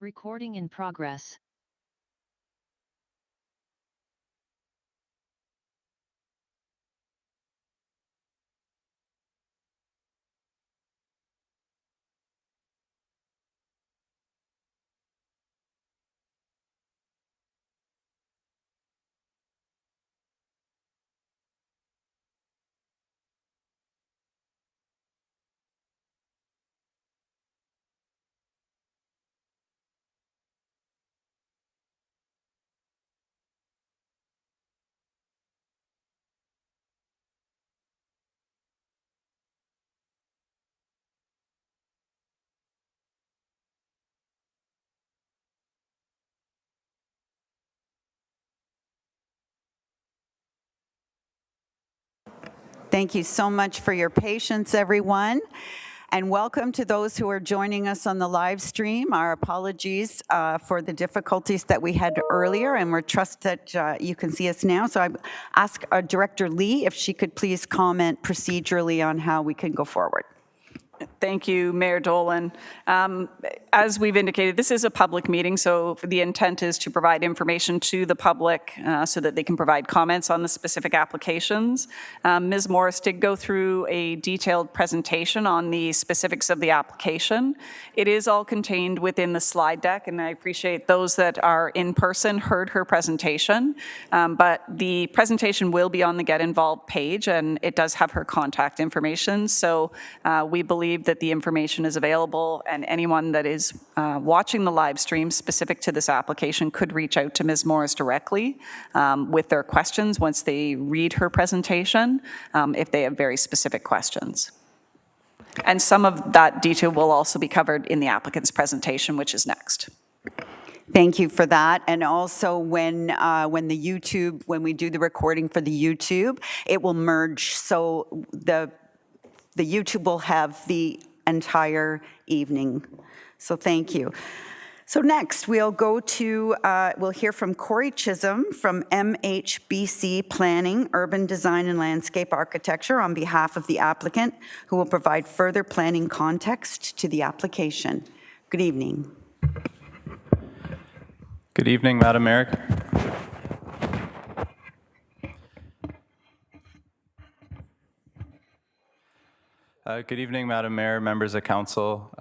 Recording in progress. Thank you so much for your patience, everyone. And welcome to those who are joining us on the live stream. Our apologies for the difficulties that we had earlier, and we trust that you can see us now. So I ask Director Lee if she could please comment procedurally on how we can go forward. Thank you, Mayor Dolan. As we've indicated, this is a public meeting, so the intent is to provide information to the public so that they can provide comments on the specific applications. Ms. Morris did go through a detailed presentation on the specifics of the application. It is all contained within the slide deck, and I appreciate those that are in person heard her presentation. But the presentation will be on the Get Involved page, and it does have her contact information. So we believe that the information is available, and anyone that is watching the live stream specific to this application could reach out to Ms. Morris directly with their questions once they read her presentation, if they have very specific questions. And some of that detail will also be covered in the applicant's presentation, which is next. Thank you for that. And also when we do the recording for the YouTube, it will merge. So the YouTube will have the entire evening. So thank you. So next we'll hear from Corey Chisholm from MHBC Planning, Urban Design and Landscape Architecture on behalf of the applicant, who will provide further planning context to the application. Good evening. Good evening, Madam Mayor. Good evening, Madam Mayor, members of council,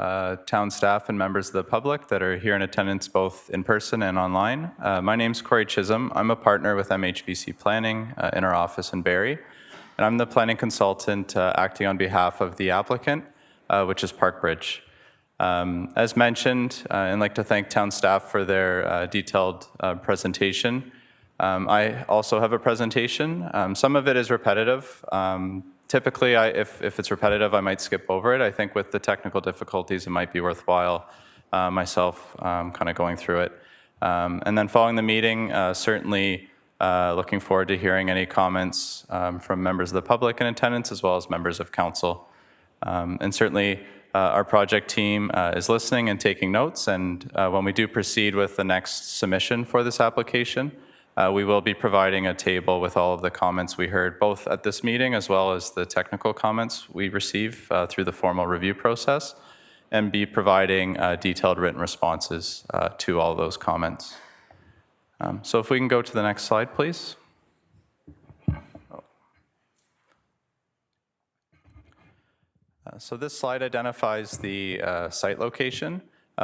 town staff, and members of the public that are here in attendance both in person and online. My name is Corey Chisholm. I'm a partner with MHBC Planning in our office in Barrie, and I'm the planning consultant acting on behalf of the applicant, which is Parkbridge. As mentioned, I'd like to thank town staff for their detailed presentation. I also have a presentation. Some of it is repetitive. Typically, if it's repetitive, I might skip over it. I think with the technical difficulties, it might be worthwhile myself kind of going through it. And then following the meeting, certainly looking forward to hearing any comments from members of the public in attendance, as well as members of council. And certainly, our project team is listening and taking notes. And when we do proceed with the next submission for this application, we will be providing a table with all of the comments we heard, both at this meeting as well as the technical comments we receive through the formal review process, and be providing detailed written responses to all those comments. So if we can go to the next slide, please. So this slide identifies the site location.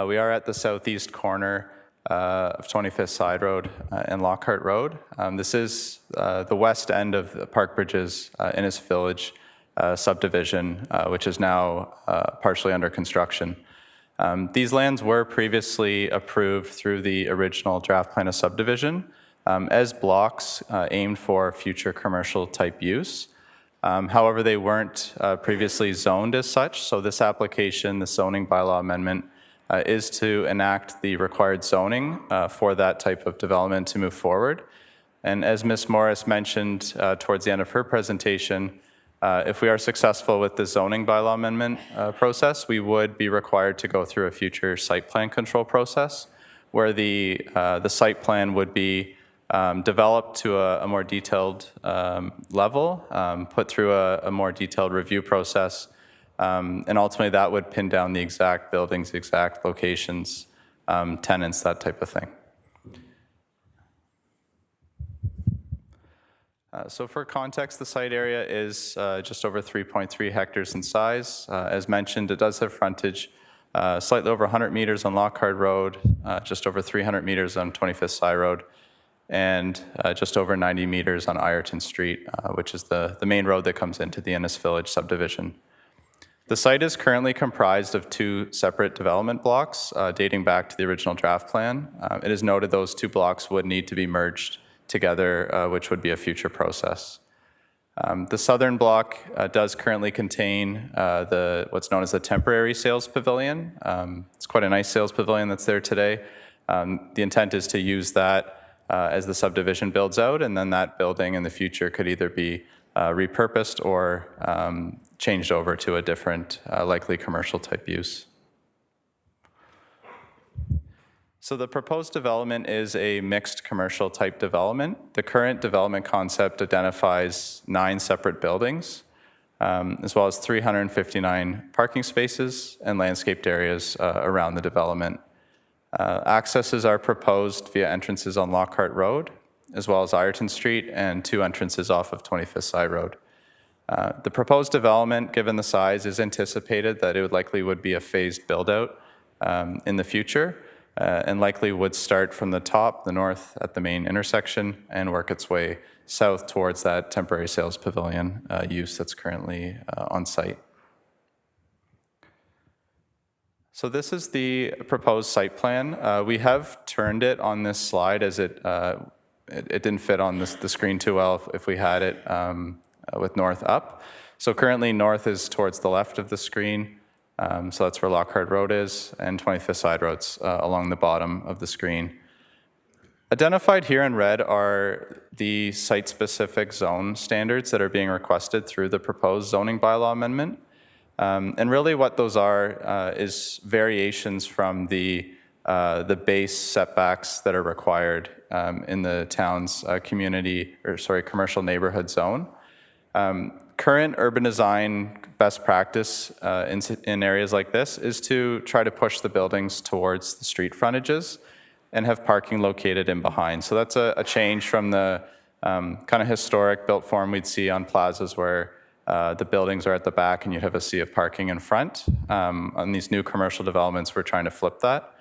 We are at the southeast corner of 25th Side Road and Lockhart Road. This is the west end of Parkbridge's Innis Village subdivision, which is now partially under construction. These lands were previously approved through the original draft plan of subdivision as blocks aimed for future commercial type use. However, they weren't previously zoned as such, so this application, the zoning bylaw amendment, is to enact the required zoning for that type of development to move forward. And as Ms. Morris mentioned towards the end of her presentation, if we are successful with the zoning bylaw amendment process, we would be required to go through a future site plan control process where the site plan would be developed to a more detailed level, put through a more detailed review process, and ultimately that would pin down the exact buildings, exact locations tenants, that type of thing. So for context, the site area is just over 3.3 hectares in size. As mentioned, it does have frontage slightly over 100 meters on Lockhart Road, just over 300 meters on 25th Side Road, and just over 90 meters on Ireton Street, which is the main road that comes into the Innis Village subdivision. The site is currently comprised of two separate development blocks dating back to the original draft plan. It is noted those two blocks would need to be merged together, which would be a future process. The southern block does currently contain what's known as the temporary sales pavilion. It's quite a nice sales pavilion that's there today. The intent is to use that as the subdivision builds out, and then that building in the future could either be repurposed or changed over to a different, likely commercial type use. So the proposed development is a mixed commercial type development. The current development concept identifies 9 separate buildings, as well as 359 parking spaces and landscaped areas around the development. Accesses are proposed via entrances on Lockhart Road, as well as Ireton Street, and 2 entrances off of 25th Side Road. The proposed development, given the size, is anticipated that it likely would be a phased build-out in the future, and likely would start from the top, the north, at the main intersection, and work its way south towards that temporary sales pavilion use that's currently on site. So this is the proposed site plan. We have turned it on this slide as it didn't fit on the screen too well if we had it with north up. So currently north is towards the left of the screen. So that's where Lockhart Road is, and 25th Side Road's along the bottom of the screen. Identified here in red are the site-specific zone standards that are being requested through the proposed zoning bylaw amendment. And really what those are is variations from the base setbacks that are required in the town's commercial neighborhood zone. Current urban design best practice in areas like this is to try to push the buildings towards the street frontages and have parking located in behind. So that's a change from the kind of historic built form we'd see on plazas where the buildings are at the back and you'd have a sea of parking in front. On these new commercial developments, we're trying to flip that.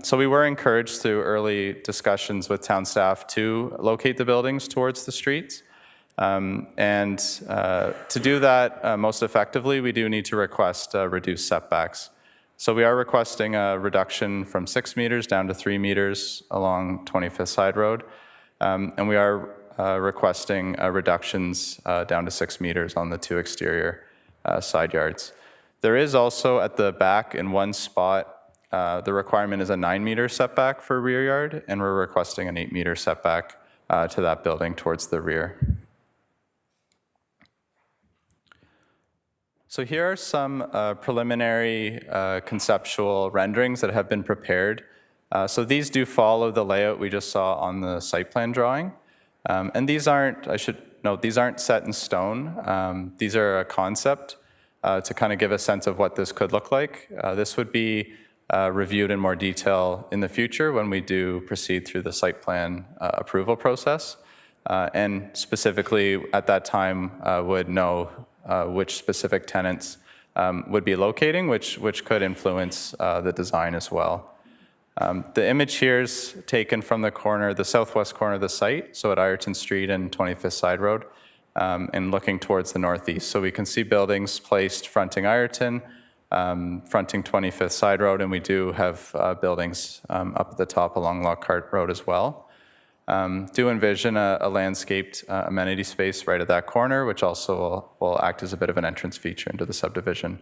So we were encouraged through early discussions with town staff to locate the buildings towards the streets. To do that most effectively, we do need to request reduced setbacks. So we are requesting a reduction from 6 meters down to 3 meters along 25th Side Road. And we are requesting reductions down to 6 meters on the 2 exterior side yards. There is also at the back in one spot, the requirement is a 9-meter setback for rear yard, and we're requesting an 8-meter setback to that building towards the rear. So here are some preliminary conceptual renderings that have been prepared. So these do follow the layout we just saw on the site plan drawing. And these aren't, I should note, these aren't set in stone. These are a concept to kind of give a sense of what this could look like. This would be reviewed in more detail in the future when we do proceed through the site plan approval process. And specifically at that time would know which specific tenants would be locating, which could influence the design as well. The image here is taken from the southwest corner of the site, so at Ireton Street and 25th Side Road, and looking towards the northeast. So we can see buildings placed fronting Ireton, fronting 25th Side Road, and we do have buildings up at the top along Lockhart Road as well. Do envision a landscaped amenity space right at that corner, which also will act as a bit of an entrance feature into the subdivision.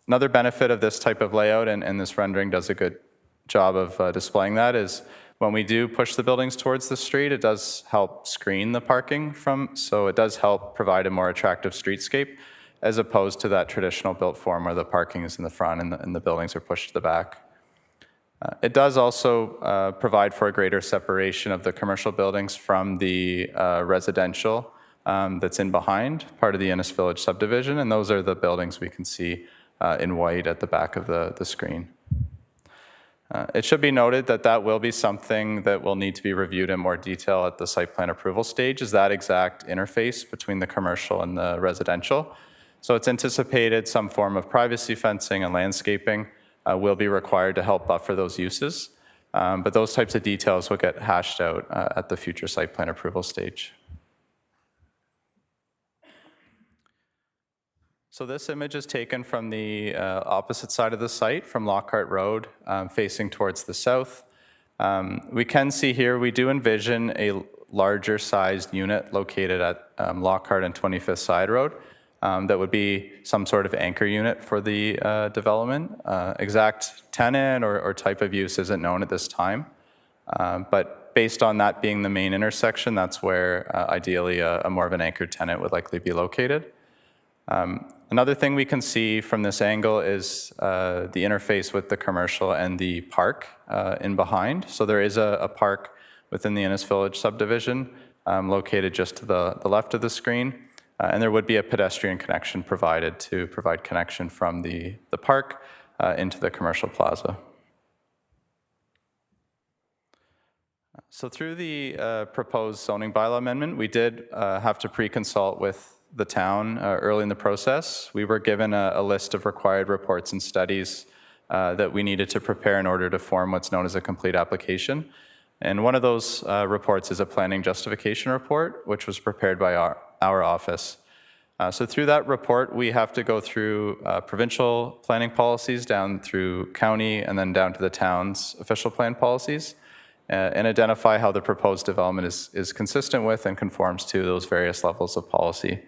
Another benefit of this type of layout, and this rendering does a good job of displaying that, is when we do push the buildings towards the street, it does help screen the parking so it does help provide a more attractive streetscape, as opposed to that traditional built form where the parking is in the front and the buildings are pushed to the back. It does also provide for a greater separation of the commercial buildings from the residential that's in behind, part of the Innis Village subdivision, and those are the buildings we can see in white at the back of the screen. It should be noted that that will be something that will need to be reviewed in more detail at the site plan approval stage, is that exact interface between the commercial and the residential. So it's anticipated some form of privacy fencing and landscaping will be required to help buffer those uses. But those types of details will get hashed out at the future site plan approval stage. So this image is taken from the opposite side of the site, from Lockhart Road, facing towards the south. We can see here, we do envision a larger sized unit located at Lockhart and 25th Side Road. That would be some sort of anchor unit for the development. Exact tenant or type of use isn't known at this time. But based on that being the main intersection, that's where ideally a more of an anchor tenant would likely be located. Another thing we can see from this angle is the interface with the commercial and the park in behind. So there is a park within the Innis Village subdivision located just to the left of the screen. And there would be a pedestrian connection provided to provide connection from the park into the commercial plaza. So through the proposed zoning bylaw amendment, we did have to pre-consult with the town early in the process. We were given a list of required reports and studies that we needed to prepare in order to form what's known as a complete application. And one of those reports is a planning justification report, which was prepared by our office. So through that report, we have to go through provincial planning policies down through county and then down to the town's official plan policies and identify how the proposed development is consistent with and conforms to those various levels of policy.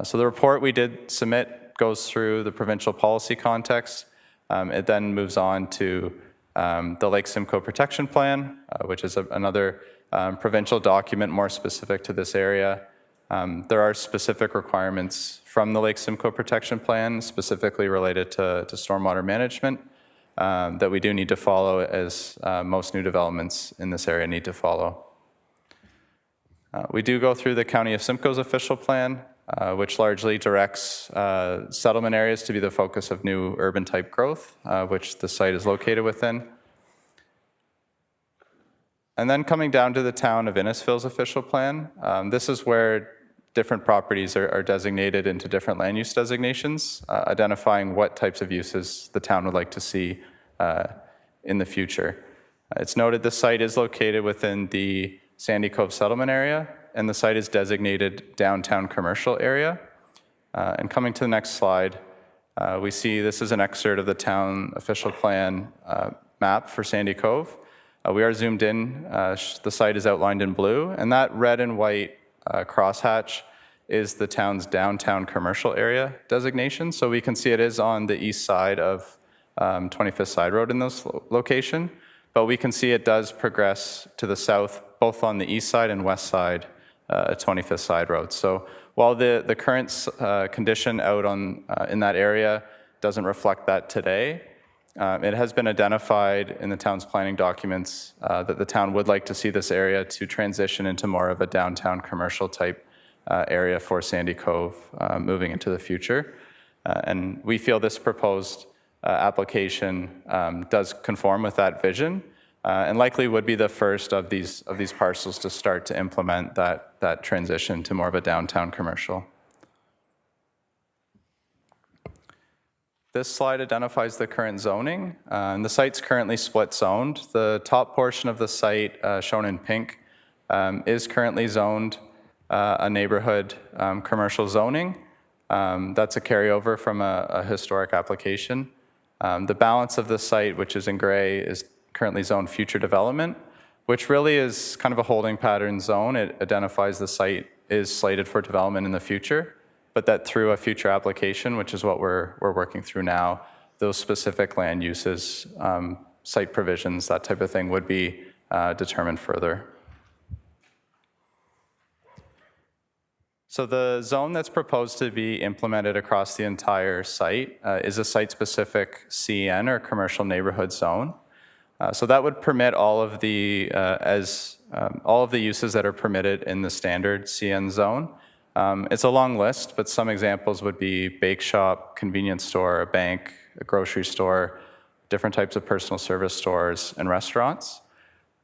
So the report we did submit goes through the provincial policy context. It then moves on to the Lake Simcoe Protection Plan, which is another provincial document more specific to this area. There are specific requirements from the Lake Simcoe Protection Plan, specifically related to stormwater management, that we do need to follow, as most new developments in this area need to follow. We do go through the County of Simcoe's official plan, which largely directs settlement areas to be the focus of new urban type growth, which the site is located within. And then coming down to the town of Innisfil's official plan, this is where different properties are designated into different land use designations, identifying what types of uses the town would like to see in the future. It's noted the site is located within the Sandy Cove settlement area, and the site is designated downtown commercial area. And coming to the next slide, we see this is an excerpt of the town official plan map for Sandy Cove. We are zoomed in, the site is outlined in blue, and that red and white crosshatch is the town's downtown commercial area designation. So we can see it is on the east side of 25th Side Road in this location, but we can see it does progress to the south, both on the east side and west side at 25th Side Road. So while the current condition out on in that area doesn't reflect that today, it has been identified in the town's planning documents that the town would like to see this area to transition into more of a downtown commercial type area for Sandy Cove moving into the future. And we feel this proposed application does conform with that vision and likely would be the first of these parcels to start to implement that transition to more of a downtown commercial. This slide identifies the current zoning. And the site's currently split zoned. The top portion of the site, shown in pink, is currently zoned a neighborhood commercial zoning. That's a carryover from a historic application. The balance of the site, which is in gray, is currently zoned future development, which really is kind of a holding pattern zone. It identifies the site is slated for development in the future, but that through a future application, which is what we're working through now, those specific land uses, site provisions, that type of thing would be determined further. So the zone that's proposed to be implemented across the entire site is a site-specific CN, or commercial neighborhood zone. So that would permit all of the uses that are permitted in the standard CN zone. It's a long list, but some examples would be bake shop, convenience store, a bank, a grocery store, different types of personal service stores and restaurants.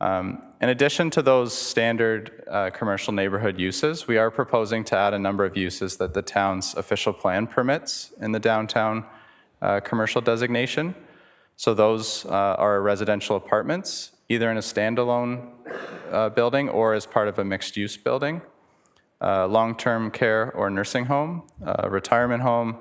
In addition to those standard commercial neighborhood uses, we are proposing to add a number of uses that the town's official plan permits in the downtown commercial designation. So those are residential apartments, either in a standalone building or as part of a mixed-use building, long-term care or nursing home, retirement home,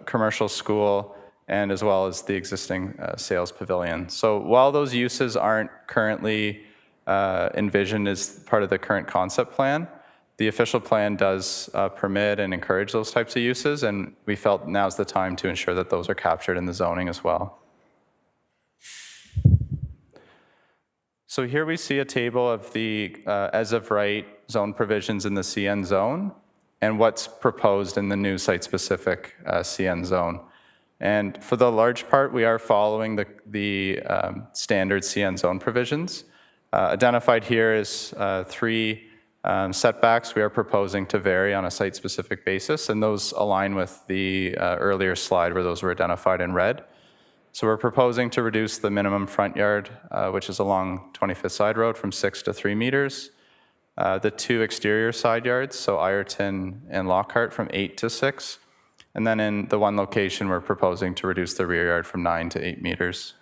commercial school, and as well as the existing sales pavilion. So while those uses aren't currently envisioned as part of the current concept plan, the official plan does permit and encourage those types of uses, and we felt now's the time to ensure that those are captured in the zoning as well. So here we see a table of the as of right zone provisions in the CN zone and what's proposed in the new site-specific CN zone. And for the large part, we are following the standard CN zone provisions. Identified here is 3 setbacks we are proposing to vary on a site-specific basis, and those align with the earlier slide where those were identified in red. So we're proposing to reduce the minimum front yard, which is along 25th Side Road, from 6 to 3 meters. The 2 exterior side yards, so Ireton and Lockhart, from 8 to 6. And then in the one location, we're proposing to reduce the rear yard from 9 to 8 meters.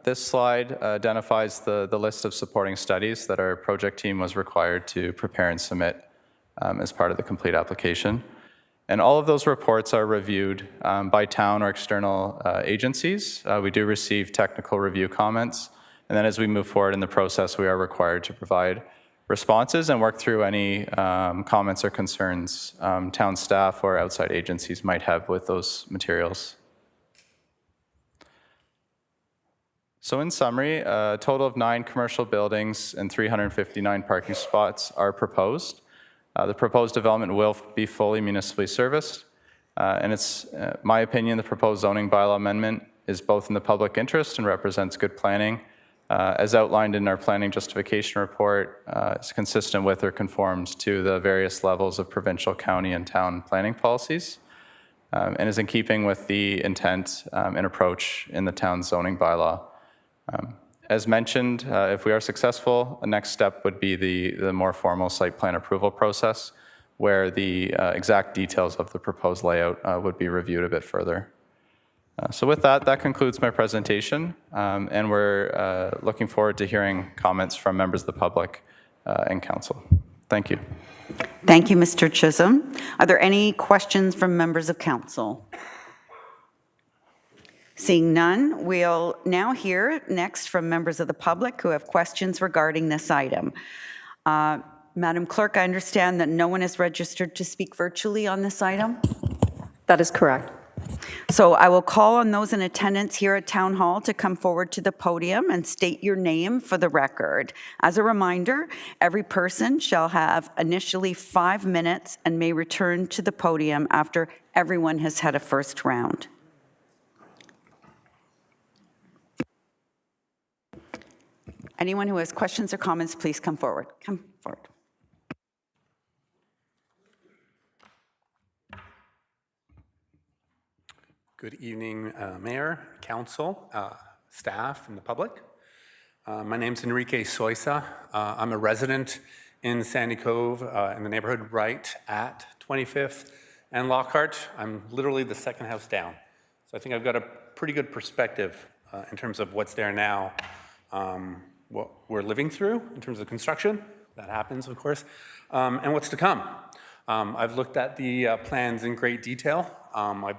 This slide identifies the list of supporting studies that our project team was required to prepare and submit as part of the complete application. And all of those reports are reviewed by town or external agencies. We do receive technical review comments. And then as we move forward in the process, we are required to provide responses and work through any comments or concerns town staff or outside agencies might have with those materials. So in summary, a total of 9 commercial buildings and 359 parking spots are proposed. The proposed development will be fully municipally serviced. And it's my opinion, the proposed zoning bylaw amendment is both in the public interest and represents good planning. As outlined in our planning justification report, it's consistent with or conforms to the various levels of provincial, county, and town planning policies, and is in keeping with the intent and approach in the town's zoning bylaw. As mentioned, if we are successful, the next step would be the more formal site plan approval process, where the exact details of the proposed layout would be reviewed a bit further. So with that, that concludes my presentation, and we're looking forward to hearing comments from members of the public and council. Thank you. Thank you, Mr. Chisholm. Are there any questions from members of council? Seeing none, we'll now hear next from members of the public who have questions regarding this item. Madam Clerk, I understand that no one is registered to speak virtually on this item? That is correct. So I will call on those in attendance here at Town Hall to come forward to the podium and state your name for the record. As a reminder, every person shall have initially 5 minutes and may return to the podium after everyone has had a first round. Anyone who has questions or comments, please come forward. Come forward. Good evening, Mayor, Council, staff, and the public. My name is Enrique Soisa. I'm a resident in Sandy Cove in the neighborhood right at 25th and Lockhart. I'm literally the second house down. So I think I've got a pretty good perspective in terms of what's there now, what we're living through in terms of construction. That happens, of course, and what's to come. I've looked at the plans in great detail. I've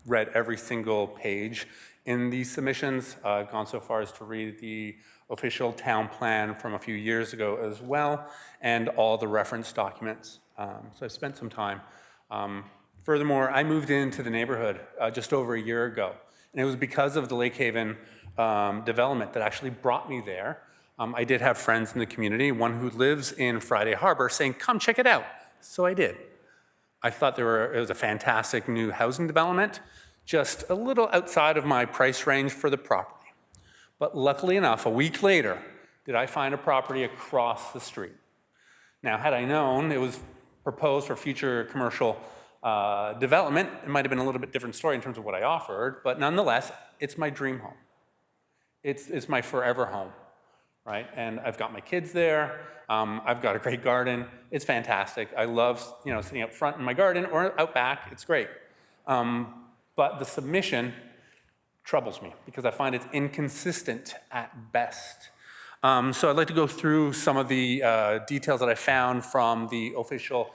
read every single page in these submissions. I've gone so far as to read the official town plan from a few years ago as well, and all the reference documents. So I've spent some time. Furthermore, I moved into the neighborhood just over a year ago, and it was because of the Lake Haven development that actually brought me there. I did have friends in the community, one who lives in Friday Harbor, saying, come check it out. So I did. I thought it was a fantastic new housing development, just a little outside of my price range for the property. But luckily enough, a week later, did I find a property across the street. Now, had I known it was proposed for future commercial development. It might have been a little bit different story in terms of what I offered, but nonetheless, it's my dream home. It's my forever home, right? And I've got my kids there. I've got a great garden. It's fantastic. I love, sitting up front in my garden or out back. It's great. But the submission troubles me because I find it's inconsistent at best. So I'd like to go through some of the details that I found from the official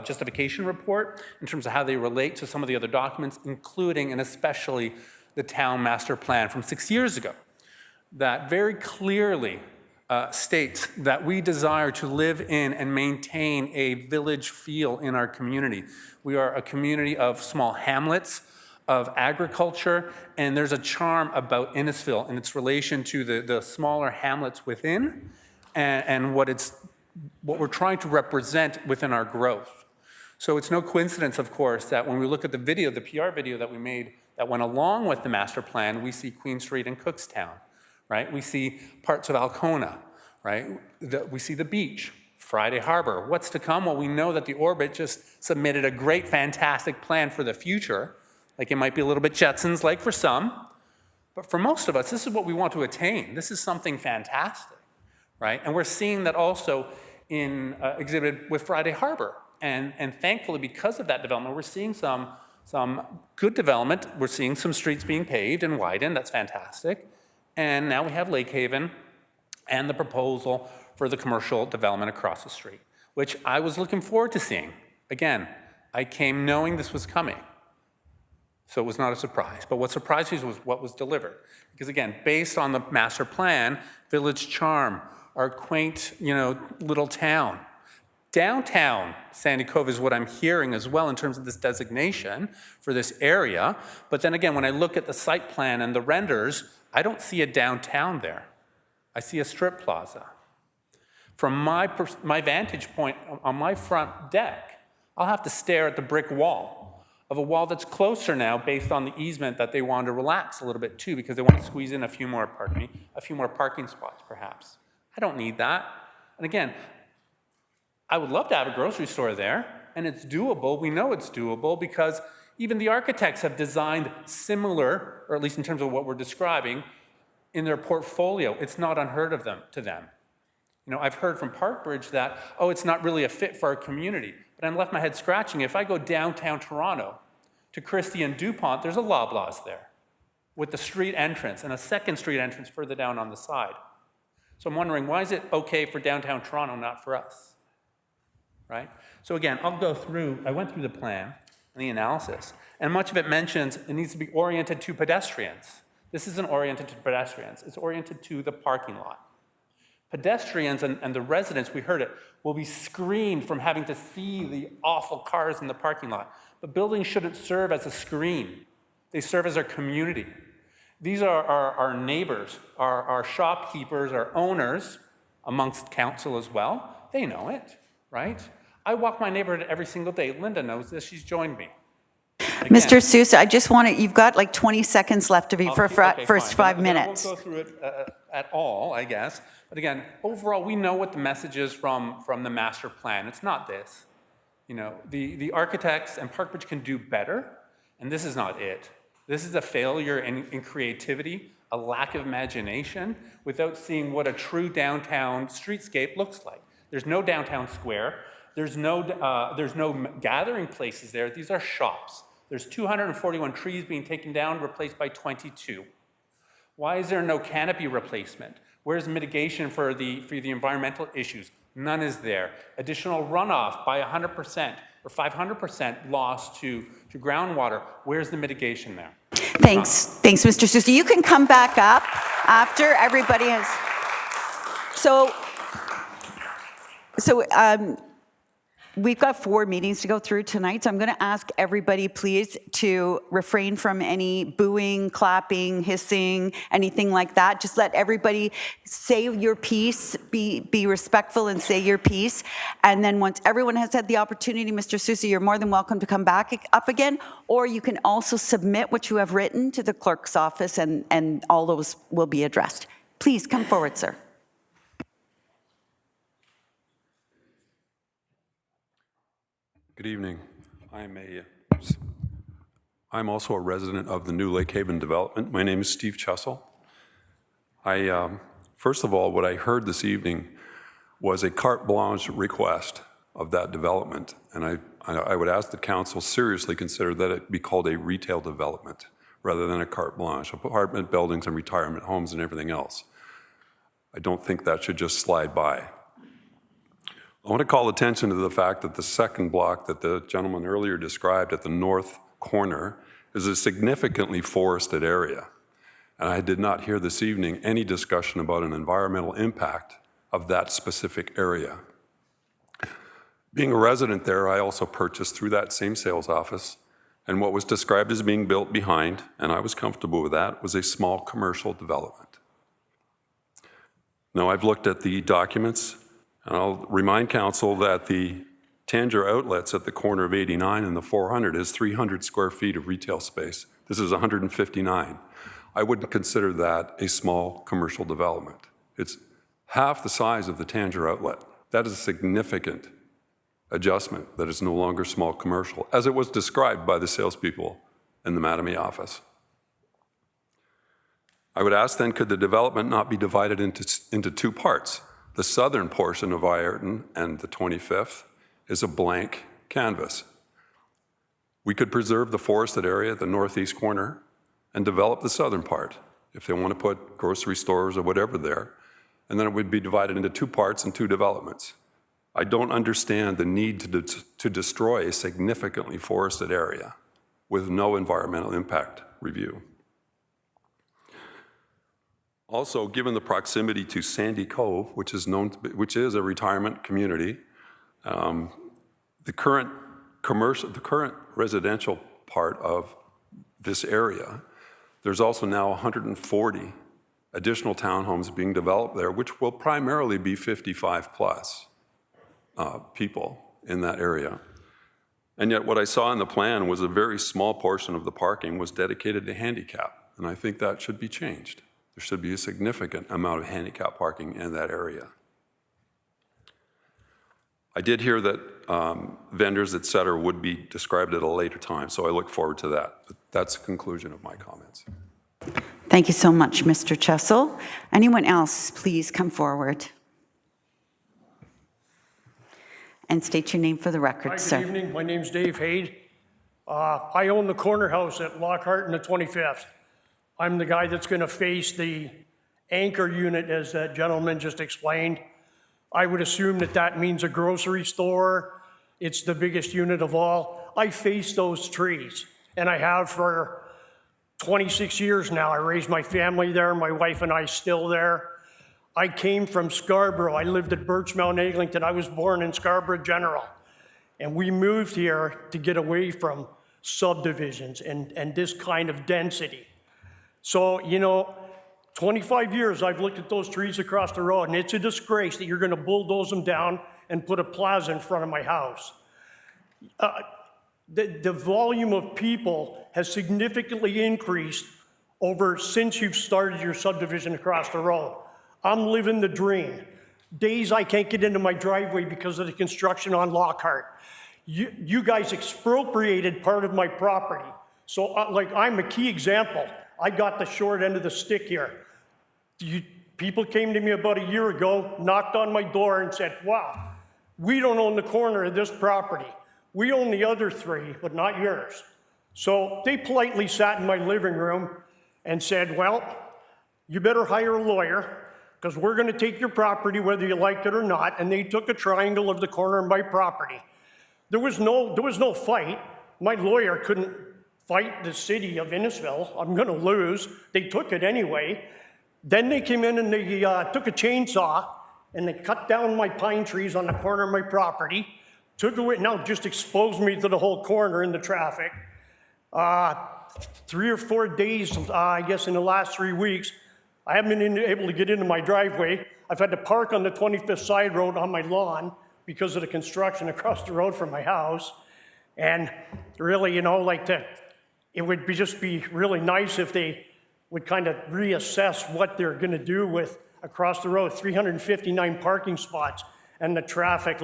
justification report in terms of how they relate to some of the other documents, including and especially the town master plan from 6 years ago, that very clearly states that we desire to live in and maintain a village feel in our community. We are a community of small hamlets, of agriculture, and there's a charm about Innisfil and its relation to the smaller hamlets within and what we're trying to represent within our growth. So it's no coincidence, of course, that when we look at the video, the PR video that we made that went along with the master plan, we see Queen Street and Cookstown, right? We see parts of Alcona, right? We see the beach, Friday Harbor. What's to come? Well, we know that the Orbit just submitted a great, fantastic plan for the future. Like, it might be a little bit Jetsons, like for some, but for most of us, this is what we want to attain. This is something fantastic, right? And we're seeing that also in exhibited with Friday Harbor. And thankfully, because of that development, we're seeing some good development. We're seeing some streets being paved and widened. That's fantastic. And now we have Lake Haven and the proposal for the commercial development across the street, which I was looking forward to seeing. Again, I came knowing this was coming. So it was not a surprise. But what surprised me was what was delivered. Because again, based on the master plan, village charm, our quaint, little town. Downtown Sandy Cove is what I'm hearing as well in terms of this designation for this area. But then again, when I look at the site plan and the renders, I don't see a downtown there. I see a strip plaza. From my vantage point on my front deck, I'll have to stare at the brick wall of a wall that's closer now based on the easement that they want to relax a little bit too, because they want to squeeze in a few more parking spots perhaps. I don't need that. And again, I would love to have a grocery store there, and it's doable. We know it's doable because even the architects have designed similar, or at least in terms of what we're describing, in their portfolio. It's not unheard of to them. I've heard from Parkbridge that, it's not really a fit for our community. But I'm left my head scratching. If I go downtown Toronto to Christie and DuPont, there's a Loblaws there with the street entrance and a second street entrance further down on the side. So I'm wondering, why is it okay for downtown Toronto, not for us? Right? So again, I went through the plan and the analysis, and much of it mentions it needs to be oriented to pedestrians. This isn't oriented to pedestrians. It's oriented to the parking lot. Pedestrians and the residents, we heard it, will be screened from having to see the awful cars in the parking lot. But buildings shouldn't serve as a screen. They serve as our community. These are our neighbors, our shopkeepers, our owners, amongst council as well. They know it, right? I walk my neighborhood every single day. Linda knows this. She's joined me. Again, Mr. Sousa, I just want to, you've got like 20 seconds left of you for first 5 minutes. I won't go through it at all, I guess. But again, overall, we know what the message is from the master plan. It's not this. The architects and Parkbridge can do better, and this is not it. This is a failure in creativity, a lack of imagination, without seeing what a true downtown streetscape looks like. There's no downtown square. There's no gathering places there. These are shops. There's 241 trees being taken down, replaced by 22. Why is there no canopy replacement? Where's mitigation for the environmental issues? None is there. Additional runoff by 100% or 500% loss to groundwater. Where's the mitigation there? Thanks, Mr. Sousa. You can come back up after everybody has. We've got 4 meetings to go through tonight, so I'm going to ask everybody, please, to refrain from any booing, clapping, hissing, anything like that. Just let everybody say your piece, be respectful and say your piece. And then once everyone has had the opportunity, Mr. Sousa, you're more than welcome to come back up again, or you can also submit what you have written to the clerk's office, and all those will be addressed. Please come forward, sir. Good evening. I'm also a resident of the new Lake Haven development. My name is Steve Chessel. First of all, what I heard this evening was a carte blanche request of that development, and I would ask the council seriously consider that it be called a retail development rather than a carte blanche, apartment buildings and retirement homes and everything else. I don't think that should just slide by. I want to call attention to the fact that the second block that the gentleman earlier described at the north corner is a significantly forested area. And I did not hear this evening any discussion about an environmental impact of that specific area. Being a resident there, I also purchased through that same sales office, and what was described as being built behind, and I was comfortable with that, was a small commercial development. Now, I've looked at the documents, and I'll remind council that the Tanger Outlets at the corner of 89 and the 400 is 300 square feet of retail space. This is 159. I wouldn't consider that a small commercial development. It's half the size of the Tanger Outlet. That is a significant adjustment that is no longer small commercial, as it was described by the salespeople in the Mattamy office. I would ask then, could the development not be divided into two parts? The southern portion of Ayrton and the 25th is a blank canvas. We could preserve the forested area at the northeast corner and develop the southern part if they want to put grocery stores or whatever there, and then it would be divided into two parts and two developments. I don't understand the need to destroy a significantly forested area with no environmental impact review. Also, given the proximity to Sandy Cove, which is a retirement community, the current residential part of this area, there's also now 140 additional townhomes being developed there, which will primarily be 55 plus people in that area. And yet what I saw in the plan was a very small portion of the parking was dedicated to handicap, and I think that should be changed. There should be a significant amount of handicap parking in that area. I did hear that vendors, et cetera, would be described at a later time, so I look forward to that. But that's the conclusion of my comments. Thank you so much, Mr. Chessel. Anyone else, please come forward and state your name for the record, sir. Good evening. My name's Dave Haid. I own the corner house at Lockhart and the 25th. I'm the guy that's going to face the anchor unit, as that gentleman just explained. I would assume that that means a grocery store. It's the biggest unit of all. I face those trees, and I have for 26 years now. I raised my family there. My wife and I still there. I came from Scarborough. I lived at Birchmount, Eglinton. I was born in Scarborough General. And we moved here to get away from subdivisions and this kind of density. So, 25 years I've looked at those trees across the road, and it's a disgrace that you're going to bulldoze them down and put a plaza in front of my house. The volume of people has significantly increased since you've started your subdivision across the road. I'm living the dream. Days I can't get into my driveway because of the construction on Lockhart. You guys expropriated part of my property. So I'm a key example. I got the short end of the stick here. People came to me about a year ago, knocked on my door and said, wow, we don't own the corner of this property. We own the other three, but not yours. So they politely sat in my living room and said, well, you better hire a lawyer because we're going to take your property whether you like it or not. And they took a triangle of the corner of my property. There was no fight. My lawyer couldn't fight the city of Innisfil. I'm going to lose. They took it anyway. Then they came in and they took a chainsaw and they cut down my pine trees on the corner of my property, took away, now just exposed me to the whole corner in the traffic. 3 or 4 days, I guess in the last 3 weeks, I haven't been able to get into my driveway. I've had to park on the 25th side road on my lawn because of the construction across the road from my house. And really, it would just be really nice if they would kind of reassess what they're going to do with across the road, 359 parking spots and the traffic.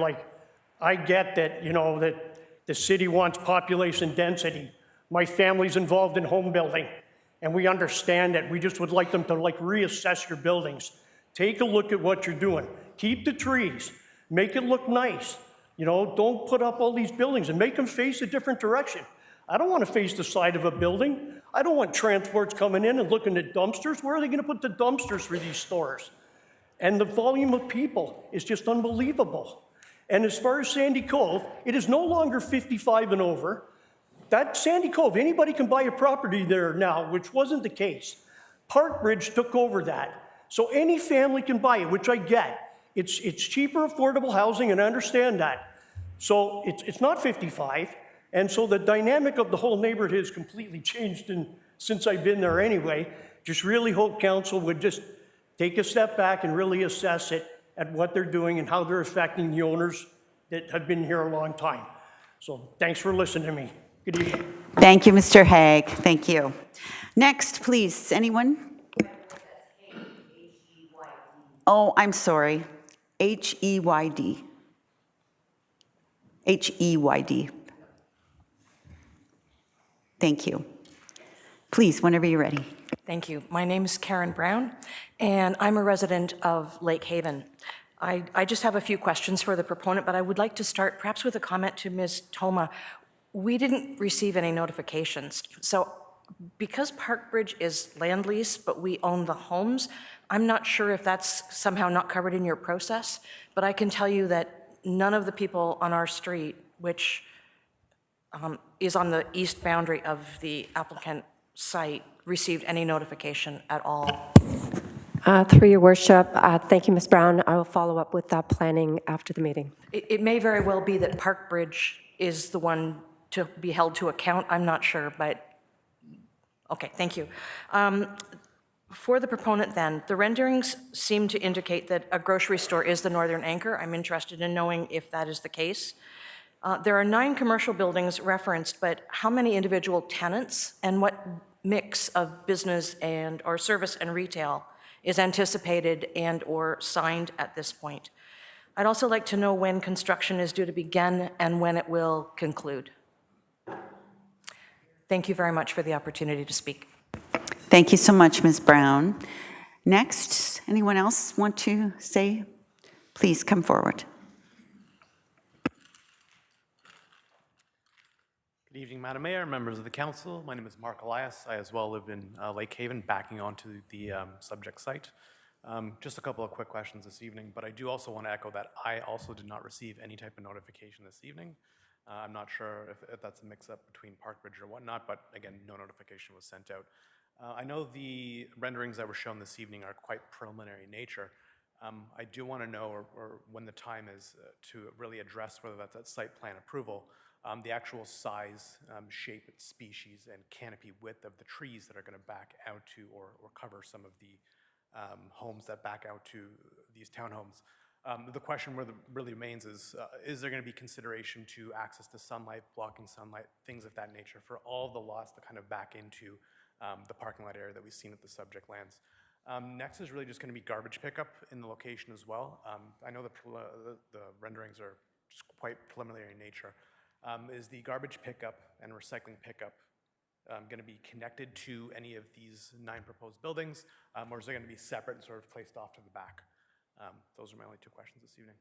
I get that, that The city wants population density. My family's involved in home building, and we understand it. We just would like them to reassess your buildings. Take a look at what you're doing. Keep the trees. Make it look nice. You know, don't put up all these buildings and make them face a different direction. I don't want to face the side of a building. I don't want transports coming in and looking at dumpsters. Where are they going to put the dumpsters for these stores? And the volume of people is just unbelievable. And as far as Sandy Cove, it is no longer 55 and over. That Sandy Cove, anybody can buy a property there now, which wasn't the case. Parkbridge took over that. So any family can buy it, which I get. It's cheaper, affordable housing, and I understand that. So it's not 55. And so the dynamic of the whole neighborhood has completely changed since I've been there anyway. Just really hope council would just take a step back and really assess it at what they're doing and how they're affecting the owners that have been here a long time. So thanks for listening to me. Good evening. Thank you, Mr. Haig. Thank you. Next, please, anyone? Oh, I'm sorry. H-E-Y-D. H-E-Y-D. Thank you. Please, whenever you're ready. Thank you. My name is Karen Brown, and I'm a resident of Lake Haven. I just have a few questions for the proponent, but I would like to start perhaps with a comment to Ms. Toma. We didn't receive any notifications. So because Parkbridge is land lease, but we own the homes, I'm not sure if that's somehow not covered in your process, but I can tell you that none of the people on our street, which is on the east boundary of the applicant site, received any notification at all. Through your worship, thank you, Ms. Brown. I will follow up with that planning after the meeting. It may very well be that Parkbridge is the one to be held to account. I'm not sure, but okay, thank you. For the proponent then, the renderings seem to indicate that a grocery store is the northern anchor. I'm interested in knowing if that is the case. There are 9 commercial buildings referenced, but how many individual tenants and what mix of business and or service and retail is anticipated and or signed at this point? I'd also like to know when construction is due to begin and when it will conclude. Thank you very much for the opportunity to speak. Thank you so much, Ms. Brown. Next, anyone else want to say? Please come forward. Good evening, Madam Mayor, members of the council. My name is Mark Elias. I as well live in Lake Haven, backing onto the subject site. Just a couple of quick questions this evening, but I do also want to echo that I also did not receive any type of notification this evening. I'm not sure if that's a mix-up between Parkbridge or whatnot, but again, no notification was sent out. I know the renderings that were shown this evening are quite preliminary in nature. I do want to know, or when the time is to really address whether that's at site plan approval, the actual size, shape, species, and canopy width of the trees that are going to back out to or cover some of the homes that back out to these townhomes. The question really remains is there going to be consideration to access to sunlight, blocking sunlight, things of that nature for all of the lots that kind of back into the parking lot area that we've seen at the subject lands. Next is really just going to be garbage pickup in the location as well. I know the renderings are just quite preliminary in nature. Is the garbage pickup and recycling pickup going to be connected to any of these 9 proposed buildings, or is it going to be separate and sort of placed off to the back? Those are my only 2 questions this evening.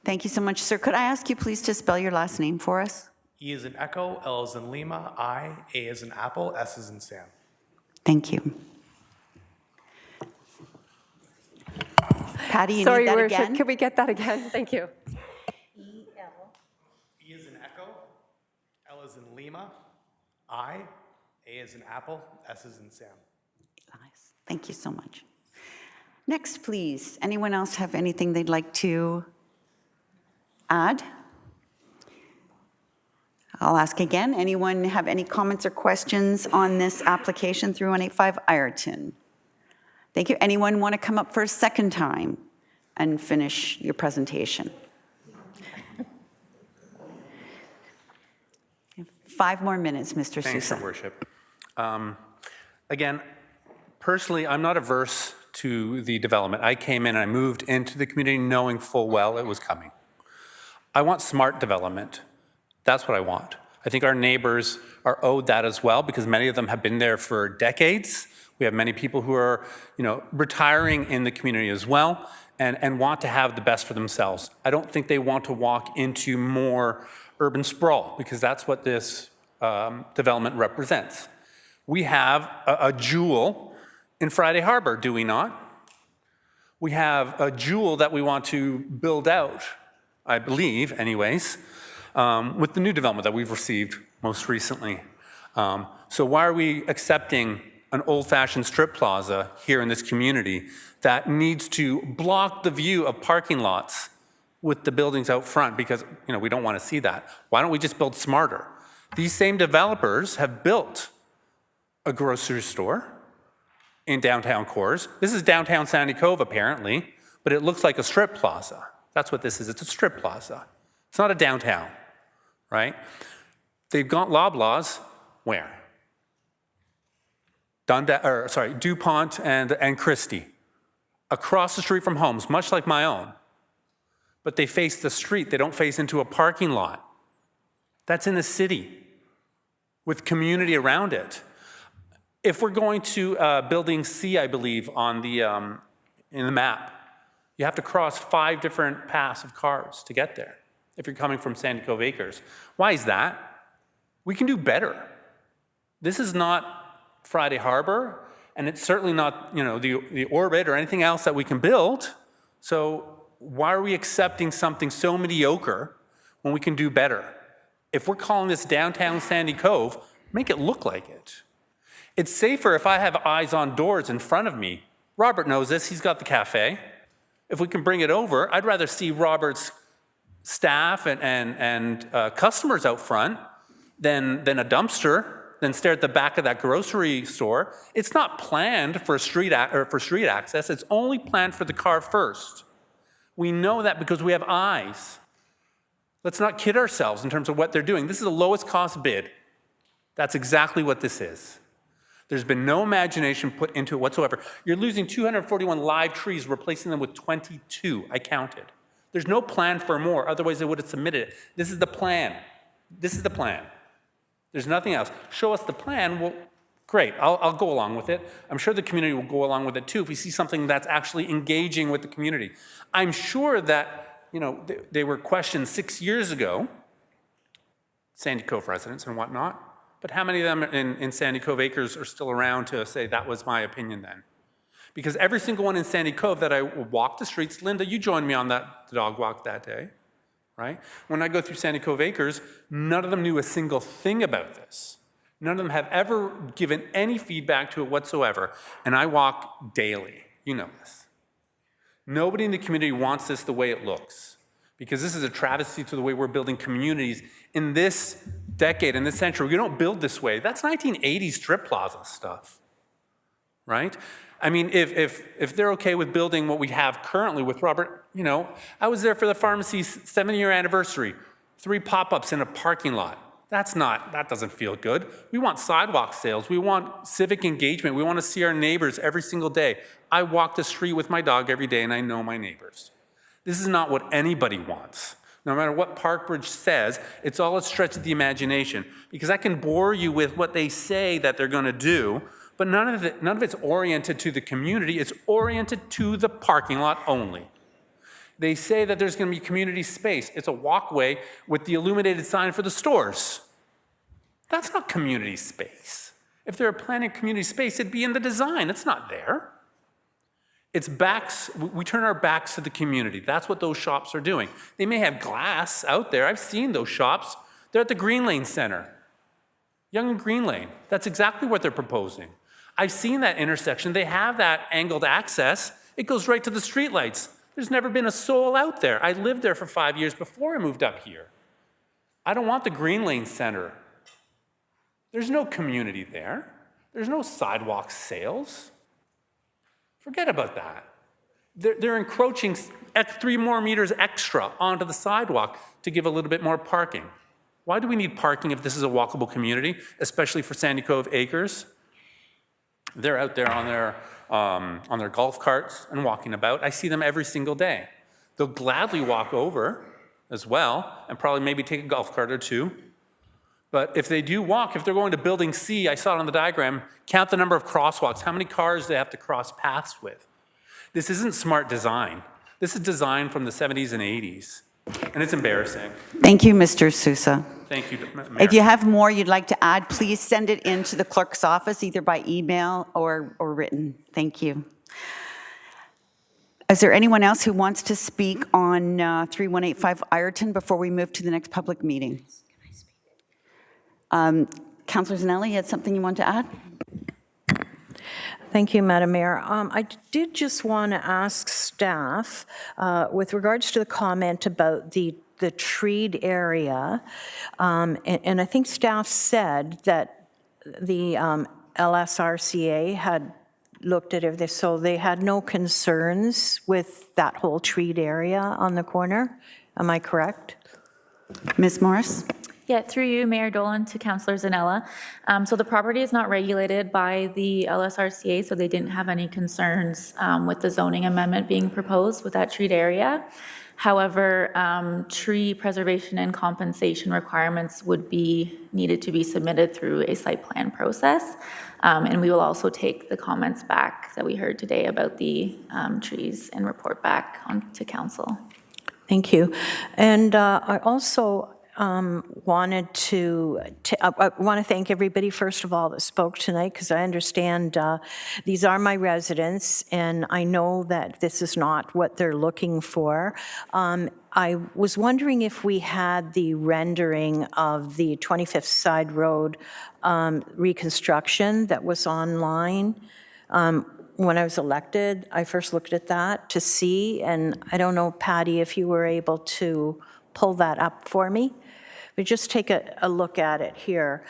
Thank you so much, sir. Could I ask you please to spell your last name for us? E is in Echo, L is in Lima, I, A is in Apple, S is in Sam. Thank you. Patty, you Sorry, need that Your Worship, again? can we get that again? Thank you. E is in Echo, L is in Lima, I, A is in Apple, S is in Sam. Nice. Thank you so much. Next, please. Anyone else have anything they'd like to add? I'll ask again. Anyone have any comments or questions on this application through 185 Ireton? Thank you. Anyone want to come up for a second time and finish your presentation? 5 more minutes, Mr. Thanks, Sousa. Your Worship. Again, personally, I'm not averse to the development. I came in and I moved into the community knowing full well it was coming. I want smart development. That's what I want. I think our neighbors are owed that as well, because many of them have been there for decades. We have many people who are, retiring in the community as well and want to have the best for themselves. I don't think they want to walk into more urban sprawl, because that's what this development represents. We have a jewel in Friday Harbor, do we not? We have a jewel that we want to build out, I believe, anyways, with the new development that we've received most recently. So why are we accepting an old-fashioned strip plaza here in this community that needs to block the view of parking lots with the buildings out front? Because we don't want to see that. Why don't we just build smarter? These same developers have built a grocery store in downtown Coors. This is downtown Sandy Cove, apparently, but it looks like a strip plaza. That's what this is. It's a strip plaza. It's not a downtown, right? They've got Loblaws where? DuPont and Christie, across the street from homes, much like my own. But they face the street. They don't face into a parking lot. That's in the city with community around it. If we're going to building C, I believe, on the in the map, you have to cross 5 different paths of cars to get there if you're coming from Sandy Cove Acres. Why is that? We can do better. This is not Friday Harbor, and it's certainly not the Orbit or anything else that we can build. So why are we accepting something so mediocre when we can do better? If we're calling this downtown Sandy Cove, make it look like it. It's safer if I have eyes on doors in front of me. Robert knows this, he's got the cafe. If we can bring it over, I'd rather see Robert's staff and customers out front than a dumpster, than stare at the back of that grocery store. It's not planned for street access, it's only planned for the car first. We know that because we have eyes. Let's not kid ourselves in terms of what they're doing. This is the lowest cost bid. That's exactly what this is. There's been no imagination put into it whatsoever. You're losing 241 live trees, replacing them with 22, I counted. There's no plan for more, otherwise they would have submitted it. This is the plan. This is the plan. There's nothing else. Show us the plan, well, great, I'll go along with it. I'm sure the community will go along with it too if we see something that's actually engaging with the community. I'm sure that, they were questioned 6 years ago, Sandy Cove residents and whatnot, but how many of them in Sandy Cove Acres are still around to say that was my opinion then? Because every single one in Sandy Cove that I walked the streets, Linda, you joined me on the dog walk that day, right? When I go through Sandy Cove Acres, none of them knew a single thing about this. None of them have ever given any feedback to it whatsoever. And I walk daily, you know this. Nobody in the community wants this the way it looks, because this is a travesty to the way we're building communities in this decade, in this century. We don't build this way. That's 1980s strip plaza stuff, right? I mean, if they're okay with building what we have currently with Robert, I was there for the pharmacy's 7-year anniversary, 3 pop-ups in a parking lot. That doesn't feel good. We want sidewalk sales. We want civic engagement. We want to see our neighbors every single day. I walk the street with my dog every day and I know my neighbors. This is not what anybody wants. No matter what Parkbridge says, it's all a stretch of the imagination, because I can bore you with what they say that they're going to do, but none of it's oriented to the community. It's oriented to the parking lot only. They say that there's going to be community space. It's a walkway with the illuminated sign for the stores. That's not community space. If they were planning community space, it'd be in the design. It's not there. It's backs, we turn our backs to the community. That's what those shops are doing. They may have glass out there. I've seen those shops. They're at the Green Lane Center. Yonge and Green Lane. That's exactly what they're proposing. I've seen that intersection. They have that angled access. It goes right to the streetlights. There's never been a soul out there. I lived there for 5 years before I moved up here. I don't want the Green Lane Center. There's no community there. There's no sidewalk sales. Forget about that. They're encroaching 3 more meters extra onto the sidewalk to give a little bit more parking. Why do we need parking if this is a walkable community, especially for Sandy Cove Acres? They're out there on their golf carts and walking about. I see them every single day. They'll gladly walk over as well, and probably maybe take a golf cart or two. But if they do walk, if they're going to building C, I saw it on the diagram, count the number of crosswalks, how many cars they have to cross paths with. This isn't smart design. This is design from the 70s and 80s, and it's embarrassing. Thank you, Mr. Sousa. Thank you, Mayor. If you have more you'd like to add, please send it into the clerk's office, either by email or written. Thank you. Is there anyone else who wants to speak on 3185 Ireton before we move to the next public meeting? Councillor Zanelli, you had something you want to add? Thank you, Madam Mayor. I did just want to ask staff, with regards to the comment about the treed area, and I think staff said that the LSRCA had looked at everything, so they had no concerns with that whole treed area on the corner. Am I correct? Ms. Morris? Yeah, through you, Mayor Dolan, to Councillor Zanella. So the property is not regulated by the LSRCA, so they didn't have any concerns with the zoning amendment being proposed with that treed area. However, tree preservation and compensation requirements would be needed to be submitted through a site plan process. And we will also take the comments back that we heard today about the trees and report back on to council. Thank you. And I also wanted to I want to thank everybody, first of all, that spoke tonight, because I understand these are my residents, and I know that this is not what they're looking for. I was wondering if we had the rendering of the 25th Side Road reconstruction that was online. When I was elected, I first looked at that to see, and I don't know, Patty, if you were able to pull that up for me. But just take a look at it here.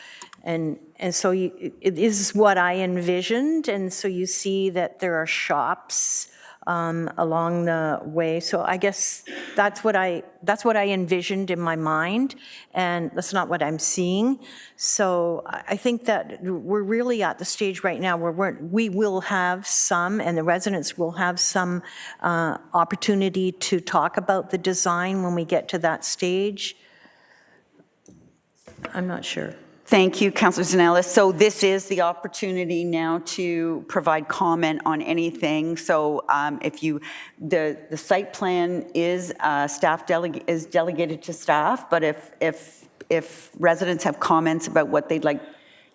And so it is what I envisioned, and so you see that there are shops along the way. So I guess that's what I envisioned in my mind, and that's not what I'm seeing. So I think that we're really at the stage right now where we will have some, and the residents will have some opportunity to talk about the design when we get to that stage. I'm not sure. Thank you, Councillor Zanellis. So this is the opportunity now to provide comment on anything. So if you, the site plan is is delegated to staff, but if residents have comments about what they'd like,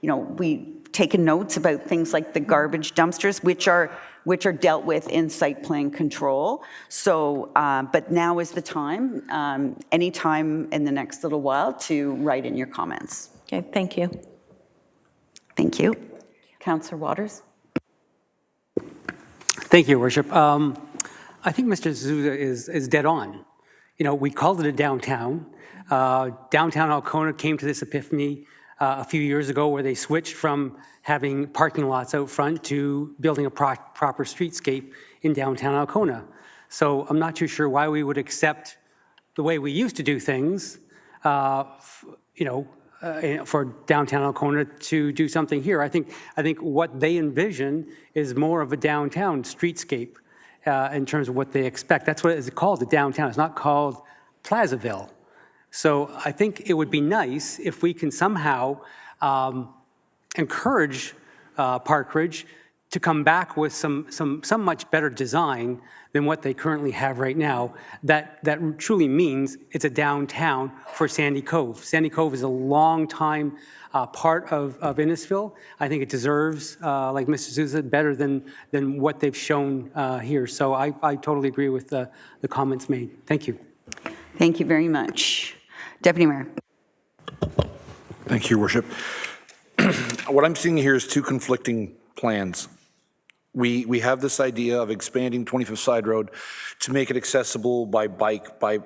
you know, we taken notes about things like the garbage dumpsters, which are dealt with in site plan control. So, but now is the time, anytime in the next little while, to write in your comments. Okay, thank you. Thank you. Councillor Waters? Thank you, Your Worship. I think Mr. Sousa is dead on. You know, we called it a downtown. Downtown Alcona came to this epiphany a few years ago, where they switched from having parking lots out front to building a proper streetscape in downtown Alcona. So I'm not too sure why we would accept the way we used to do things, you know, for downtown Alcona to do something here. I think what they envision is more of a downtown streetscape in terms of what they expect. That's what it's called, the downtown. It's not called Plazaville. So I think it would be nice if we can somehow encourage Parkbridge to come back with some much better design than what they currently have right now. That truly means it's a downtown for Sandy Cove. Sandy Cove is a long time part of Innisfil. I think it deserves, like Mr. Sousa, better than what they've shown here. So I totally agree with the comments made. Thank you. Thank you very much. Deputy Mayor. Thank you, Your Worship. What I'm seeing here is two conflicting plans. We have this idea of expanding 25th Side Road to make it accessible by bike, by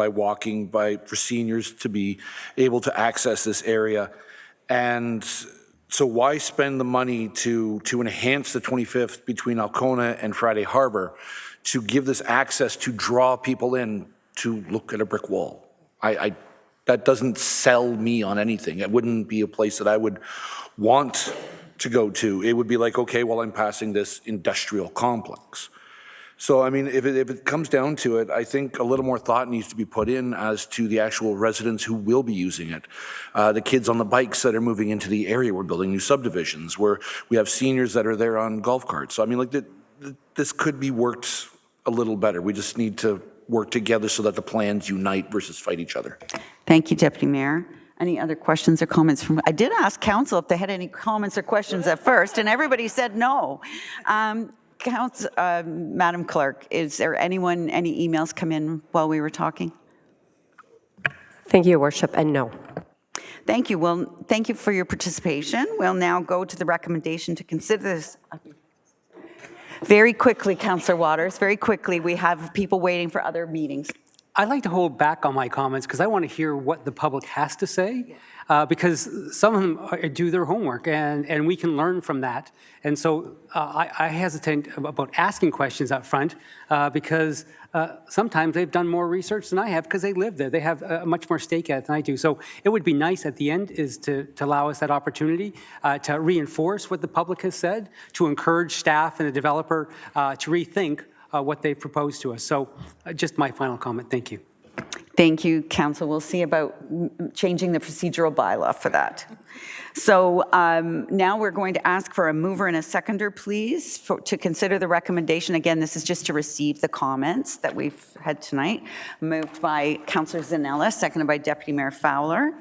walking, for seniors to be able to access this area. And so why spend the money to enhance the 25th between Alcona and Friday Harbor, to give this access to draw people in to look at a brick wall? That doesn't sell me on anything. It wouldn't be a place that I would want to go to. It would be like, okay, well, I'm passing this industrial complex. So, I mean, if it comes down to it, I think a little more thought needs to be put in as to the actual residents who will be using it. The kids on the bikes that are moving into the area, we're building new subdivisions, where we have seniors that are there on golf carts. So, I mean, like, this could be worked a little better. We just need to work together so that the plans unite versus fight each other. Thank you, Deputy Mayor. Any other questions or comments from, I did ask council if they had any comments or questions at first, and everybody said no. Madam Clerk, is there any emails come in while we were talking? Thank you, Your Worship, and no. Thank you. Well, thank you for your participation. We'll now go to the recommendation to consider this. Very quickly, Councillor Waters, very quickly. We have people waiting for other meetings. I'd like to hold back on my comments because I want to hear what the public has to say, because some of them do their homework and we can learn from that. And so I hesitate about asking questions up front because sometimes they've done more research than I have because they live there. They have much more stake at it than I do. So it would be nice at the end is to allow us that opportunity to reinforce what the public has said, to encourage staff and the developer to rethink what they've proposed to us. So just my final comment. Thank you. Thank you, Council. We'll see about changing the procedural bylaw for that. So now we're going to ask for a mover and a seconder, please, to consider the recommendation. Again, this is just to receive the comments that we've had tonight. Moved by Councillor Zanella, seconded by Deputy Mayor Fowler.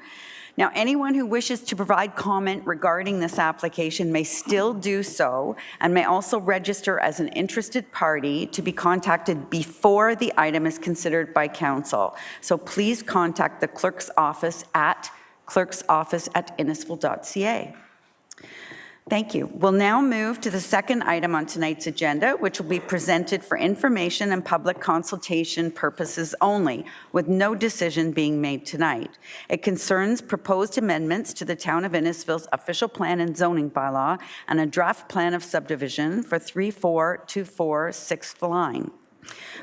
Now, anyone who wishes to provide comment regarding this application may still do so and may also register as an interested party to be contacted before the item is considered by council. So please contact the clerk's office at clerksoffice@innisfil.ca. Thank you. We'll now move to the second item on tonight's agenda, which will be presented for information and public consultation purposes only, with no decision being made tonight. It concerns proposed amendments to the Town of Innisfil's official plan and zoning bylaw and a draft plan of subdivision for 3424 6th line.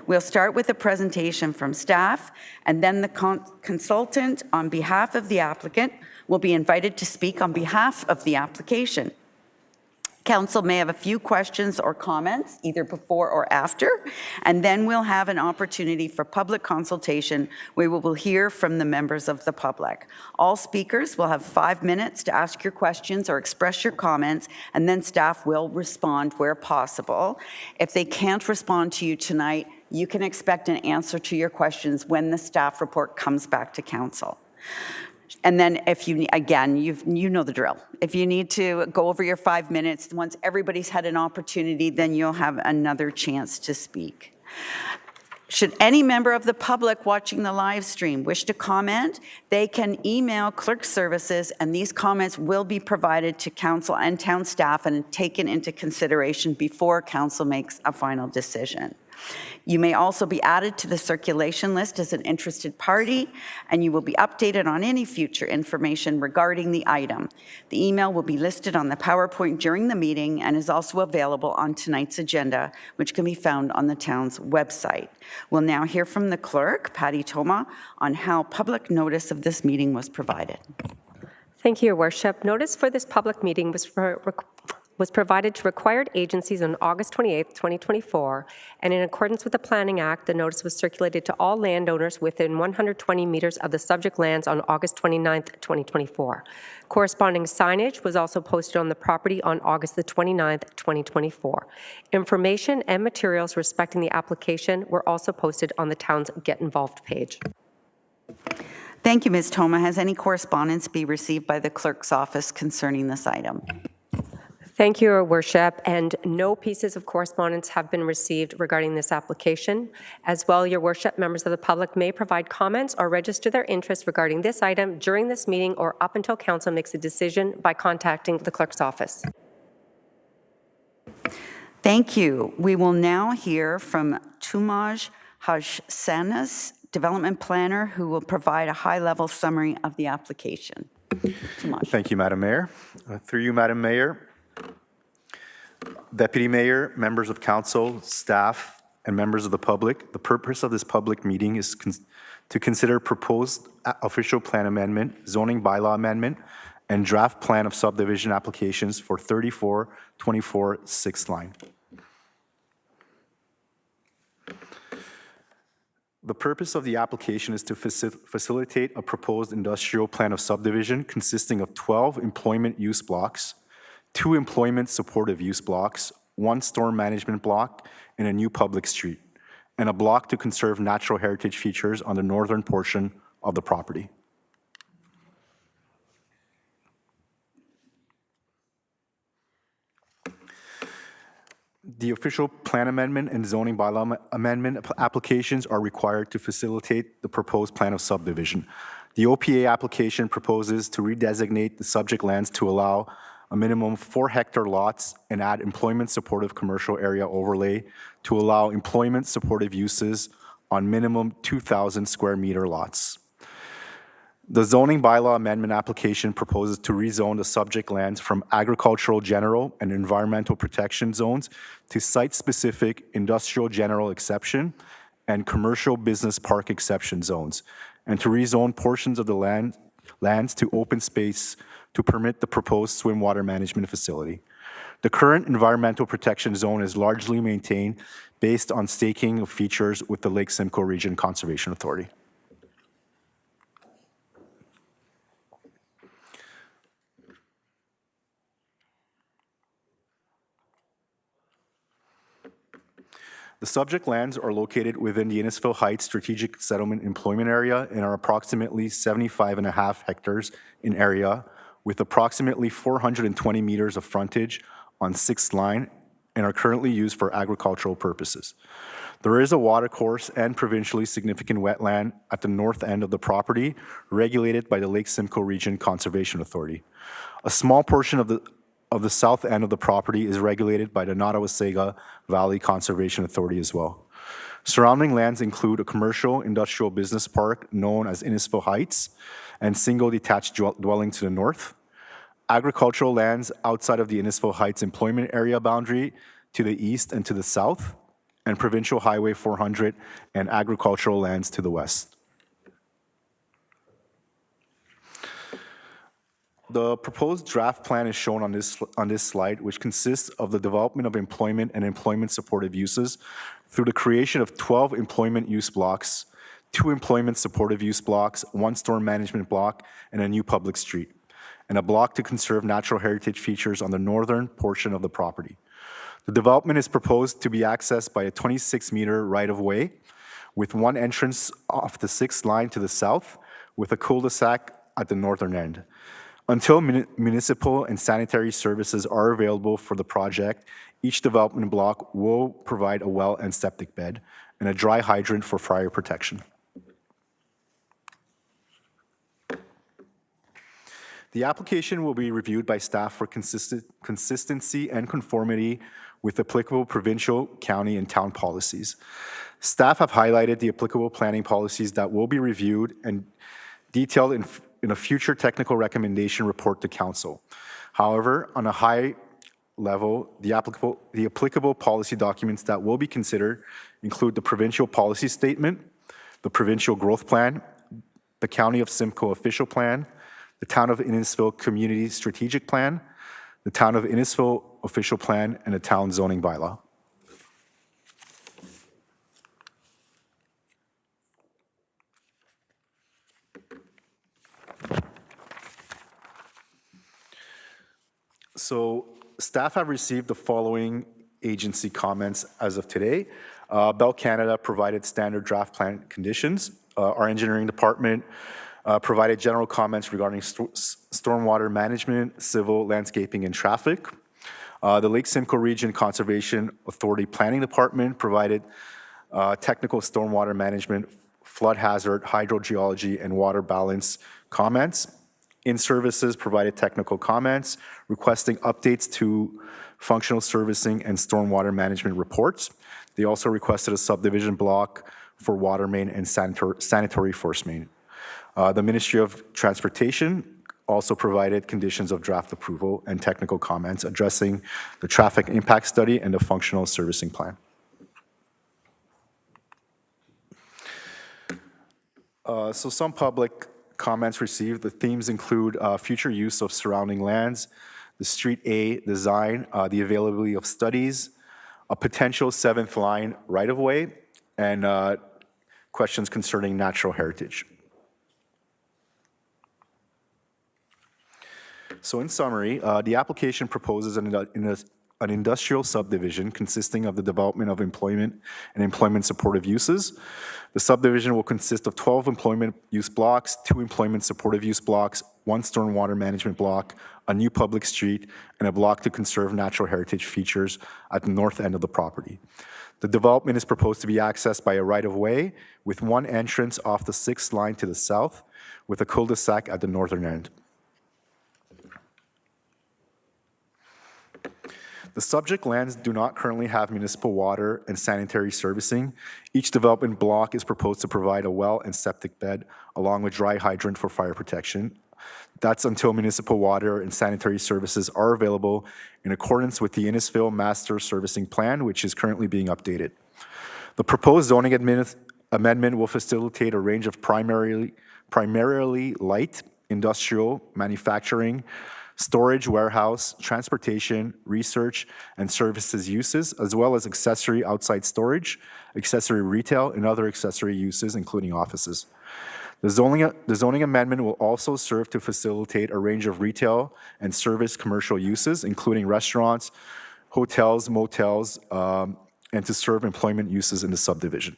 We'll start with a presentation from staff, and then the consultant on behalf of the applicant will be invited to speak on behalf of the application. Council may have a few questions or comments, either before or after, and then we'll have an opportunity for public consultation where we will hear from the members of the public. All speakers will have 5 minutes to ask your questions or express your comments, and then staff will respond where possible. If they can't respond to you tonight, you can expect an answer to your questions when the staff report comes back to council. And then if you, again, you know the drill. If you need to go over your 5 minutes, once everybody's had an opportunity, then you'll have another chance to speak. Should any member of the public watching the live stream wish to comment, they can email clerk services, and these comments will be provided to council and town staff and taken into consideration before council makes a final decision. You may also be added to the circulation list as an interested party, and you will be updated on any future information regarding the item. The email will be listed on the PowerPoint during the meeting and is also available on tonight's agenda, which can be found on the town's website. We'll now hear from the clerk, Patty Toma, on how public notice of this meeting was provided. Thank you, Your Worship. Notice for this public meeting was provided to required agencies on August 28, 2024, and in accordance with the Planning Act, the notice was circulated to all landowners within 120 meters of the subject lands on August 29, 2024. Corresponding signage was also posted on the property on August the 29th, 2024. Information and materials respecting the application were also posted on the town's Get Involved page. Thank you, Ms. Toma. Has any correspondence been received by the clerk's office concerning this item? Thank you, Your Worship, and no pieces of correspondence have been received regarding this application. As well, Your Worship, members of the public may provide comments or register their interest regarding this item during this meeting or up until council makes a decision by contacting the clerk's office. Thank you. We will now hear from Tumaj Hajsanas, Development Planner, who will provide a high-level summary of the application. Tumaj. Thank you, Madam Mayor. Through you, Madam Mayor, Deputy Mayor, members of council, staff, and members of the public, the purpose of this public meeting is to consider proposed official plan amendment, zoning bylaw amendment, and draft plan of subdivision applications for 3424 6th line. The purpose of the application is to facilitate a proposed industrial plan of subdivision consisting of 12 employment use blocks, 2 employment supportive use blocks, 1 storm management block, and a new public street, and a block to conserve natural heritage features on the northern portion of the property. The official plan amendment and zoning bylaw amendment applications are required to facilitate the proposed plan of subdivision. The OPA application proposes to redesignate the subject lands to allow a minimum 4-hectare lots and add employment supportive commercial area overlay to allow employment supportive uses on minimum 2,000 square meter lots. The zoning bylaw amendment application proposes to rezone the subject lands from agricultural general and environmental protection zones to site-specific industrial general exception and commercial business park exception zones, and to rezone portions of the lands to open space to permit the proposed swim water management facility. The current environmental protection zone is largely maintained based on staking of features with the Lake Simcoe Region Conservation Authority. The subject lands are located within the Innisfil Heights Strategic Settlement Employment Area and are approximately 75.5 hectares in area, with approximately 420 meters of frontage on 6th line and are currently used for agricultural purposes. There is a watercourse and provincially significant wetland at the north end of the property, regulated by the Lake Simcoe Region Conservation Authority. A small portion of the south end of the property is regulated by the Nottawasaga Valley Conservation Authority as well. Surrounding lands include a commercial industrial business park known as Innisfil Heights and single detached dwelling to the north, agricultural lands outside of the Innisfil Heights employment area boundary to the east and to the south, and Provincial Highway 400 and agricultural lands to the west. The proposed draft plan is shown on this slide, which consists of the development of employment and employment supportive uses through the creation of 12 employment use blocks, 2 employment supportive use blocks, 1 storm management block, and a new public street, and a block to conserve natural heritage features on the northern portion of the property. The development is proposed to be accessed by a 26-meter right-of-way with 1 entrance off the 6th line to the south with a cul-de-sac at the northern end. Until municipal and sanitary services are available for the project, each development block will provide a well and septic bed and a dry hydrant for fire protection. The application will be reviewed by staff for consistency and conformity with applicable provincial, county, and town policies. Staff have highlighted the applicable planning policies that will be reviewed and detailed in a future technical recommendation report to council. However, on a high level, the applicable policy documents that will be considered include the provincial policy statement, the provincial growth plan, the County of Simcoe official plan, the Town of Innisfil community strategic plan, the Town of Innisfil official plan, and the town zoning bylaw. So staff have received the following agency comments as of today. Bell Canada provided standard draft plan conditions. Our engineering department provided general comments regarding stormwater management, civil, landscaping, and traffic. The Lake Simcoe Region Conservation Authority Planning Department provided technical stormwater management, flood hazard, hydrogeology, and water balance comments. In-services provided technical comments, requesting updates to functional servicing and stormwater management reports. They also requested a subdivision block for water main and sanitary force main. The Ministry of Transportation also provided conditions of draft approval and technical comments addressing the traffic impact study and the functional servicing plan. So some public comments received. The themes include future use of surrounding lands, the Street A design, the availability of studies, a potential 7th line right-of-way, and questions concerning natural heritage. So in summary, the application proposes an industrial subdivision consisting of the development of employment and employment supportive uses. The subdivision will consist of 12 employment use blocks, 2 employment supportive use blocks, 1 stormwater management block, a new public street, and a block to conserve natural heritage features at the north end of the property. The development is proposed to be accessed by a right-of-way with 1 entrance off the 6th line to the south, with a cul-de-sac at the northern end. The subject lands do not currently have municipal water and sanitary servicing. Each development block is proposed to provide a well and septic bed, along with dry hydrant for fire protection. That's until municipal water and sanitary services are available in accordance with the Innisfil Master Servicing Plan, which is currently being updated. The proposed zoning amendment will facilitate a range of primarily light industrial, manufacturing, storage, warehouse, transportation, research, and services uses, as well as accessory outside storage, accessory retail, and other accessory uses, including offices. The zoning amendment will also serve to facilitate a range of retail and service commercial uses, including restaurants, hotels, motels, and to serve employment uses in the subdivision.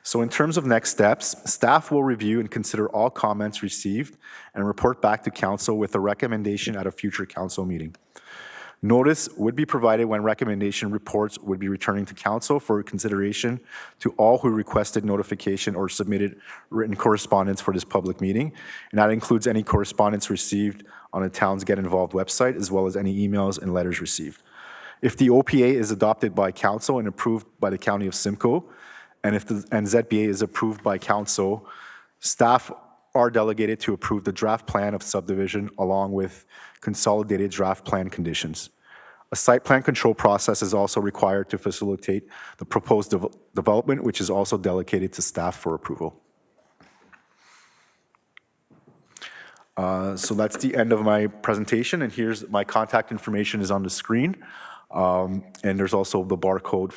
So in terms of next steps, staff will review and consider all comments received and report back to council with a recommendation at a future council meeting. Notice would be provided when recommendation reports would be returning to council for consideration to all who requested notification or submitted written correspondence for this public meeting. And that includes any correspondence received on the town's Get Involved website, as well as any emails and letters received. If the OPA is adopted by council and approved by the County of Simcoe, and if the ZBA is approved by council, staff are delegated to approve the draft plan of subdivision along with consolidated draft plan conditions. A site plan control process is also required to facilitate the proposed development, which is also delegated to staff for approval. So that's the end of my presentation, and here's my contact information is on the screen. And there's also the barcode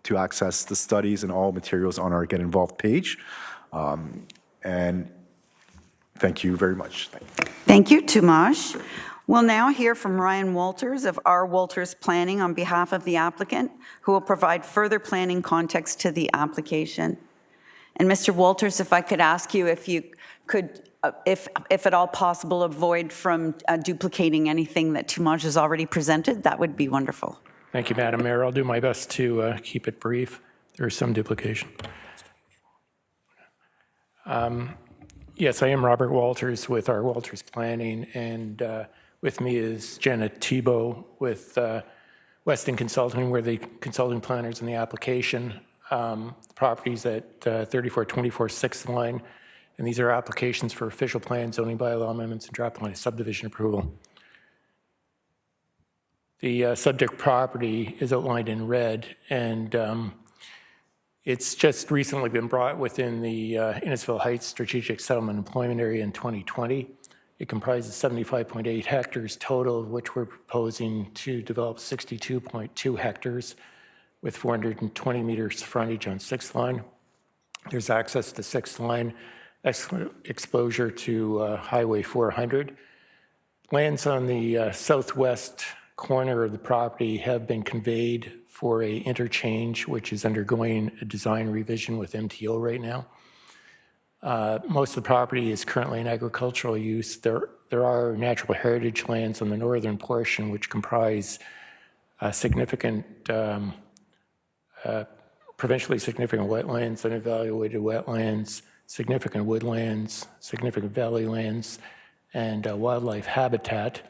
to access the studies and all materials on our Get Involved page. And thank you very much. Thank you, Tomasz. We'll now hear from Ryan Walters of R. Walters Planning on behalf of the applicant, who will provide further planning context to the application. And Mr. Walters, if I could ask you if you could, if at all possible, avoid from duplicating anything that Tomasz has already presented, that would be wonderful. Thank you, Madam Mayor. I'll do my best to keep it brief. There is some duplication. Yes, I am Robert Walters with R. Walters Planning, and with me is Jenna Thibault with Weston Consulting, where the consulting planners in the application. Properties at 3424 6th line, and these are applications for official plan, zoning bylaw amendments, and draft plan subdivision approval. The subject property is outlined in red, and it's just recently been brought within the Innisfil Heights Strategic Settlement Employment Area in 2020. It comprises 75.8 hectares total, of which we're proposing to develop 62.2 hectares with 420 meters frontage on 6th line. There's access to 6th line, exposure to Highway 400. Lands on the southwest corner of the property have been conveyed for a interchange, which is undergoing a design revision with MTO right now. Most of the property is currently in agricultural use. There are natural heritage lands on the northern portion, which comprise significant, provincially significant wetlands, unevaluated wetlands, significant woodlands, significant valley lands, and wildlife habitat.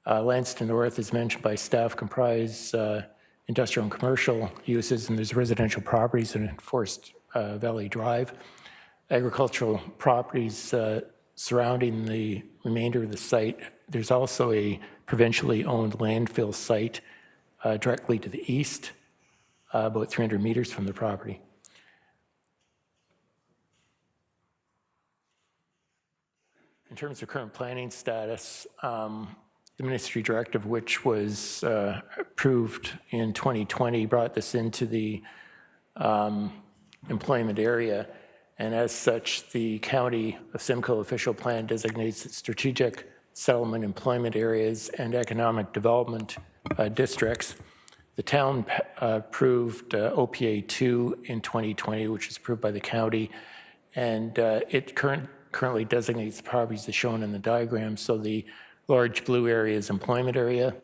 Lands to the north, as mentioned by staff, comprise industrial and commercial uses, and there's residential properties in Forest Valley Drive. Agricultural properties surrounding the remainder of the site. There's also a provincially owned landfill site directly to the east, about 300 meters from the property. In terms of current planning status, the ministry directive, which was approved in 2020, brought this into the employment area. And as such, the County of Simcoe official plan designates its strategic settlement employment areas and economic development districts. The town approved OPA 2 in 2020, which was approved by the county, and it currently designates the properties as shown in the diagram. So the large blue area is employment area.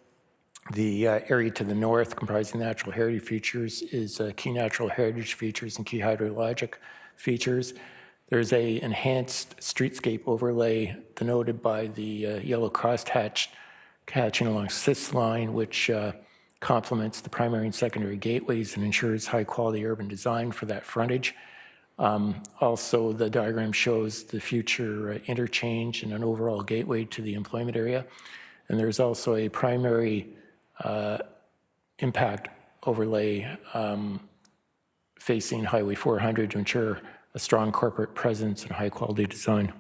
The area to the north, comprising natural heritage features, is key natural heritage features and key hydrologic features. There's a enhanced streetscape overlay denoted by the yellow cross-hatching along 6th line, which complements the primary and secondary gateways and ensures high-quality urban design for that frontage. Also, the diagram shows the future interchange and an overall gateway to the employment area. And there's also a primary impact overlay facing Highway 400 to ensure a strong corporate presence and high-quality design.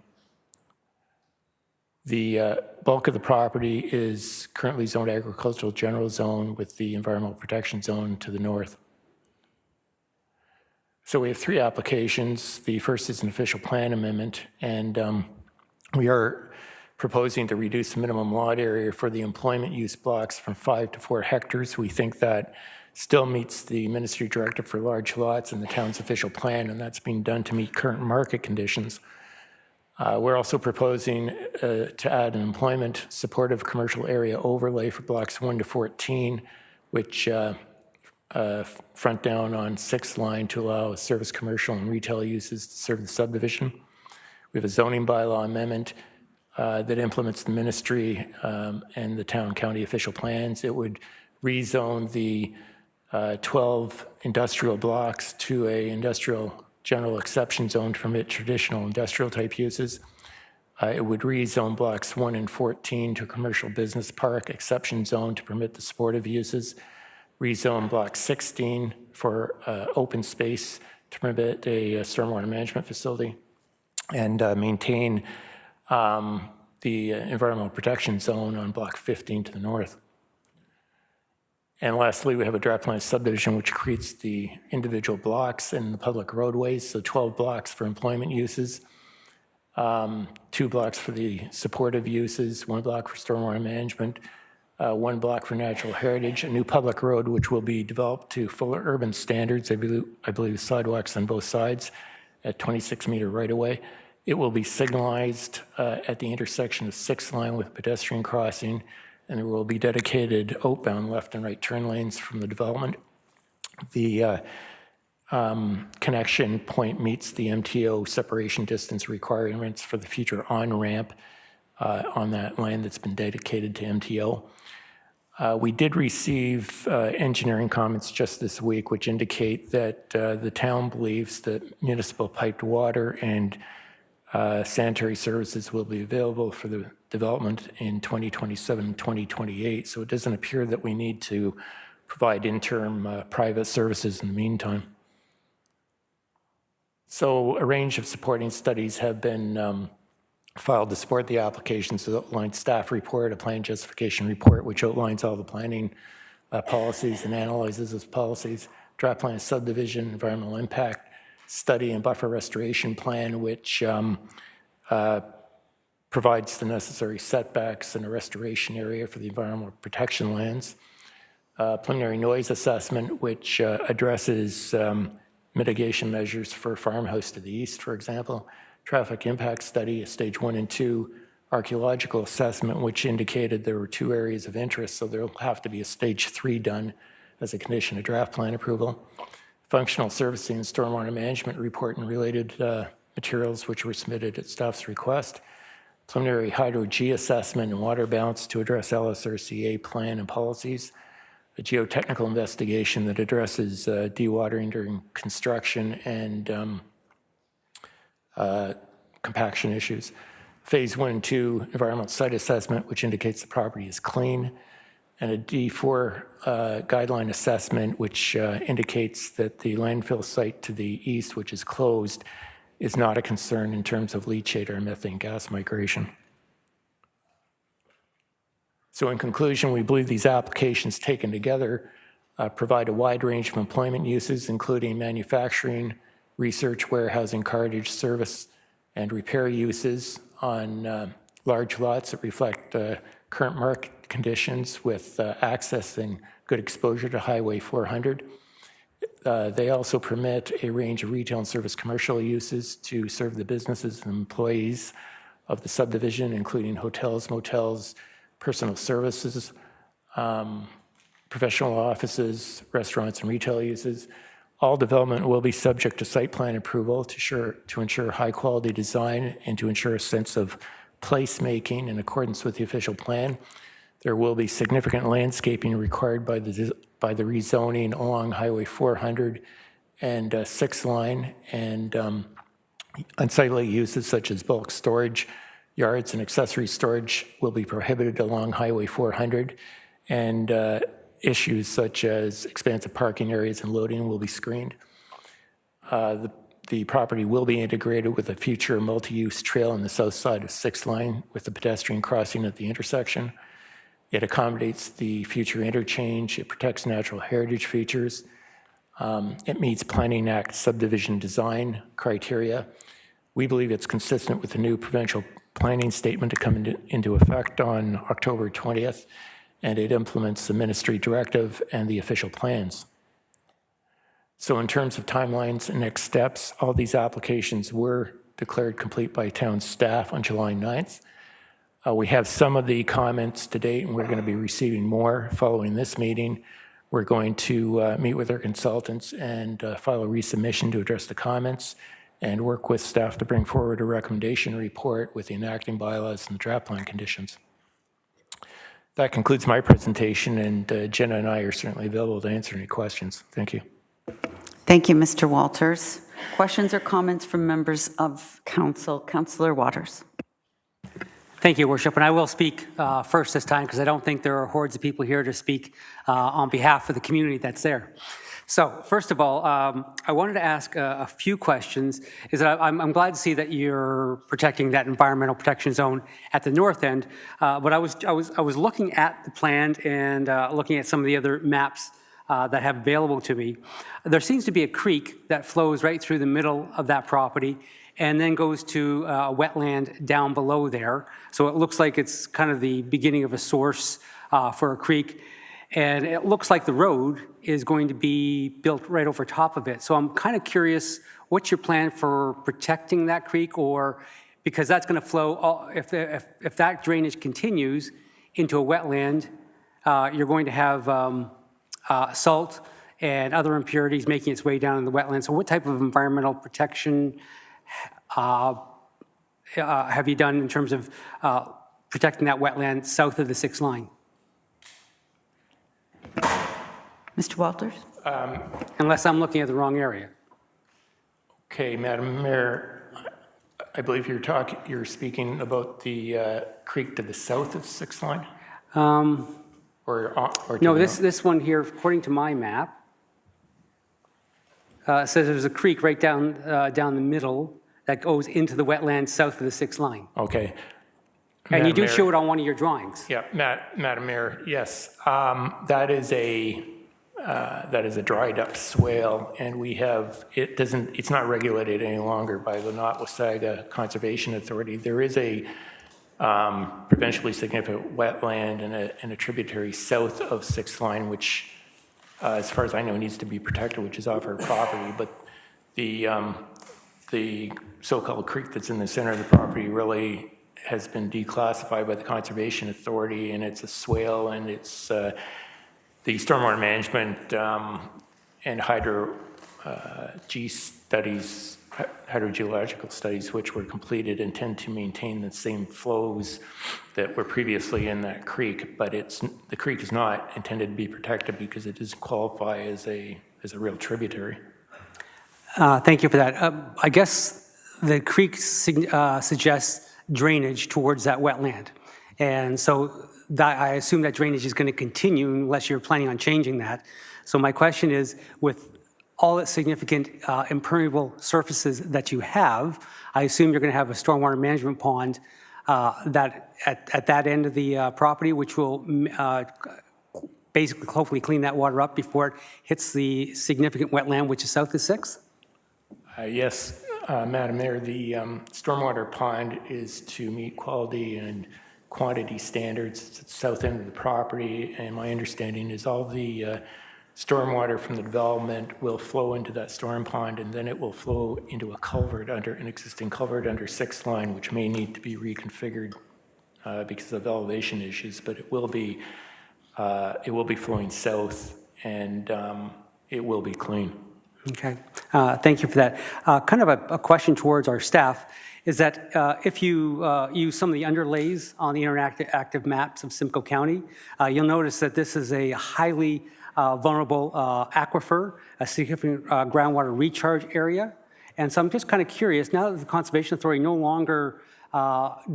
The bulk of the property is currently zoned agricultural general zone with the environmental protection zone to the north. So we have 3 applications. The first is an official plan amendment, and we are proposing to reduce the minimum lot area for the employment use blocks from 5 to 4 hectares. We think that still meets the ministry directive for large lots in the town's official plan, and that's being done to meet current market conditions. We're also proposing to add an employment supportive commercial area overlay for blocks 1 to 14, which front down on 6th line to allow service commercial and retail uses to serve the subdivision. We have a zoning bylaw amendment that implements the ministry and the town county official plans. It would rezone the 12 industrial blocks to a industrial general exception zone to permit traditional industrial type uses. It would rezone blocks 1 and 14 to a commercial business park exception zone to permit the supportive uses. Rezone block 16 for open space to permit a stormwater management facility, and maintain the environmental protection zone on block 15 to the north. And lastly, we have a draft line subdivision which creates the individual blocks and the public roadways, so 12 blocks for employment uses, 2 blocks for the supportive uses, 1 block for stormwater management, 1 block for natural heritage, a new public road which will be developed to fuller urban standards, I believe sidewalks on both sides at 26-meter right-of-way. It will be signalized at the intersection of 6th line with pedestrian crossing, and there will be dedicated outbound left and right turn lanes from the development. The connection point meets the MTO separation distance requirements for the future on-ramp on that land that's been dedicated to MTO. We did receive engineering comments just this week which indicate that the town believes that municipal piped water and sanitary services will be available for the development in 2027 and 2028. So it doesn't appear that we need to provide interim private services in the meantime. So a range of supporting studies have been filed to support the applications. So outline staff report, a plan justification report, which outlines all the planning policies and analyzes those policies, draft plan subdivision, environmental impact study and buffer restoration plan, which provides the necessary setbacks and a restoration area for the environmental protection lands. Preliminary noise assessment, which addresses mitigation measures for a farmhouse to the east, for example. Traffic impact study, a stage 1 and 2 archaeological assessment, which indicated there were 2 areas of interest, so there'll have to be a stage 3 done as a condition of draft plan approval. Functional servicing and stormwater management report and related materials which were submitted at staff's request. Preliminary hydro-G assessment and water balance to address LSRCA plan and policies. A geotechnical investigation that addresses dewatering during construction and compaction issues. Phase 1 and 2 environmental site assessment, which indicates the property is clean, and a D4 guideline assessment, which indicates that the landfill site to the east, which is closed, is not a concern in terms of leachate or methane gas migration. So in conclusion, we believe these applications taken together provide a wide range of employment uses, including manufacturing, research, warehousing, cartage, service, and repair uses on large lots that reflect current market conditions with access and good exposure to Highway 400. They also permit a range of retail and service commercial uses to serve the businesses and employees of the subdivision, including hotels, motels, personal services, professional offices, restaurants, and retail uses. All development will be subject to site plan approval to ensure high-quality design and to ensure a sense of placemaking in accordance with the official plan. There will be significant landscaping required by the rezoning along Highway 400 and 6 line, and unsightly uses such as bulk storage, yards, and accessory storage will be prohibited along Highway 400, and issues such as expansive parking areas and loading will be screened. The property will be integrated with a future multi-use trail on the south side of 6 line with the pedestrian crossing at the intersection. It accommodates the future interchange. It protects natural heritage features. It meets Planning Act subdivision design criteria. We believe it's consistent with the new provincial planning statement to come into effect on October 20th, and it implements the ministry directive and the official plans. So in terms of timelines and next steps, all these applications were declared complete by town staff on July 9th. We have some of the comments to date, and we're going to be receiving more following this meeting. We're going to meet with our consultants and file a resubmission to address the comments and work with staff to bring forward a recommendation report with the enacting bylaws and the draft plan conditions. That concludes my presentation, and Jenna and I are certainly available to answer any questions. Thank you. Thank you, Mr. Walters. Questions or comments from members of council? Councillor Waters. Thank you, Worship. And I will speak first this time because I don't think there are hordes of people here to speak on behalf of the community that's there. So first of all, I wanted to ask a few questions. Is that I'm glad to see that you're protecting that environmental protection zone at the north end. But I was looking at the plan and looking at some of the other maps that have available to me. There seems to be a creek that flows right through the middle of that property and then goes to a wetland down below there. So it looks like it's kind of the beginning of a source for a creek. And it looks like the road is going to be built right over top of it. So I'm kind of curious, what's your plan for protecting that creek? Or because that's going to flow, if that drainage continues into a wetland, you're going to have salt and other impurities making its way down in the wetland. So what type of environmental protection have you done in terms of protecting that wetland south of the 6 line? Mr. Walters? Unless I'm looking at the wrong area. Okay, Madam Mayor, I believe you're speaking about the creek to the south of 6 line? Or no, this one here, according to my map, says there's a creek right down the middle that goes into the wetlands south of the 6 line. Okay. And you do show it on one of your drawings. Yeah, Madam Mayor, yes. That is a dried up swale, and it's not regulated any longer by the Nottwasaga Conservation Authority. There is a provincially significant wetland and a tributary south of 6th line, which, as far as I know, needs to be protected, which is off our property. But the so-called creek that's in the center of the property really has been declassified by the Conservation Authority, and it's a swale, and it's the stormwater management and hydrogeological studies which were completed intend to maintain the same flows that were previously in that creek, but the creek is not intended to be protected because it doesn't qualify as a real tributary. Thank you for that. I guess the creek suggests drainage towards that wetland. And so I assume that drainage is going to continue unless you're planning on changing that. So my question is, with all the significant impermeable surfaces that you have, I assume you're going to have a stormwater management pond that at that end of the property, which will basically hopefully clean that water up before it hits the significant wetland, which is south of 6th? Yes, Madam Mayor, the stormwater pond is to meet quality and quantity standards. It's at the south end of the property, and my understanding is all the stormwater from the development will flow into that storm pond, and then it will flow into a culvert under an existing culvert under 6th line, which may need to be reconfigured because of elevation issues, but it will be flowing south, and it will be clean. Okay, thank you for that. Kind of a question towards our staff is that if you use some of the underlays on the interactive maps of Simcoe County, you'll notice that this is a highly vulnerable aquifer, a significant groundwater recharge area. And so I'm just kind of curious, now that the Conservation Authority no longer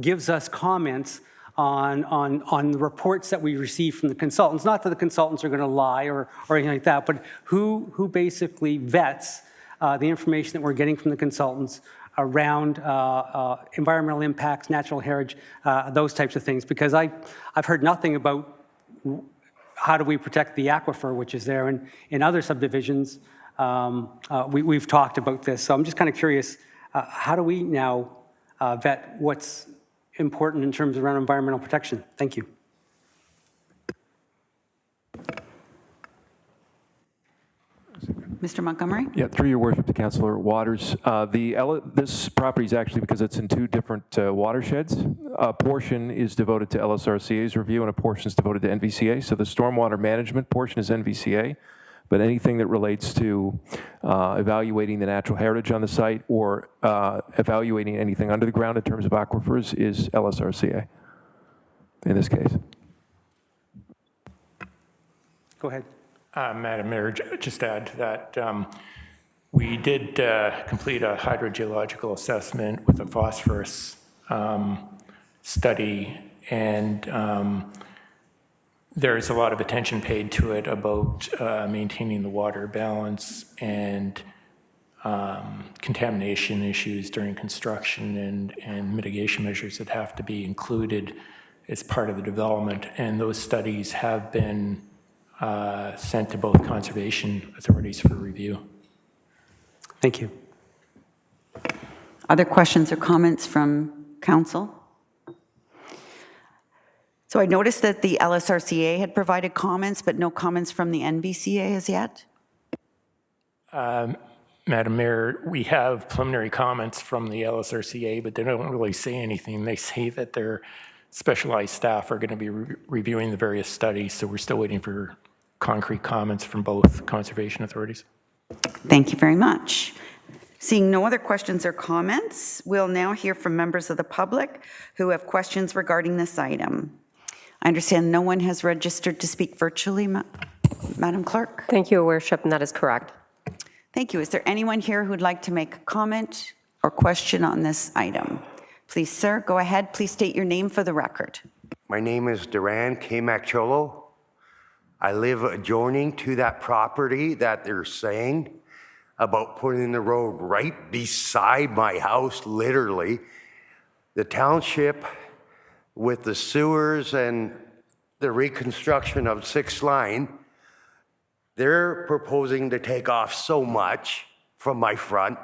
gives us comments on the reports that we receive from the consultants, not that the consultants are going to lie or anything like that, but who basically vets the information that we're getting from the consultants around environmental impacts, natural heritage, those types of things, because I've heard nothing about how do we protect the aquifer, which is there, and in other subdivisions, we've talked about this. So I'm just kind of curious, how do we now vet what's important in terms around environmental protection? Thank you. Mr. Montgomery? Yeah, through your worship to Councillor Waters. This property is actually, because it's in two different watersheds, a portion is devoted to LSRCA's review and a portion is devoted to NVCA. So the stormwater management portion is NVCA, but anything that relates to evaluating the natural heritage on the site or evaluating anything under the ground in terms of aquifers is LSRCA in this case. Go ahead. Madam Mayor, just to add to that, we did complete a hydrogeological assessment with a phosphorus study, and there's a lot of attention paid to it about maintaining the water balance and contamination issues during construction and mitigation measures that have to be included as part of the development. And those studies have been sent to both conservation authorities for review. Thank you. Other questions or comments from council? So I noticed that the LSRCA had provided comments, but no comments from the NVCA as yet? Madam Mayor, we have preliminary comments from the LSRCA, but they don't really say anything. They say that their specialized staff are going to be reviewing the various studies, so we're still waiting for concrete comments from both conservation authorities. Thank you very much. Seeing no other questions or comments, we'll now hear from members of the public who have questions regarding this item. I understand no one has registered to speak virtually, Madam Clerk? Thank you, Your Worship, and that is correct. Thank you. Is there anyone here who'd like to make a comment or question on this item? Please, sir, go ahead. Please state your name for the record. My name is Duran K. Maccholo. I live adjoining to that property that they're saying about putting the road right beside my house, literally. The township, with the sewers and the reconstruction of 6th line, they're proposing to take off so much from my front.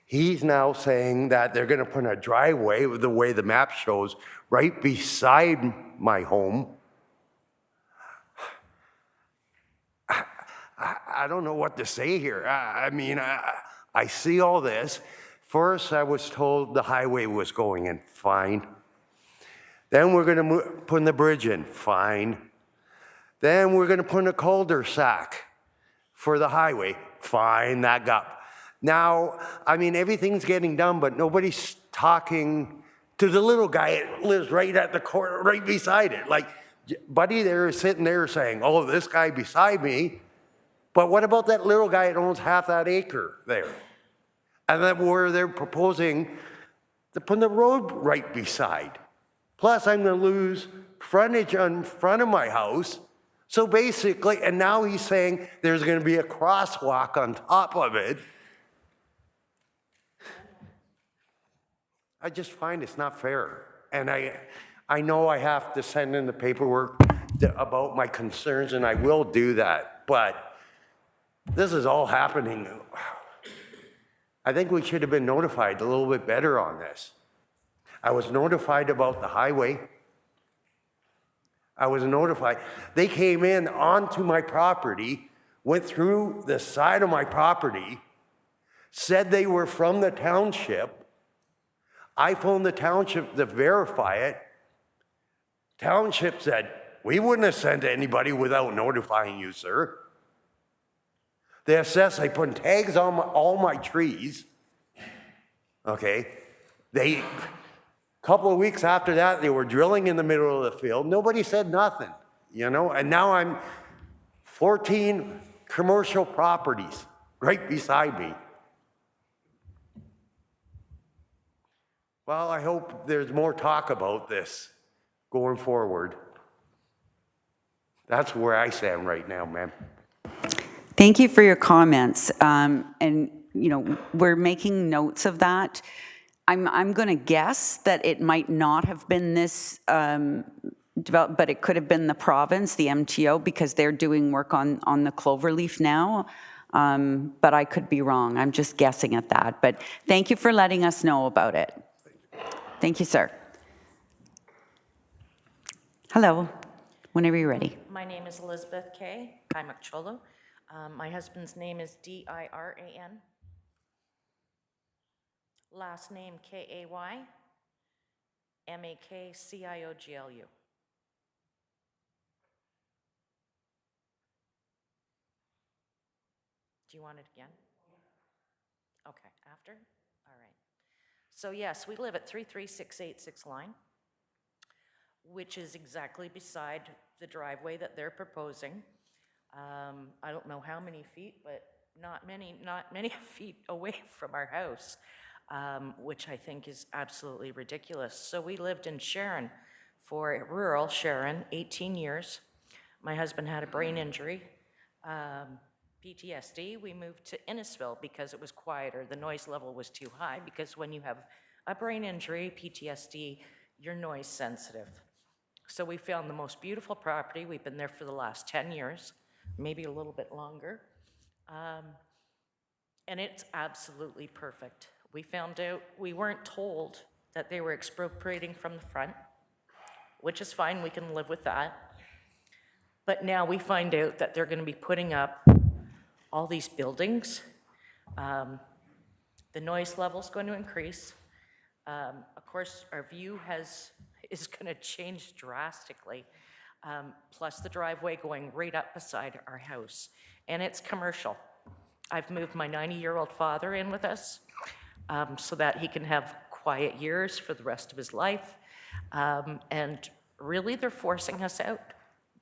He's now saying that they're going to put a driveway, the way the map shows, right beside my home. I don't know what to say here. I mean, I see all this. First, I was told the highway was going in, fine. Then we're going to put the bridge in, fine. Then we're going to put a cul-de-sac for the highway, fine, that got. Now, I mean, everything's getting done, but nobody's talking to the little guy that lives right at the corner, right beside it. Like, buddy there is sitting there saying, oh, this guy beside me. But what about that little guy that owns half that acre there? And then where they're proposing to put the road right beside. Plus, I'm going to lose frontage in front of my house. So basically, and now he's saying there's going to be a crosswalk on top of it. I just find it's not fair. and I know I have to send in the paperwork about my concerns, and I will do that, but this is all happening. I think we should have been notified a little bit better on this. I was notified about the highway. I was notified. They came in onto my property, went through the side of my property, said they were from the township. I phoned the township to verify it. Township said, we wouldn't have sent anybody without notifying you, sir. They assessed, they put tags on all my trees. Okay. A couple of weeks after that, they were drilling in the middle of the field. Nobody said nothing, you know, and now I'm 14 commercial properties right beside me. Well, I hope there's more talk about this going forward. That's where I stand right now, ma'am. Thank you for your comments. And, you know, we're making notes of that. I'm going to guess that it might not have been this developed, but it could have been the province, the MTO, because they're doing work on the cloverleaf now. But I could be wrong. I'm just guessing at that. But thank you for letting us know about it. Thank you, sir. Hello, whenever you're ready. My name is Elizabeth K. Kaimakcholo. My husband's name is D-I-R-A-N. Last name K-A-Y-M-A-K-C-I-O-G-L-U. Do you want it again? Okay, after? All right. So yes, we live at 33686 Line, which is exactly beside the driveway that they're proposing. I don't know how many feet, but not many feet away from our house, which I think is absolutely ridiculous. So we lived in Sharon for rural Sharon, 18 years. My husband had a brain injury, PTSD. We moved to Innisfil because it was quieter. The noise level was too high because when you have a brain injury, PTSD, you're noise sensitive. So we found the most beautiful property. We've been there for the last 10 years. Maybe a little bit longer. And it's absolutely perfect. We found out, we weren't told that they were expropriating from the front, which is fine, we can live with that. But now we find out that they're gonna be putting up all these buildings. The noise level's going to increase. Of course, our view is gonna change drastically. Plus the driveway going right up beside our house. And it's commercial. I've moved my 90-year-old father in with us so that he can have quiet years for the rest of his life. And really, they're forcing us out.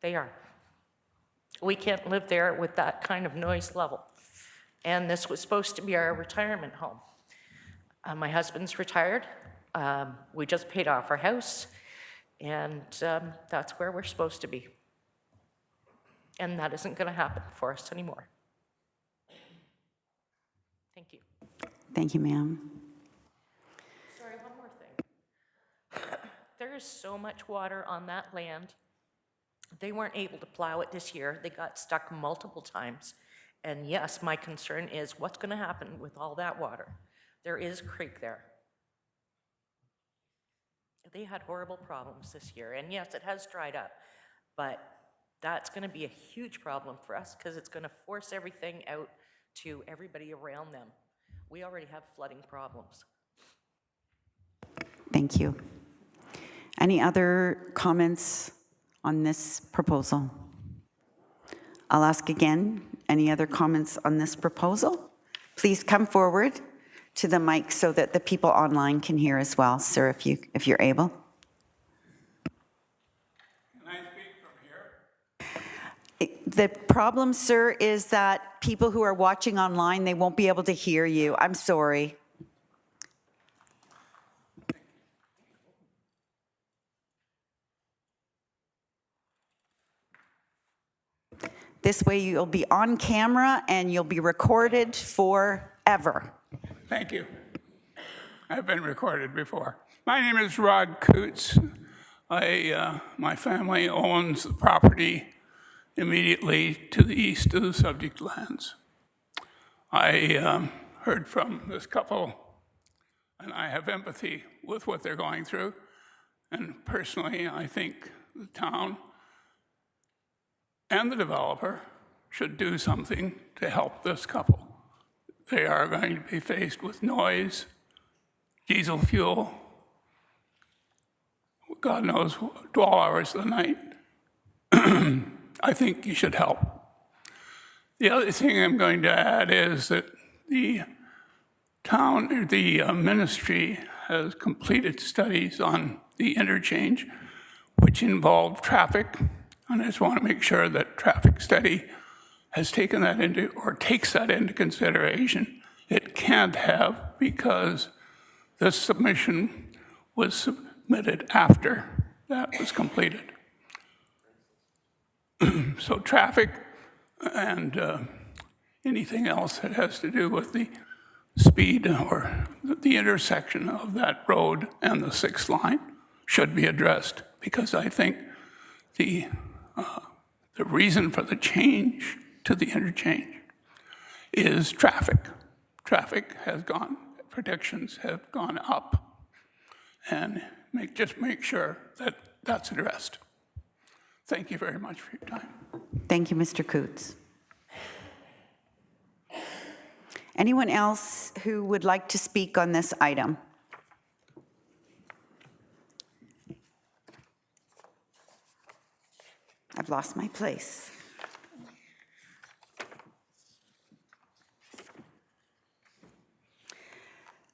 They are. We can't live there with that kind of noise level. And this was supposed to be our retirement home. My husband's retired. We just paid off our house. And that's where we're supposed to be. And that isn't going to happen for us anymore. Thank you. Thank you, ma'am. Sorry, one more thing. There is so much water on that land. They weren't able to plow it this year. They got stuck multiple times. And yes, my concern is what's going to happen with all that water. There is a creek there. They had horrible problems this year. And yes, it has dried up. But that's going to be a huge problem for us because it's going to force everything out to everybody around them. We already have flooding problems. Thank you. Any other comments on this proposal? I'll ask again, any other comments on this proposal? Please come forward to the mic so that the people online can hear as well, sir, if you're able. Can I speak from here? The problem, sir, is that people who are watching online, they won't be able to hear you. I'm sorry. This way you'll be on camera and you'll be recorded forever. Thank you. I've been recorded before. My name is Rod Coots. My family owns the property immediately to the east of the subject lands. I heard from this couple, and I have empathy with what they're going through. And personally, I think the town and the developer should do something to help this couple. They are going to be faced with noise, diesel fuel, God knows, 12 hours of the night. I think you should help. The other thing I'm going to add is that the ministry has completed studies on the interchange, which involve traffic. And I just want to make sure that traffic study has taken that into, or takes that into consideration. It can't have, because this submission was submitted after that was completed. So traffic and anything else that has to do with the speed or the intersection of that road and the 6th line should be addressed, because I think the reason for the change to the interchange is traffic. Traffic has gone, predictions have gone up, and just make sure that that's addressed. Thank you very much for your time. Thank you, Mr. Coots. Anyone else who would like to speak on this item? I've lost my place.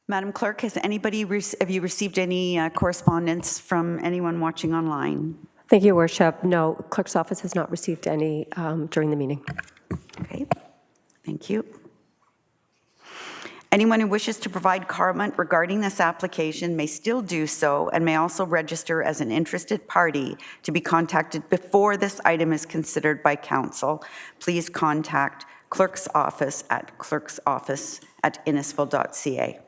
Madam Clerk, have you received any correspondence from anyone watching online? Thank you, Your Worship. No, Clerk's office has not received any during the meeting. Okay, thank you. Anyone who wishes to provide comment regarding this application may still do so, and may also register as an interested party to be contacted before this item is considered by council. Please contact Clerk's office at clerksoffice@innisfil.ca.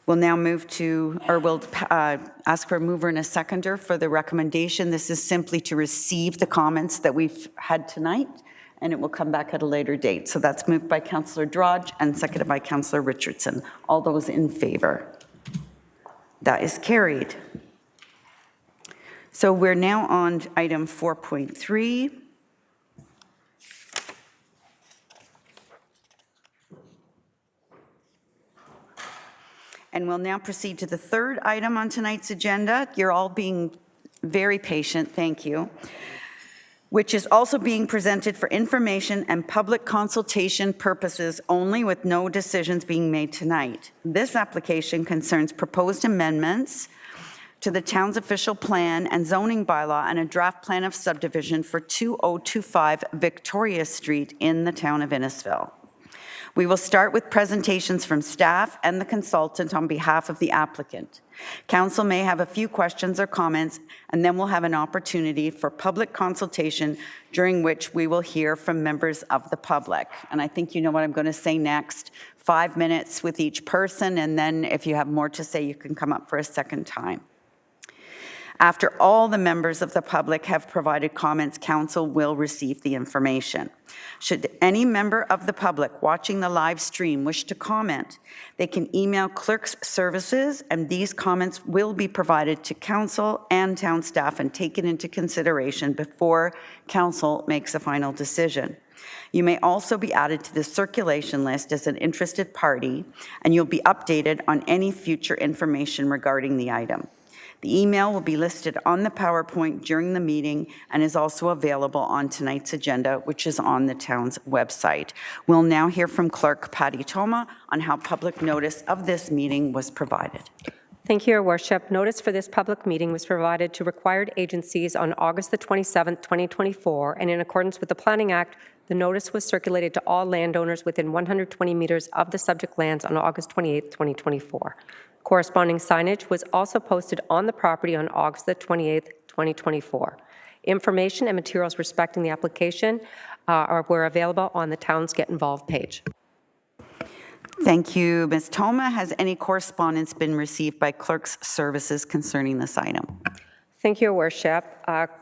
We'll now move to, or we'll ask for a mover and a seconder for the recommendation. This is simply to receive the comments that we've had tonight, and it will come back at a later date. So that's moved by Councillor Drodge and seconded by Councillor Richardson. All those in favor? That is carried. So we're now on item 4.3. And we'll now proceed to the third item on tonight's agenda. You're all being very patient, thank you. Which is also being presented for information and public consultation purposes only, with no decisions being made tonight. This application concerns proposed amendments to the town's official plan and zoning bylaw and a draft plan of subdivision for 2025 Victoria Street in the town of Innisfil. We will start with presentations from staff and the consultant on behalf of the applicant. Council may have a few questions or comments, and then we'll have an opportunity for public consultation, during which we will hear from members of the public. And I think you know what I'm going to say next. 5 minutes with each person, and then if you have more to say, you can come up for a second time. After all the members of the public have provided comments, council will receive the information. Should any member of the public watching the live stream wish to comment, they can email Clerk's Services, and these comments will be provided to council and town staff and taken into consideration before council makes a final decision. You may also be added to the circulation list as an interested party, and you'll be updated on any future information regarding the item. The email will be listed on the PowerPoint during the meeting and is also available on tonight's agenda, which is on the town's website. We'll now hear from Clerk Patty Toma on how public notice of this meeting was provided. Thank you, Your Worship. Notice for this public meeting was provided to required agencies on August the 27th, 2024, and in accordance with the Planning Act, the notice was circulated to all landowners within 120 meters of the subject lands on August 28th, 2024. Corresponding signage was also posted on the property on August the 28th, 2024. Information and materials respecting the application were available on the town's Get Involved page. Thank you, Ms. Toma. Has any correspondence been received by Clerk's Services concerning this item? Thank you, Your Worship.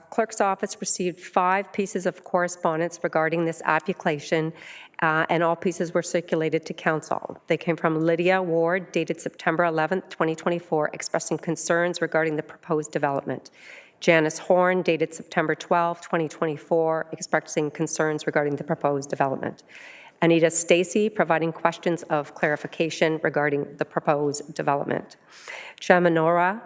Clerk's office received 5 pieces of correspondence regarding this application, and all pieces were circulated to council. They came from Lydia Ward, dated September 11th, 2024, expressing concerns regarding the proposed development. Janice Horn, dated September 12, 2024, expressing concerns regarding the proposed development. Anita Stacy, providing questions of clarification regarding the proposed development. Chamanora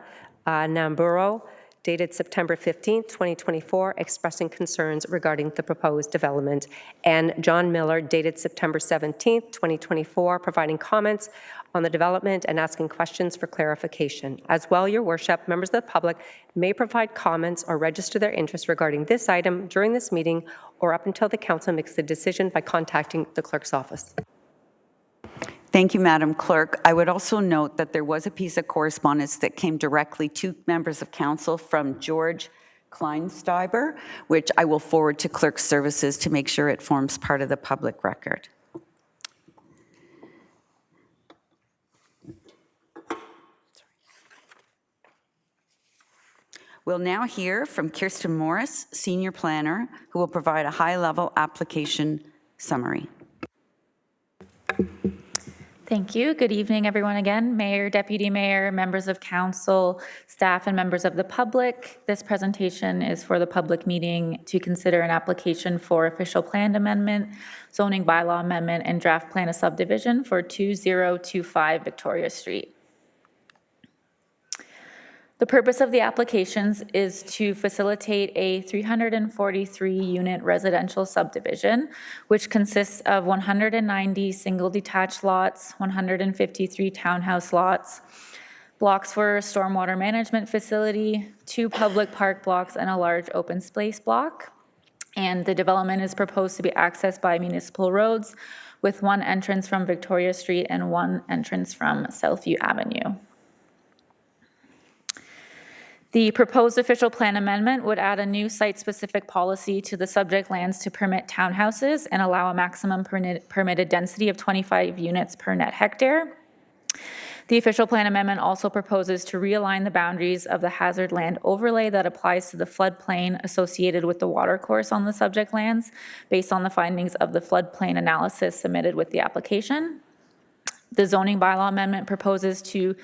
Namburo, dated September 15, 2024, expressing concerns regarding the proposed development. And John Miller, dated September 17, 2024, providing comments on the development and asking questions for clarification. As well, Your Worship, members of the public may provide comments or register their interest regarding this item during this meeting or up until the council makes the decision by contacting the clerk's office. Thank you, Madam Clerk. I would also note that there was a piece of correspondence that came directly to members of council from George Kleinsteiber, which I will forward to Clerk's Services to make sure it forms part of the public record. We'll now hear from Kirsten Morris, Senior Planner, who will provide a high-level application summary. Thank you. Good evening, everyone again. Mayor, Deputy Mayor, members of council, staff, and members of the public. This presentation is for the public meeting to consider an application for official plan amendment, zoning bylaw amendment, and draft plan of subdivision for 2025 Victoria Street. The purpose of the applications is to facilitate a 343-unit residential subdivision, which consists of 190 single detached lots, 153 townhouse lots, blocks for a stormwater management facility, 2 public park blocks, and a large open space block. And the development is proposed to be accessed by municipal roads, with 1 entrance from Victoria Street and 1 entrance from Southview Avenue. The proposed official plan amendment would add a new site-specific policy to the subject lands to permit townhouses and allow a maximum permitted density of 25 units per net hectare. The official plan amendment also proposes to realign the boundaries of the hazard land overlay that applies to the floodplain associated with the watercourse on the subject lands, based on the findings of the floodplain analysis submitted with the application. The zoning bylaw amendment proposes to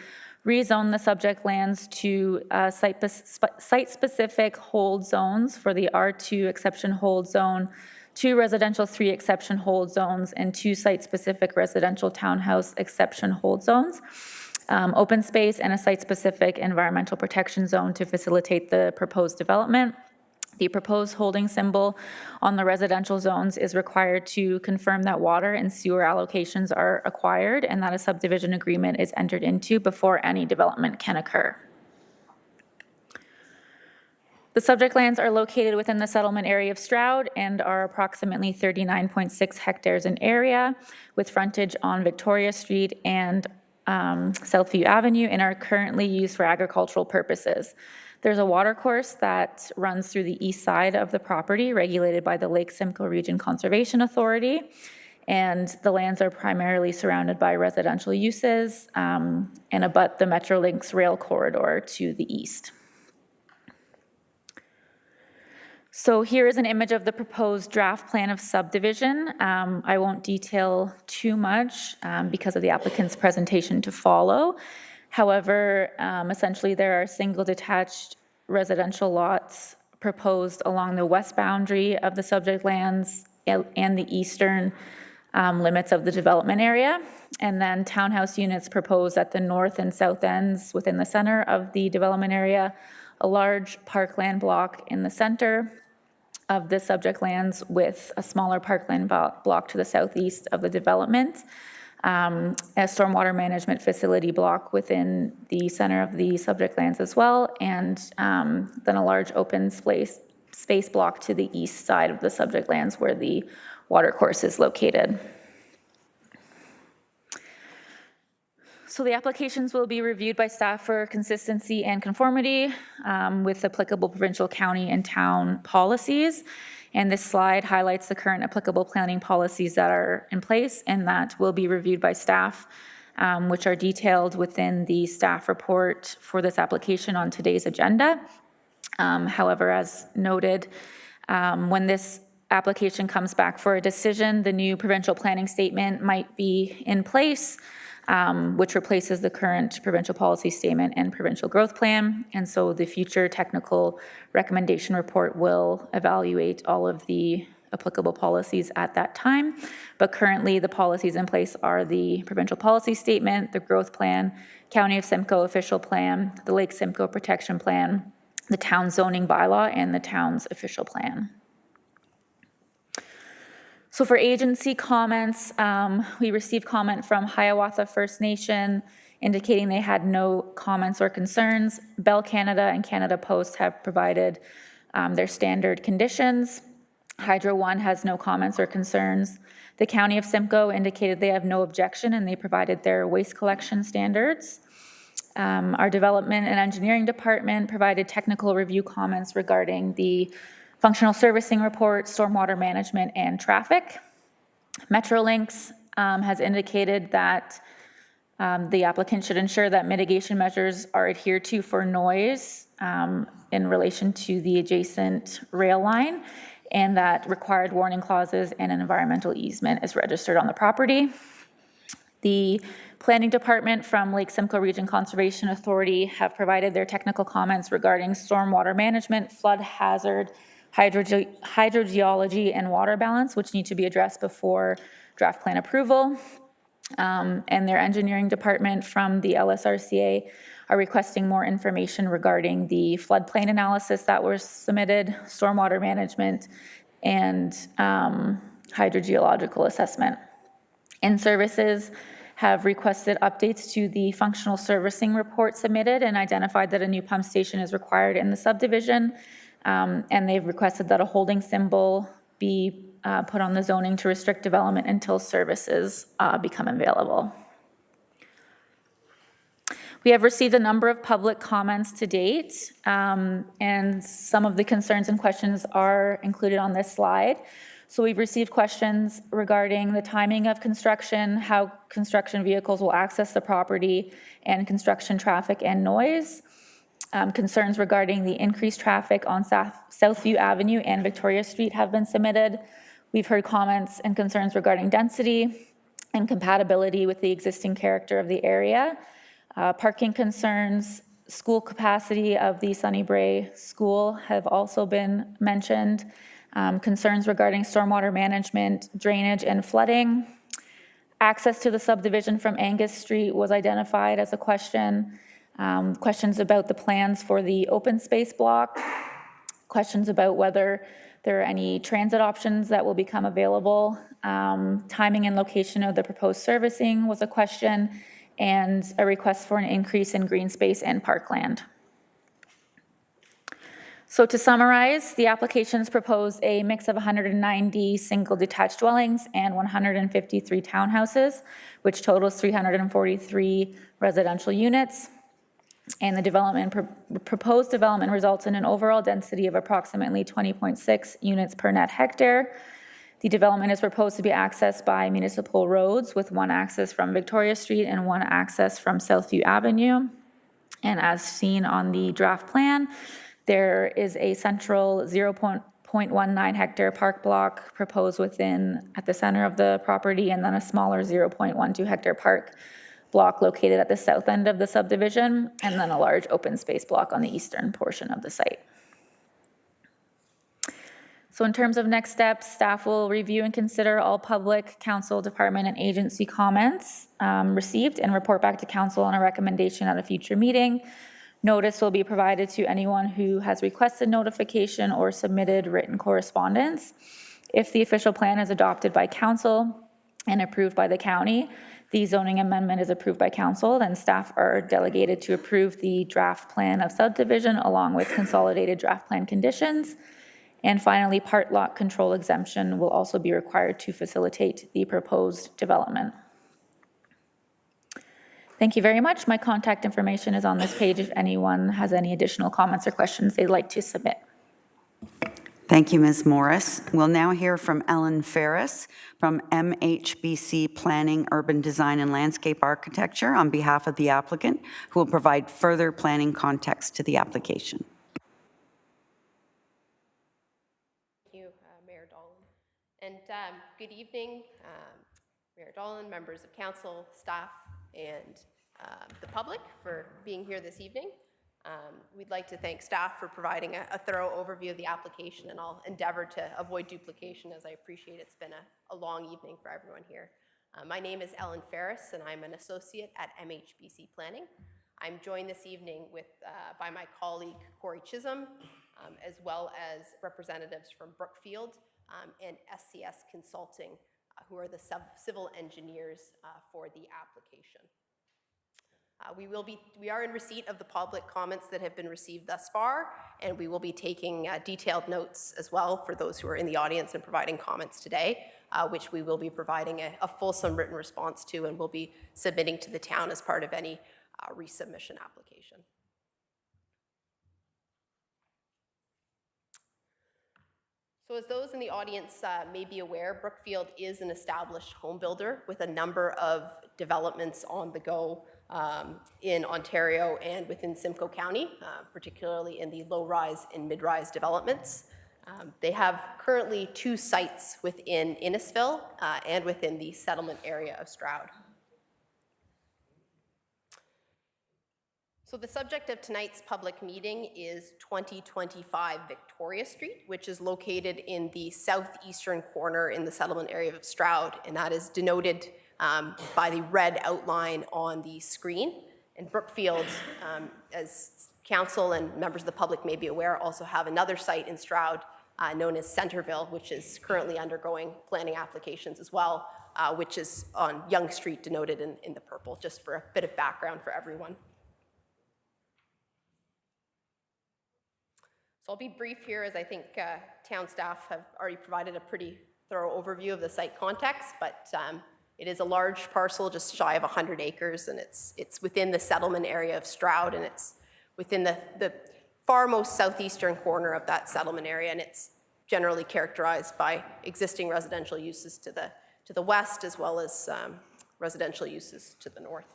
rezone the subject lands to site-specific hold zones for the R2 exception hold zone, 2 residential 3 exception hold zones, and 2 site-specific residential townhouse exception hold zones, open space, and a site-specific environmental protection zone to facilitate the proposed development. The proposed holding symbol on the residential zones is required to confirm that water and sewer allocations are acquired and that a subdivision agreement is entered into before any development can occur. The subject lands are located within the settlement area of Stroud and are approximately 39.6 hectares in area, with frontage on Victoria Street and Southview Avenue, and are currently used for agricultural purposes. There's a watercourse that runs through the east side of the property, regulated by the Lake Simcoe Region Conservation Authority, and the lands are primarily surrounded by residential uses and abut the Metrolinx rail corridor to the east. So here is an image of the proposed draft plan of subdivision. I won't detail too much because of the applicant's presentation to follow. However, essentially there are single detached residential lots proposed along the west boundary of the subject lands and the eastern limits of the development area. And then townhouse units proposed at the north and south ends within the center of the development area, a large parkland block in the center of the subject lands with a smaller parkland block to the southeast of the development, a stormwater management facility block within the center of the subject lands as well, and then a large open space block to the east side of the subject lands where the watercourse is located. So the applications will be reviewed by staff for consistency and conformity with applicable provincial, county, and town policies. And this slide highlights the current applicable planning policies that are in place and that will be reviewed by staff, which are detailed within the staff report for this application on today's agenda. However, as noted, when this application comes back for a decision, the new provincial planning statement might be in place, which replaces the current provincial policy statement and provincial growth plan. And so the future technical recommendation report will evaluate all of the applicable policies at that time. But currently, the policies in place are the provincial policy statement, the growth plan, County of Simcoe official plan, the Lake Simcoe protection plan, the town zoning bylaw, and the town's official plan. So for agency comments, we received comment from Hiawatha First Nation indicating they had no comments or concerns. Bell Canada and Canada Post have provided their standard conditions. Hydro One has no comments or concerns. The County of Simcoe indicated they have no objection and they provided their waste collection standards. Our Development and Engineering Department provided technical review comments regarding the functional servicing report, stormwater management, and traffic. Metrolinx has indicated that the applicant should ensure that mitigation measures are adhered to for noise in relation to the adjacent rail line, and that required warning clauses and an environmental easement is registered on the property. The Planning Department from Lake Simcoe Region Conservation Authority have provided their technical comments regarding stormwater management, flood hazard, hydrogeology, and water balance, which need to be addressed before draft plan approval. And their engineering department from the LSRCA are requesting more information regarding the floodplain analysis that was submitted, stormwater management, and hydrogeological assessment. And services have requested updates to the functional servicing report submitted and identified that a new pump station is required in the subdivision. And they've requested that a holding symbol be put on the zoning to restrict development until services become available. We have received a number of public comments to date, and some of the concerns and questions are included on this slide. So we've received questions regarding the timing of construction, how construction vehicles will access the property, and construction traffic and noise. Concerns regarding the increased traffic on Southview Avenue and Victoria Street have been submitted. We've heard comments and concerns regarding density and compatibility with the existing character of the area. Parking concerns, school capacity of the Sunnybray School have also been mentioned. Concerns regarding stormwater management, drainage, and flooding. Access to the subdivision from Angus Street was identified as a question. Questions about the plans for the open space block, questions about whether there are any transit options that will become available, timing and location of the proposed servicing was a question, and a request for an increase in green space and parkland. So to summarize, the applications propose a mix of 190 single detached dwellings and 153 townhouses, which totals 343 residential units. And the proposed development results in an overall density of approximately 20.6 units per net hectare. The development is proposed to be accessed by municipal roads with one access from Victoria Street and one access from Southview Avenue. And as seen on the draft plan, there is a central 0.19 hectare park block proposed at the center of the property, and then a smaller 0.12 hectare park block located at the south end of the subdivision, and then a large open space block on the eastern portion of the site. So in terms of next steps, staff will review and consider all public, council, department, and agency comments received and report back to council on a recommendation at a future meeting. Notice will be provided to anyone who has requested notification or submitted written correspondence. If the official plan is adopted by council and approved by the county, the zoning amendment is approved by council, then staff are delegated to approve the draft plan of subdivision along with consolidated draft plan conditions. And finally, part lot control exemption will also be required to facilitate the proposed development. Thank you very much. My contact information is on this page if anyone has any additional comments or questions they'd like to submit. Thank you, Ms. Morris. We'll now hear from Ellen Ferris from MHBC Planning, Urban Design and Landscape Architecture on behalf of the applicant, who will provide further planning context to the application. Thank you, Mayor Dolan. And good evening, Mayor Dolan, members of council, staff, and the public for being here this evening. We'd like to thank staff for providing a thorough overview of the application, and I'll endeavor to avoid duplication, as I appreciate it's been a long evening for everyone here. My name is Ellen Ferris, and I'm an associate at MHBC Planning. I'm joined this evening by my colleague Corey Chisholm, as well as representatives from Brookfield and SCS Consulting, who are the civil engineers for the application. We are in receipt of the public comments that have been received thus far, and we will be taking detailed notes as well for those who are in the audience and providing comments today, which we will be providing a fulsome written response to, and will be submitting to the town as part of any resubmission application. So as those in the audience may be aware, Brookfield is an established home builder with a number of developments on the go in Ontario and within Simcoe County, particularly in the low-rise and mid-rise developments. They have currently 2 sites within Innisfil and within the settlement area of Stroud. So the subject of tonight's public meeting is 2025 Victoria Street, which is located in the southeastern corner in the settlement area of Stroud, and that is denoted by the red outline on the screen. And Brookfield, as council and members of the public may be aware, also have another site in Stroud known as Centerville, which is currently undergoing planning applications as well, which is on Yonge Street, denoted in the purple, just for a bit of background for everyone. So I'll be brief here, as I think town staff have already provided a pretty thorough overview of the site context, but it is a large parcel, just shy of 100 acres, and it's within the settlement area of Stroud, and it's within the far most southeastern corner of that settlement area, and it's generally characterized by existing residential uses to the west, as well as residential uses to the north.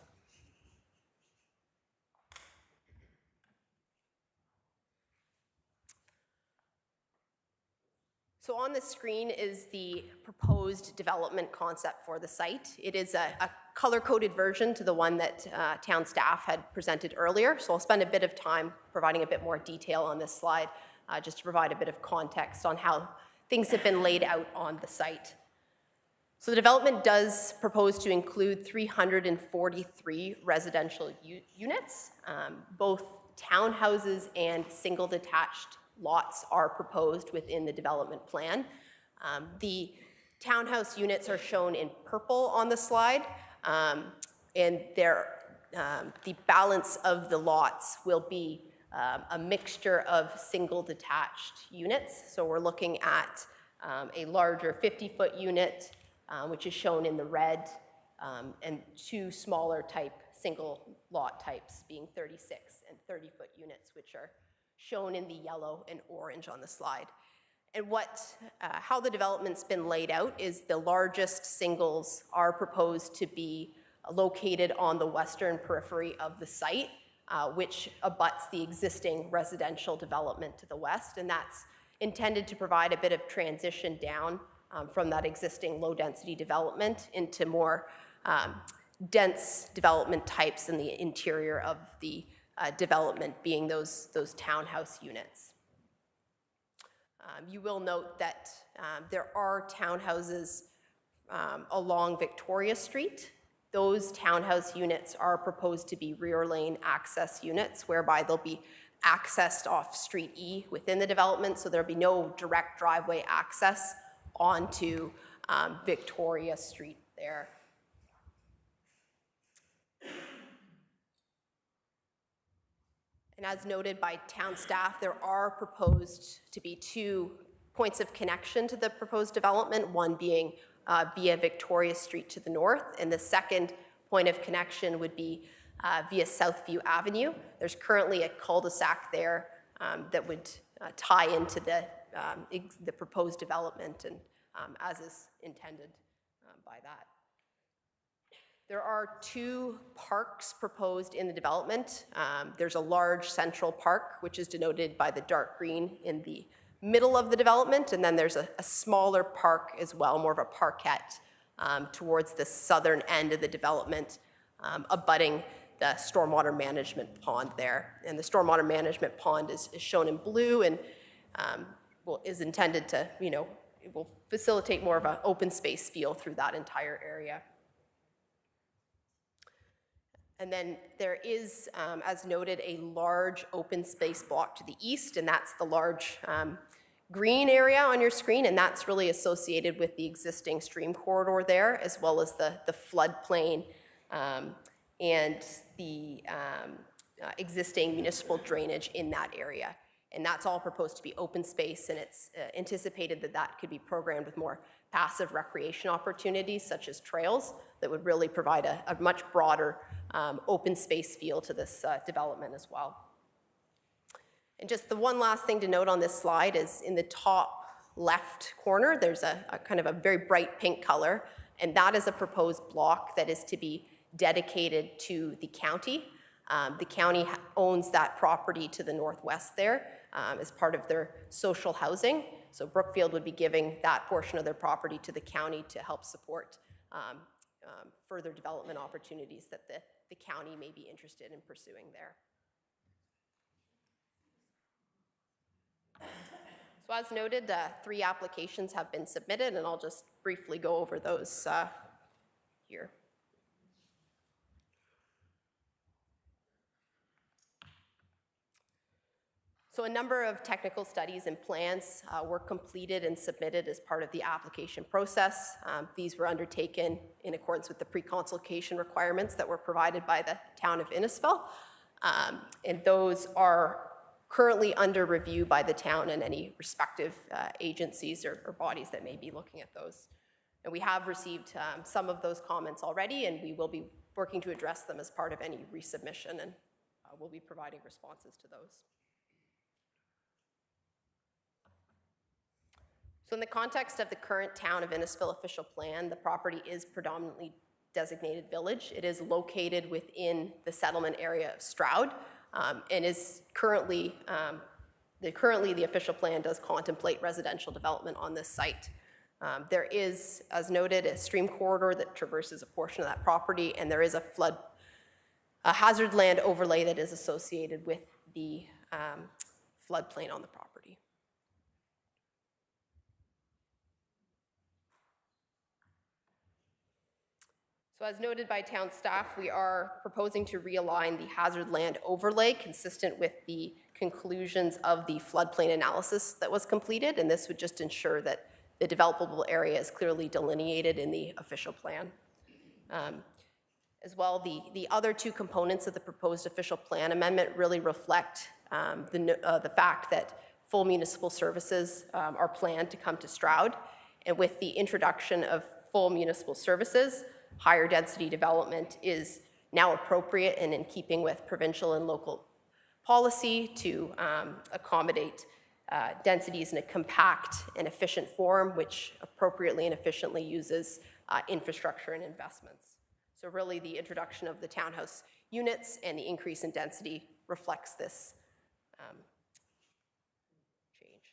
So on the screen is the proposed development concept for the site. It is a color-coded version to the one that town staff had presented earlier. So I'll spend a bit of time providing a bit more detail on this slide, just to provide a bit of context on how things have been laid out on the site. So the development does propose to include 343 residential units. Both townhouses and single detached lots are proposed within the development plan. The townhouse units are shown in purple on the slide, and the balance of the lots will be a mixture of single detached units. So we're looking at a larger 50-foot unit, which is shown in the red, and 2 smaller type single lot types being 36 and 30-foot units, which are shown in the yellow and orange on the slide. And how the development's been laid out is the largest singles are proposed to be located on the western periphery of the site, which abuts the existing residential development to the west, and that's intended to provide a bit of transition down from that existing low-density development into more dense development types in the interior of the development, being those townhouse units. You will note that there are townhouses along Victoria Street. Those townhouse units are proposed to be rear lane access units, whereby they'll be accessed off Street E within the development, so there'll be no direct driveway access onto Victoria Street there. And as noted by town staff, there are proposed to be 2 points of connection to the proposed development, one being via Victoria Street to the north, and the second point of connection would be via Southview Avenue. There's currently a cul-de-sac there that would tie into the the proposed development and as is intended by that. There are 2 parks proposed in the development. There's a large central park, which is denoted by the dark green in the middle of the development, and then there's a smaller park as well, more of a parkette, towards the southern end of the development, abutting the stormwater management pond there. And the stormwater management pond is shown in blue and is intended to, it will facilitate more of an open space feel through that entire area. And then there is, as noted, a large open space block to the east, and that's the large green area on your screen, and that's really associated with the existing stream corridor there, as well as the floodplain and the existing municipal drainage in that area. And that's all proposed to be open space, and it's anticipated that that could be programmed with more passive recreation opportunities, such as trails, that would really provide a much broader open space feel to this development as well. And just the one last thing to note on this slide is in the top left corner, there's a kind of a very bright pink color, and that is a proposed block that is to be dedicated to the county. The county owns that property to the northwest there as part of their social housing. So Brookfield would be giving that portion of their property to the county to help support further development opportunities that the county may be interested in pursuing there. So as noted, 3 applications have been submitted, and I'll just briefly go over those here. So a number of technical studies and plans were completed and submitted as part of the application process. These were undertaken in accordance with the pre-consultation requirements that were provided by the town of Innisfil. And those are currently under review by the town and any respective agencies or bodies that may be looking at those. And we have received some of those comments already, and we will be working to address them as part of any resubmission, and we'll be providing responses to those. So in the context of the current town of Innisfil official plan, the property is predominantly designated village. It is located within the settlement area of Stroud, and is currently the official plan does contemplate residential development on this site. There is, as noted, a stream corridor that traverses a portion of that property, and there is a hazard land overlay that is associated with the floodplain on the property. So as noted by town staff, we are proposing to realign the hazard land overlay consistent with the conclusions of the floodplain analysis that was completed, and this would just ensure that the developable area is clearly delineated in the official plan. As well, the other 2 components of the proposed official plan amendment really reflect the fact that full municipal services are planned to come to Stroud, and with the introduction of full municipal services, higher density development is now appropriate and in keeping with provincial and local policy to accommodate densities in a compact and efficient form, which appropriately and efficiently uses infrastructure and investments. So really the introduction of the townhouse units and the increase in density reflects this change.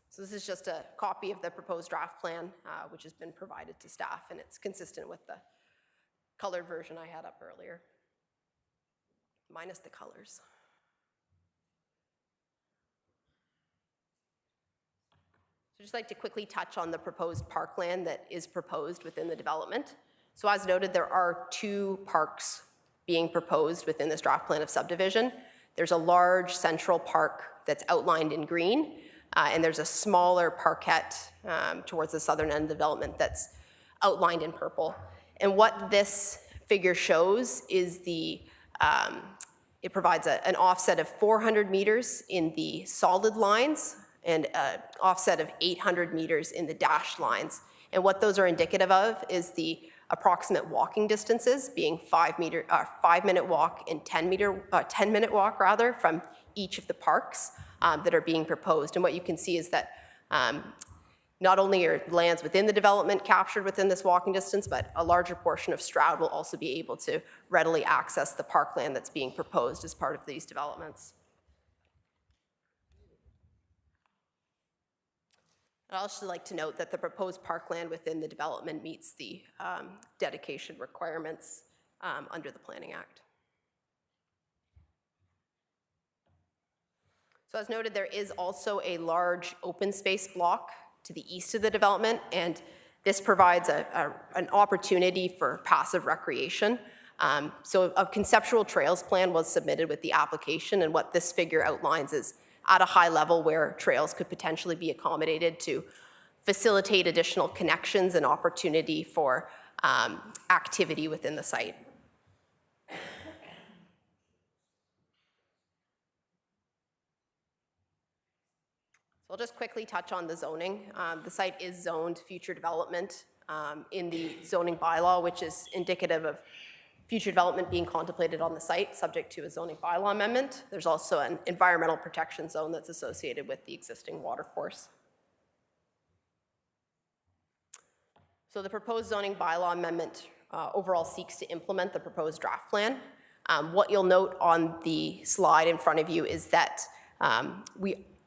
So this is just a copy of the proposed draft plan, which has been provided to staff, and it's consistent with the colored version I had up earlier, minus the colors. So I'd just like to quickly touch on the proposed parkland that is proposed within the development. So as noted, there are 2 parks being proposed within this draft plan of subdivision. There's a large central park that's outlined in green, and there's a smaller parkette towards the southern end of the development that's outlined in purple. And what this figure shows is it provides an offset of 400 meters in the solid lines and an offset of 800 meters in the dashed lines. And what those are indicative of is the approximate walking distances, being 5-minute walk and 10-minute walk rather, from each of the parks that are being proposed. And what you can see is that not only are lands within the development captured within this walking distance, but a larger portion of Stroud will also be able to readily access the parkland that's being proposed as part of these developments. I'd also like to note that the proposed parkland within the development meets the dedication requirements under the Planning Act. So as noted, there is also a large open space block to the east of the development, and this provides an opportunity for passive recreation. So a conceptual trails plan was submitted with the application, and what this figure outlines is at a high level where trails could potentially be accommodated to facilitate additional connections and opportunity for activity within the site. So I'll just quickly touch on the zoning. The site is zoned future development in the zoning bylaw, which is indicative of future development being contemplated on the site, subject to a zoning bylaw amendment. There's also an environmental protection zone that's associated with the existing watercourse. So the proposed zoning bylaw amendment overall seeks to implement the proposed draft plan. What you'll note on the slide in front of you is that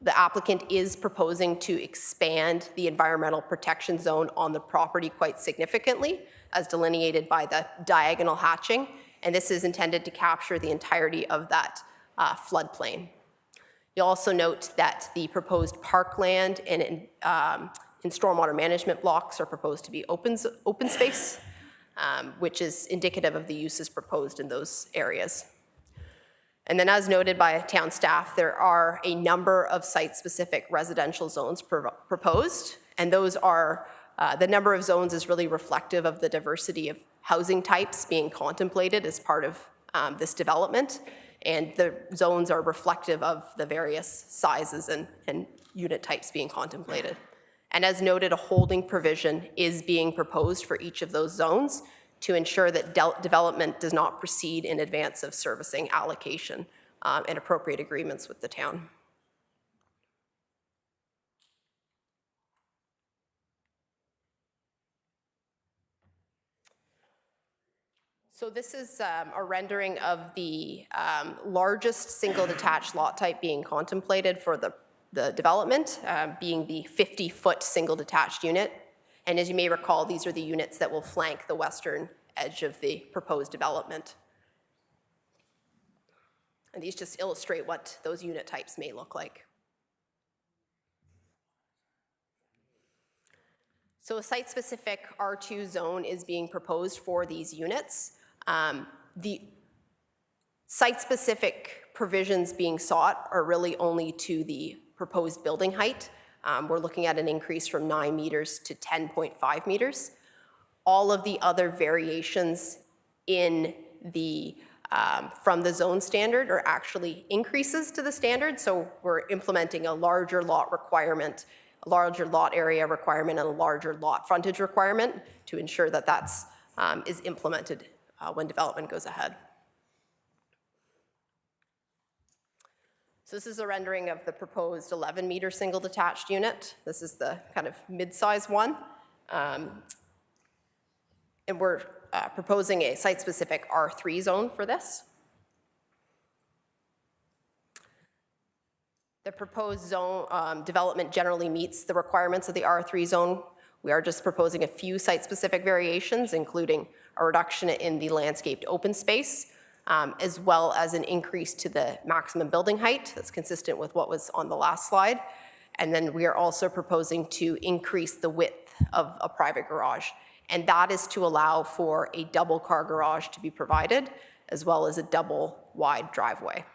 the applicant is proposing to expand the environmental protection zone on the property quite significantly, as delineated by the diagonal hatching, and this is intended to capture the entirety of that floodplain. You'll also note that the proposed parkland and stormwater management blocks are proposed to be open space, which is indicative of the uses proposed in those areas. And then as noted by town staff, there are a number of site-specific residential zones proposed, and those are, the number of zones is really reflective of the diversity of housing types being contemplated as part of this development, and the zones are reflective of the various sizes and unit types being contemplated. And as noted, a holding provision is being proposed for each of those zones to ensure that development does not proceed in advance of servicing allocation and appropriate agreements with the town. So this is a rendering of the largest single detached lot type being contemplated for the development, being the 50-foot single detached unit. And as you may recall, these are the units that will flank the western edge of the proposed development. And these just illustrate what those unit types may look like. So a site-specific R2 zone is being proposed for these units. The site-specific provisions being sought are really only to the proposed building height. We're looking at an increase from 9 meters to 10.5 meters. All of the other variations in the from the zone standard are actually increases to the standard. So we're implementing a larger lot requirement, a larger lot area requirement, and a larger lot frontage requirement to ensure that that's is implemented when development goes ahead. So this is a rendering of the proposed 11-meter single detached unit. This is the kind of mid-size one. And we're proposing a site-specific R3 zone for this. The proposed zone development generally meets the requirements of the R3 zone. We are just proposing a few site-specific variations, including a reduction in the landscaped open space, as well as an increase to the maximum building height that's consistent with what was on the last slide. And then we are also proposing to increase the width of a private garage. And that is to allow for a double car garage to be provided, as well as a double wide driveway.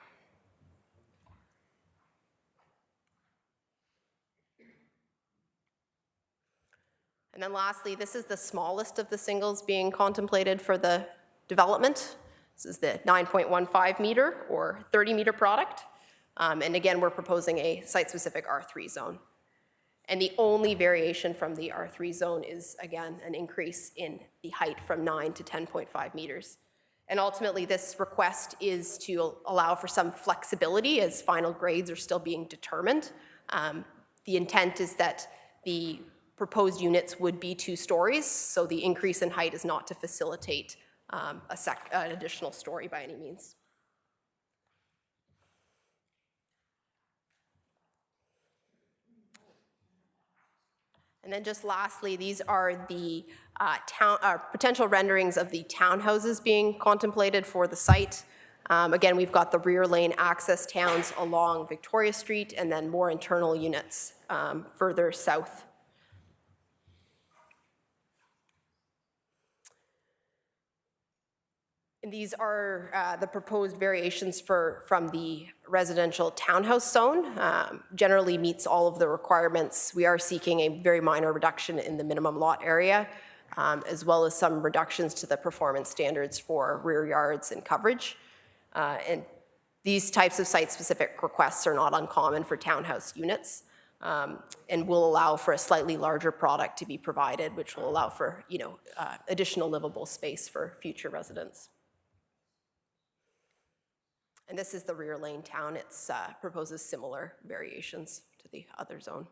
And then lastly, this is the smallest of the singles being contemplated for the development. This is the 9.15 meter or 30 meter product. And again, we're proposing a site-specific R3 zone. And the only variation from the R3 zone is, again, an increase in the height from 9 to 10.5 meters. And ultimately, this request is to allow for some flexibility as final grades are still being determined. The intent is that the proposed units would be 2 stories, so the increase in height is not to facilitate an additional story by any means. And then just lastly, these are the potential renderings of the townhouses being contemplated for the site. Again, we've got the rear lane access towns along Victoria Street and then more internal units further south. And these are the proposed variations from the residential townhouse zone. Generally meets all of the requirements. We are seeking a very minor reduction in the minimum lot area, as well as some reductions to the performance standards for rear yards and coverage. And these types of site-specific requests are not uncommon for townhouse units, and will allow for a slightly larger product to be provided, which will allow for additional livable space for future residents. And this is the rear lane town. It proposes similar variations to the other zone.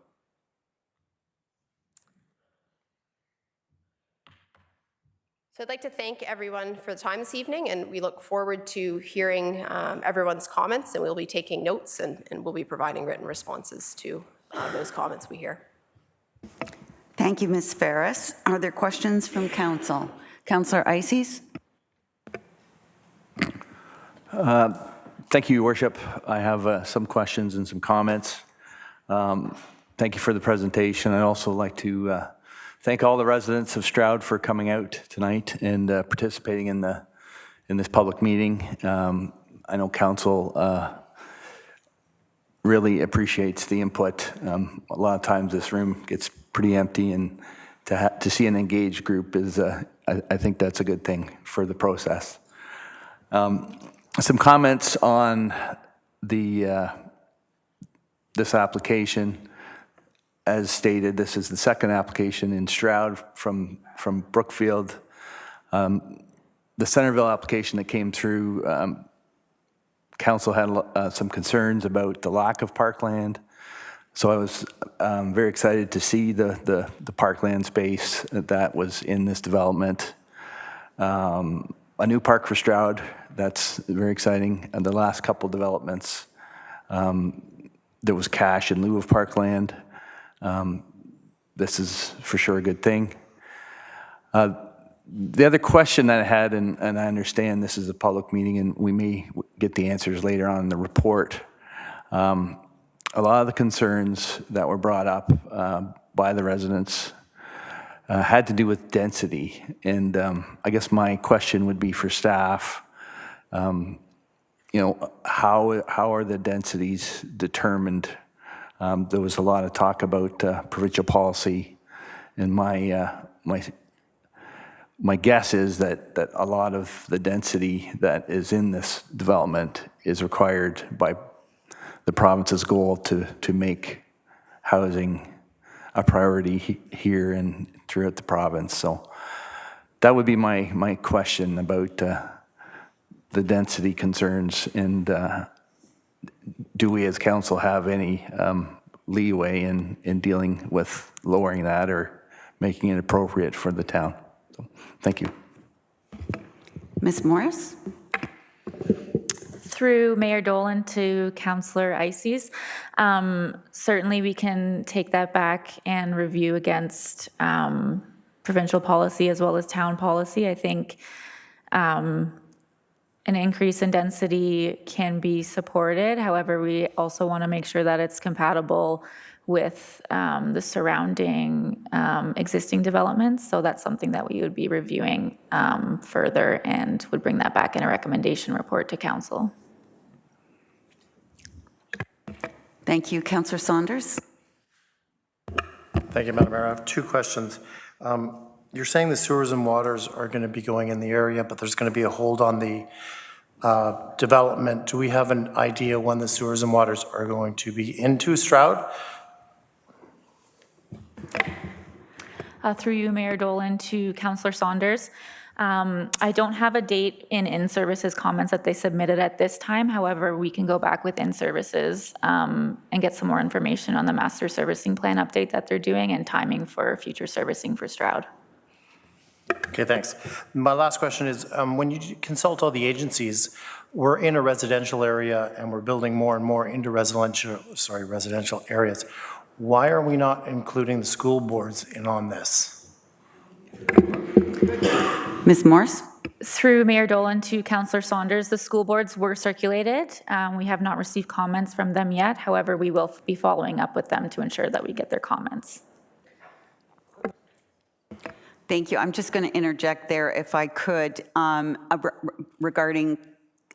So I'd like to thank everyone for the time this evening, and we look forward to hearing everyone's comments, and we'll be taking notes, and we'll be providing written responses to those comments we hear. Thank you, Ms. Ferris. Are there questions from council? Councillor Ices? Thank you, Your Worship. I have some questions and some comments. Thank you for the presentation. I'd also like to thank all the residents of Stroud for coming out tonight and participating in this public meeting. I know council really appreciates the input. A lot of times this room gets pretty empty, and to see an engaged group is, I think that's a good thing for the process. Some comments on this application. As stated, this is the second application in Stroud from Brookfield. The Centerville application that came through, council had some concerns about the lack of parkland. So I was very excited to see the parkland space that was in this development. A new park for Stroud, that's very exciting. And the last couple developments, there was cash in lieu of parkland. This is for sure a good thing. The other question that I had, and I understand this is a public meeting and we may get the answers later on in the report, a lot of the concerns that were brought up by the residents had to do with density. And I guess my question would be for staff, how are the densities determined? There was a lot of talk about provincial policy, and my guess is that a lot of the density that is in this development is required by the province's goal to make housing a priority here and throughout the province. So that would be my question about the density concerns, and do we as council have any leeway in dealing with lowering that or making it appropriate for the town? So, thank you. Ms. Morris? Through Mayor Dolan to Councillor Ices, certainly we can take that back and review against provincial policy as well as town policy. I think an increase in density can be supported. However, we also want to make sure that it's compatible with the surrounding existing developments. So that's something that we would be reviewing further and would bring that back in a recommendation report to council. Thank you. Councillor Saunders? Thank you, Madam Mayor. I have 2 questions. You're saying the sewers and waters are going to be going in the area, but there's going to be a hold on the development. Do we have an idea when the sewers and waters are going to be into Stroud? Through you, Mayor Dolan, to Councillor Saunders. I don't have a date in in-services comments that they submitted at this time. However, we can go back with in-services and get some more information on the master servicing plan update that they're doing and timing for future servicing for Stroud. Okay, thanks. My last question is, when you consult all the agencies, we're in a residential area and we're building more and more into residential areas. Why are we not including the school boards in on this? Ms. Morse? Through Mayor Dolan to Councillor Saunders, the school boards were circulated. We have not received comments from them yet. However, we will be following up with them to ensure that we get their comments. Thank you. I'm just going to interject there, if I could, regarding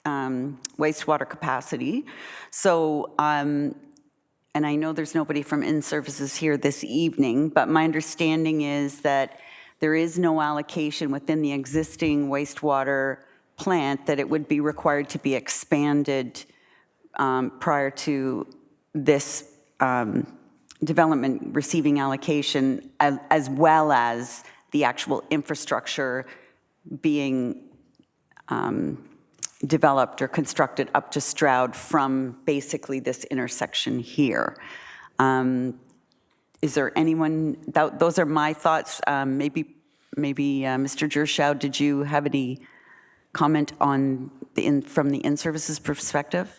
wastewater capacity. So, and I know there's nobody from in-services here this evening, but my understanding is that there is no allocation within the existing wastewater plant that it would be required to be expanded prior to this development receiving allocation, as well as the actual infrastructure being developed or constructed up to Stroud from basically this intersection here. Is there anyone, those are my thoughts. Maybe Mr. Gershow, did you have any comment on from the in-services perspective?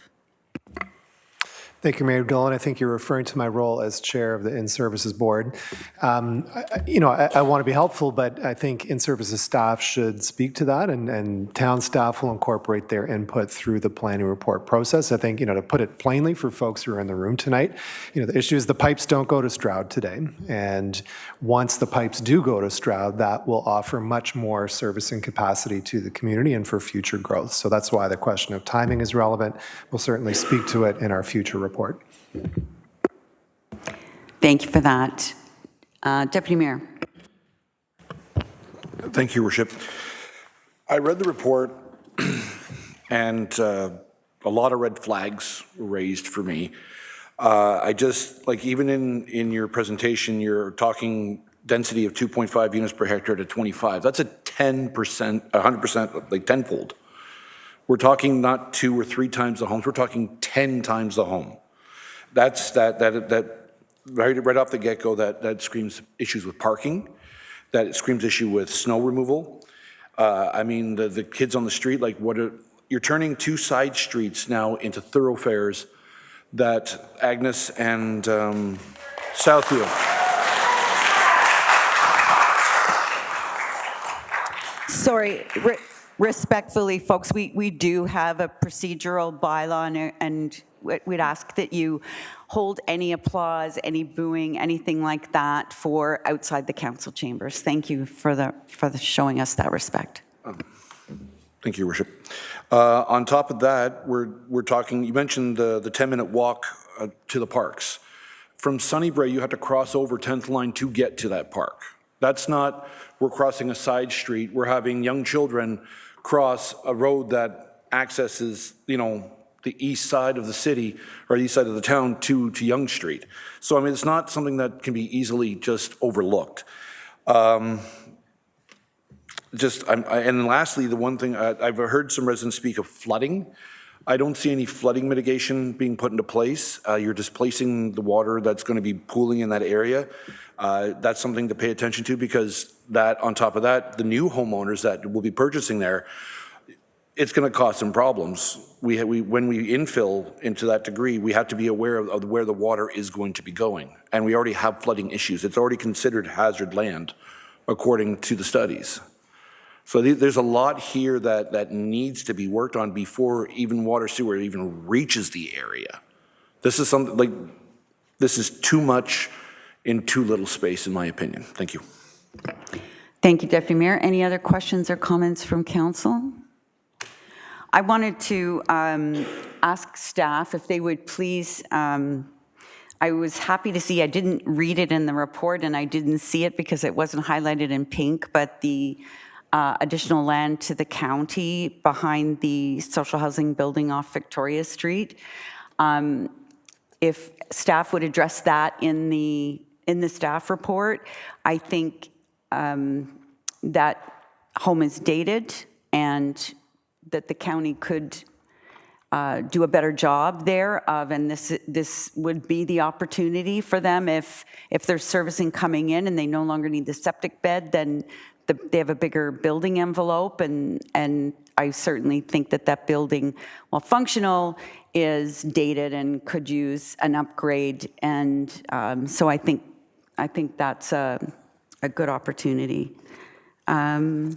Thank you, Mayor Dolan. I think you're referring to my role as chair of the In-Services Board. I want to be helpful, but I think In-Services staff should speak to that, and town staff will incorporate their input through the planning report process. I think, to put it plainly for folks who are in the room tonight, the issue is the pipes don't go to Stroud today. And once the pipes do go to Stroud, that will offer much more servicing capacity to the community and for future growth. So that's why the question of timing is relevant. We'll certainly speak to it in our future report. Thank you for that. Deputy Mayor. Thank you, Worship. I read the report and a lot of red flags were raised for me. I just, even in your presentation, you're talking density of 2.5 units per hectare to 25. That's a 10%, 100%, like tenfold. We're talking not 2 or 3 times the homes, we're talking 10 times the home. That's that right off the get-go, that screams issues with parking, that screams issue with snow removal. I mean, the kids on the street, you're turning 2 side streets now into thoroughfares that Agnes and Southfield. Sorry, respectfully, folks, we do have a procedural bylaw, and we'd ask that you hold any applause, any booing, anything like that for outside the council chambers. Thank you for showing us that respect. Thank you, Worship. On top of that, we're talking, you mentioned the 10-minute walk to the parks. From Sunnybray, you have to cross over 10th line to get to that park. That's not, we're crossing a side street. We're having young children cross a road that accesses, the east side of the city or the east side of the town to Yonge Street. So, I mean, it's not something that can be easily just overlooked. And lastly, the one thing, I've heard some residents speak of flooding. I don't see any flooding mitigation being put into place. You're displacing the water that's going to be pooling in that area. That's something to pay attention to, because on top of that, the new homeowners that will be purchasing there, it's going to cause some problems. When we infill into that degree, we have to be aware of where the water is going to be going. And we already have flooding issues. It's already considered hazard land, according to the studies. So there's a lot here that needs to be worked on before even water sewer even reaches the area. This is something this is too much in too little space, in my opinion. Thank you. Thank you, Deputy Mayor. Any other questions or comments from council? I wanted to ask staff if they would please, I was happy to see, I didn't read it in the report and I didn't see it because it wasn't highlighted in pink, but the additional land to the county behind the social housing building off Victoria Street. If staff would address that in the in the staff report. I think that home is dated and that the county could do a better job there of, and this would be the opportunity for them if there's servicing coming in and they no longer need the septic bed, then they have a bigger building envelope, and I certainly think that building, while functional, is dated and could use an upgrade, and so I think that's a good opportunity. Any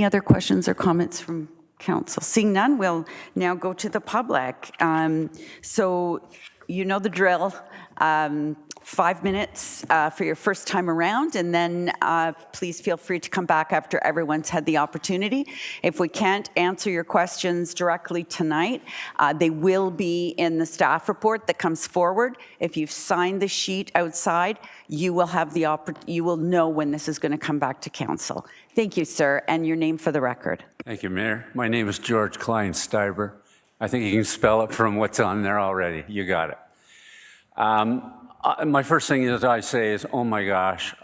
other questions or comments from council? Seeing none, we'll now go to the public. So you know the drill. 5 minutes for your first time around, and then please feel free to come back after everyone's had the opportunity. If we can't answer your questions directly tonight, they will be in the staff report that comes forward. If you've signed the sheet outside, you will have you will know when this is going to come back to council. Thank you, sir, and your name for the record. Thank you, Mayor. My name is George Klein-Steiber. I think you can spell it from what's on there already. You got it. My first thing I say is, oh my gosh,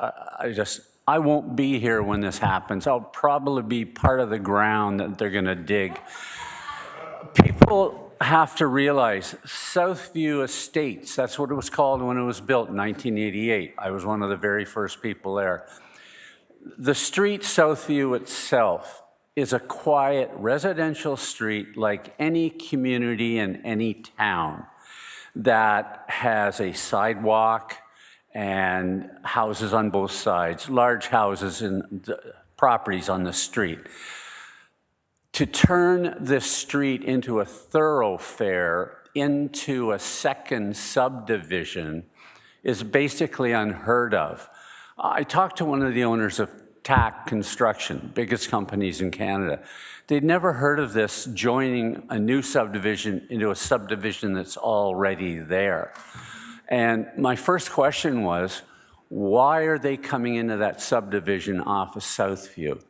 I won't be here when this happens. I'll probably be part of the ground that they're going to dig. People have to realize Southview Estates, that's what it was called when it was built in 1988. I was one of the very first people there. The street Southview itself is a quiet residential street like any community in any town that has a sidewalk and houses on both sides, large houses and properties on the street. To turn this street into a thoroughfare, into a second subdivision, is basically unheard of. I talked to one of the owners of TAC Construction, biggest companies in Canada. They'd never heard of this joining a new subdivision into a subdivision that's already there. And my first question was, why are they coming into that subdivision off of Southview?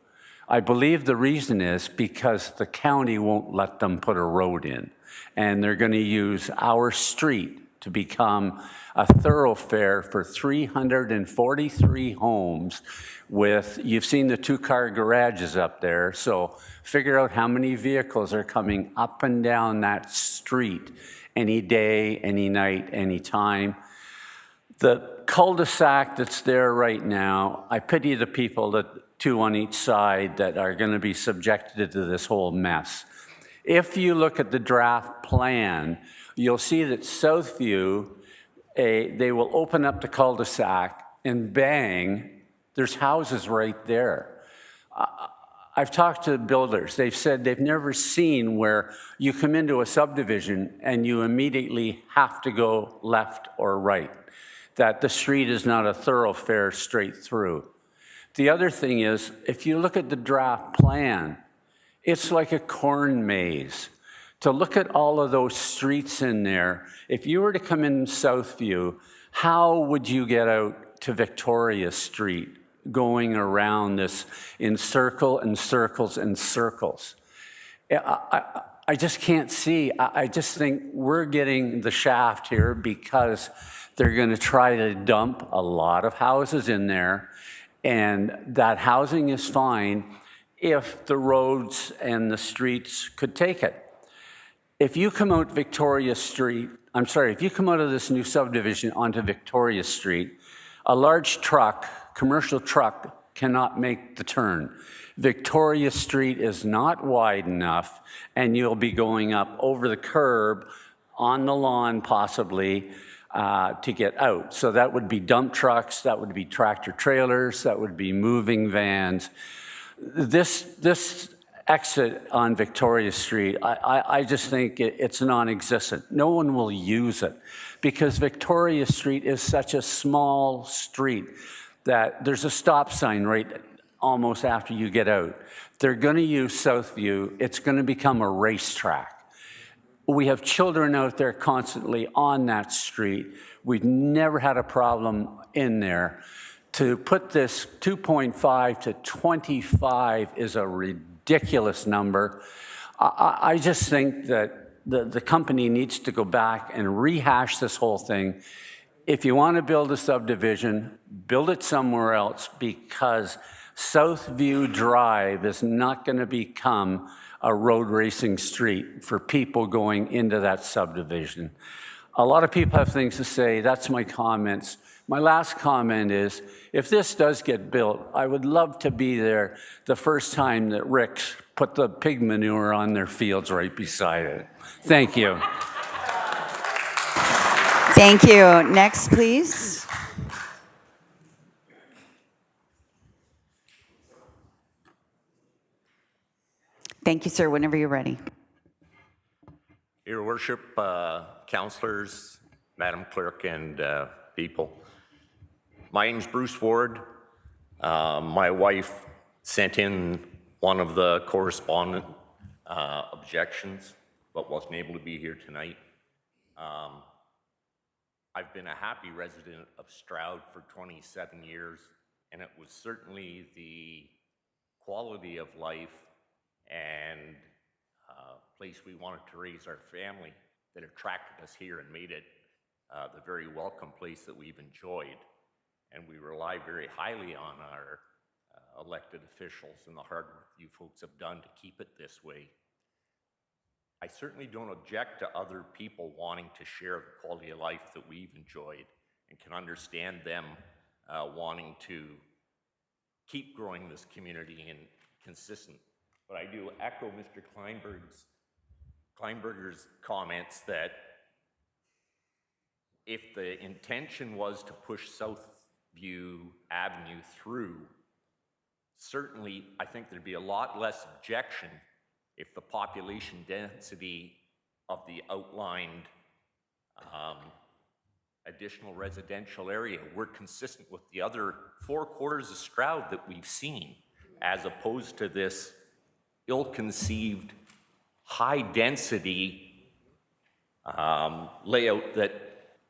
I believe the reason is because the county won't let them put a road in. And they're going to use our street to become a thoroughfare for 343 homes with, you've seen the 2-car garages up there, so figure out how many vehicles are coming up and down that street any day, any night, any time. The cul-de-sac that's there right now, I pity the people, that 2 on each side, that are going to be subjected to this whole mess. If you look at the draft plan, you'll see that Southview, they will open up the cul-de-sac and bang, there's houses right there. I've talked to builders. They've said they've never seen where you come into a subdivision and you immediately have to go left or right, that the street is not a thoroughfare straight through. The other thing is, if you look at the draft plan, it's like a corn maze. To look at all of those streets in there, if you were to come in Southview, how would you get out to Victoria Street, going around this in circle and circles and circles? I just can't see. I just think we're getting the shaft here because they're going to try to dump a lot of houses in there, and that housing is fine if the roads and the streets could take it. If you come out Victoria Street, if you come out of this new subdivision onto Victoria Street, a large truck, commercial truck, cannot make the turn. Victoria Street is not wide enough, and you'll be going up over the curb, on the lawn possibly, to get out. So that would be dump trucks, that would be tractor trailers, that would be moving vans. This exit on Victoria Street, I just think it's non-existent. No one will use it because Victoria Street is such a small street that there's a stop sign right almost after you get out. They're going to use Southview. It's going to become a racetrack. We have children out there constantly on that street. We've never had a problem in there. To put this 2.5 to 25 is a ridiculous number. I just think that the company needs to go back and rehash this whole thing. if you want to build a subdivision, build it somewhere else, because Southview Drive is not going to become a road racing street for people going into that subdivision. A lot of people have things to say. That's my comments. My last comment is, if this does get built, I would love to be there the first time that Rick's put the pig manure on their fields right beside it. Thank you. Thank you. Next, please. Thank you, sir. Whenever you're ready. Your Worship, councillors, Madam Clerk, and people. My name's Bruce Ward. My wife sent in one of the correspondent objections, but wasn't able to be here tonight. I've been a happy resident of Stroud for 27 years, and it was certainly the quality of life and place we wanted to raise our family that attracted us here and made it the very welcome place that we've enjoyed. And we rely very highly on our elected officials and the hard work you folks have done to keep it this way. I certainly don't object to other people wanting to share the quality of life that we've enjoyed, and can understand them wanting to keep growing this community and consistent. But I do echo Mr. Kleinberger's comments that if the intention was to push Southview Avenue through, certainly I think there'd be a lot less objection if the population density of the outlined additional residential area were consistent with the other 4 quarters of Stroud that we've seen, as opposed to this ill-conceived, high-density layout that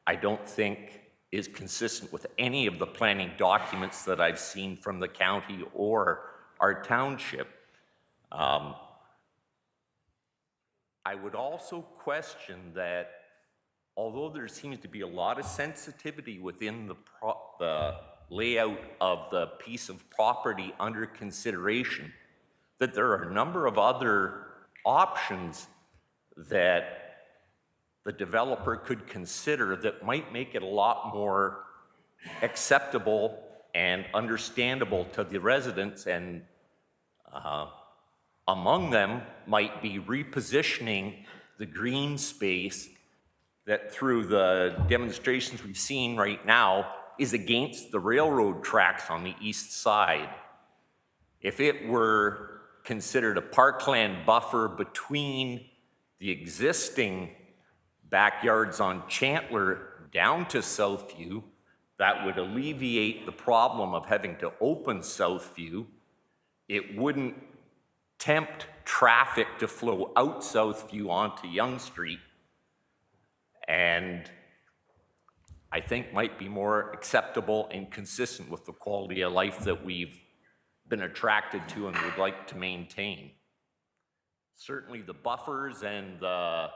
I don't think is consistent with any of the planning documents that I've seen from the county or our township. I would also question that, although there seems to be a lot of sensitivity within the layout of the piece of property under consideration, that there are a number of other options that the developer could consider that might make it a lot more acceptable and understandable to the residents, and among them might be repositioning the green space that, through the demonstrations we've seen right now, is against the railroad tracks on the east side. If it were considered a parkland buffer between the existing backyards on Chandler down to Southview, that would alleviate the problem of having to open Southview. It wouldn't tempt traffic to flow out Southview onto Yonge Street, and I think might be more acceptable and consistent with the quality of life that we've been attracted to and would like to maintain. Certainly the buffers and the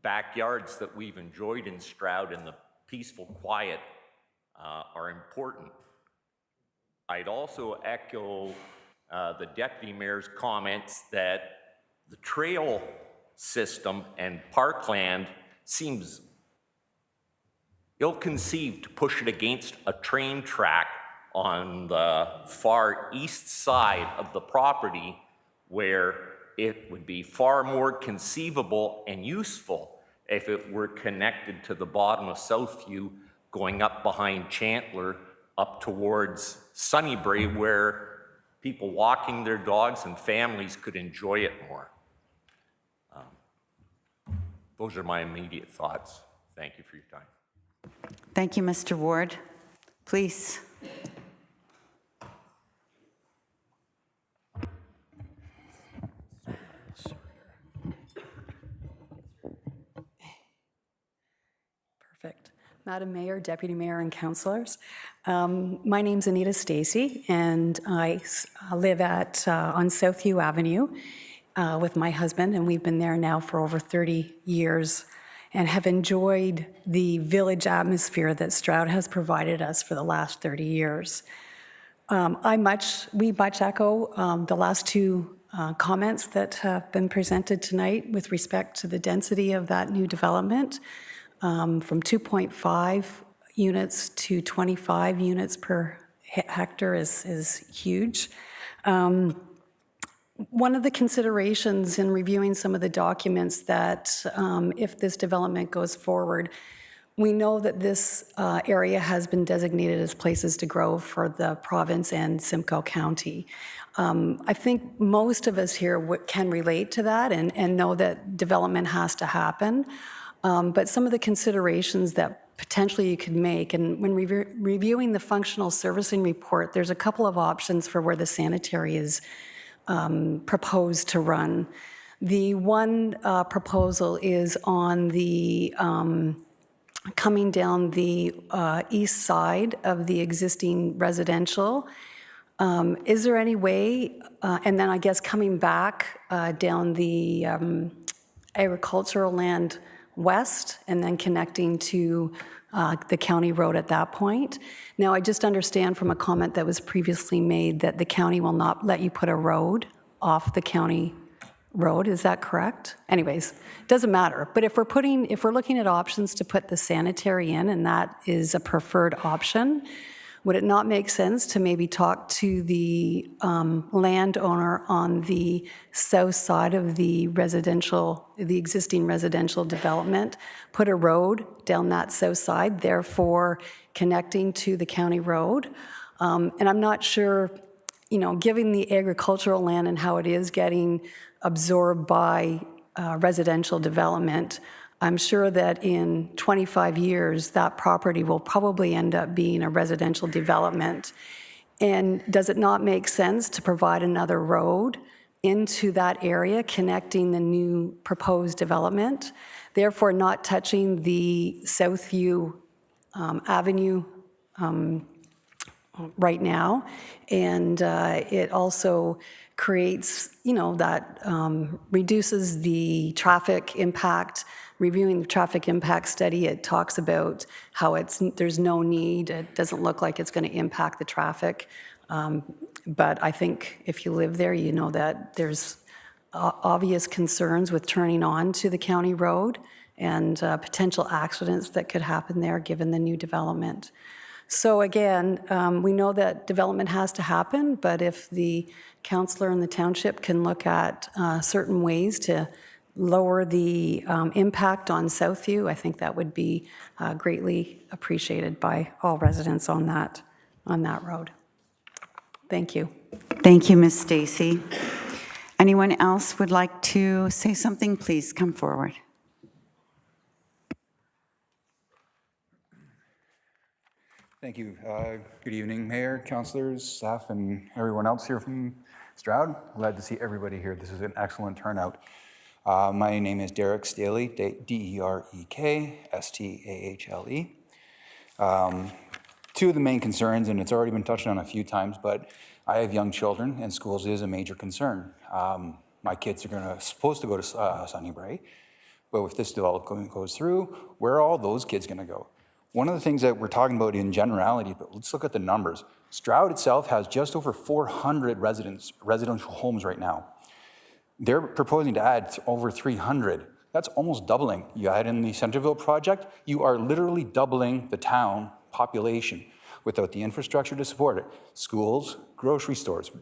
backyards that we've enjoyed in Stroud and the peaceful quiet are important. I'd also echo the Deputy Mayor's comments that the trail system and parkland seems ill-conceived to push it against a train track on the far east side of the property, where it would be far more conceivable and useful if it were connected to the bottom of Southview, going up behind Chandler, up towards Sunnybray, where people walking their dogs and families could enjoy it more. Those are my immediate thoughts. Thank you for your time. Thank you, Mr. Ward. Please. Perfect. Madam Mayor, Deputy Mayor, and councillors, my name's Anita Stacey, and I live on Southview Avenue with my husband, and we've been there now for over 30 years. and have enjoyed the village atmosphere that Stroud has provided us for the last 30 years. We much echo the last two comments that have been presented tonight with respect to the density of that new development. From 2.5 units to 25 units per hectare is huge. One of the considerations in reviewing some of the documents that if this development goes forward, we know that this area has been designated as places to grow for the province and Simcoe County. I think most of us here can relate to that and know that development has to happen. But some of the considerations that potentially you could make, and when reviewing the functional servicing report, there's a couple of options for where the sanitary is proposed to run. The one proposal is on the coming down the east side of the existing residential. Is there any way, and then I guess coming back down the agricultural land west and then connecting to the county road at that point. Now, I just understand from a comment that was previously made that the county will not let you put a road off the county road. Is that correct? Anyways, doesn't matter. But if we're looking at options to put the sanitary in, and that is a preferred option, would it not make sense to maybe talk to the landowner on the south side of the existing residential development, put a road down that south side, therefore connecting to the county road? And I'm not sure, given the agricultural land and how it is getting absorbed by residential development, I'm sure that in 25 years, that property will probably end up being a residential development. And does it not make sense to provide another road into that area connecting the new proposed development, therefore not touching the Southview Avenue right now? And it also creates, that reduces the traffic impact. Reviewing the traffic impact study, it talks about how there's no need, it doesn't look like it's going to impact the traffic. But I think if you live there, you know that there's obvious concerns with turning on to the county road and potential accidents that could happen there given the new development. So again, we know that development has to happen, but if the councillor in the township can look at certain ways to lower the impact on Southview, I think that would be greatly appreciated by all residents on that road. Thank you. Thank you, Ms. Stacy. Anyone else would like to say something? Please come forward. Thank you. Good evening, Mayor, councillors, staff, and everyone else here from Stroud. Glad to see everybody here. This is an excellent turnout. My name is Derek Staley, D-E-R-E-K, S-T-A-H-L-E. Two of the main concerns, and it's already been touched on a few times, but I have young children, and schools is a major concern. My kids are supposed to go to Sunnybray, but if this development goes through, where are all those kids going to go? One of the things that we're talking about in generality, but let's look at the numbers. Stroud itself has just over 400 residential homes right now. They're proposing to add over 300. That's almost doubling. You add in the Centerville project, you are literally doubling the town population without the infrastructure to support it. Schools, grocery stores,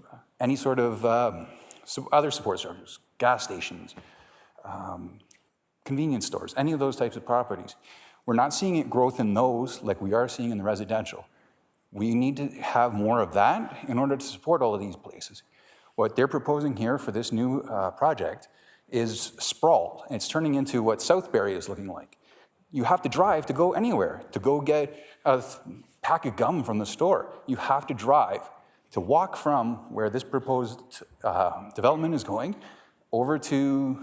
any sort of other support services, gas stations, convenience stores, any of those types of properties. We're not seeing growth in those like we are seeing in the residential. We need to have more of that in order to support all of these places. What they're proposing here for this new project is sprawl. It's turning into what Southbury is looking like. You have to drive to go anywhere. To go get a pack of gum from the store, you have to drive. To walk from where this proposed development is going over to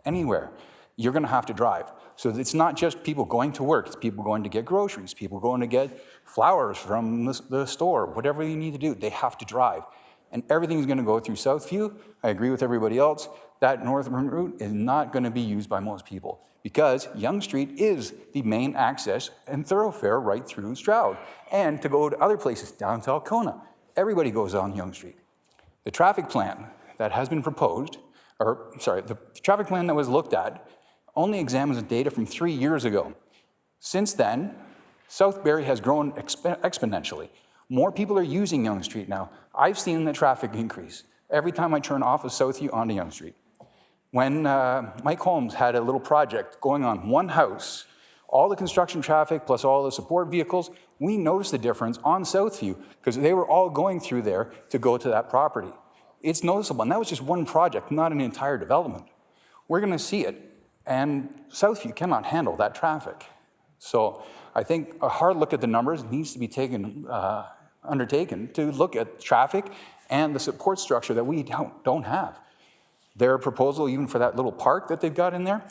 anywhere, you're going to have to drive. So it's not just people going to work, it's people going to get groceries, people going to get flowers from the store, whatever you need to do, they have to drive. And everything's going to go through Southview. I agree with everybody else. That northern route is not going to be used by most people. because Yonge Street is the main access and thoroughfare right through Stroud. And to go to other places, down to Alcona, everybody goes on Yonge Street. The traffic plan that has been proposed, the traffic plan that was looked at only examines the data from 3 years ago. Since then, Southbury has grown exponentially. More people are using Yonge Street now. I've seen the traffic increase every time I turn off of Southview onto Yonge Street. When Mike Holmes had a little project going on one house, all the construction traffic plus all the support vehicles, we noticed the difference on Southview because they were all going through there to go to that property. It's noticeable, and that was just one project, not an entire development. We're going to see it, and Southview cannot handle that traffic. So I think a hard look at the numbers needs to be undertaken to look at traffic and the support structure that we don't have. Their proposal, even for that little park that they've got in there,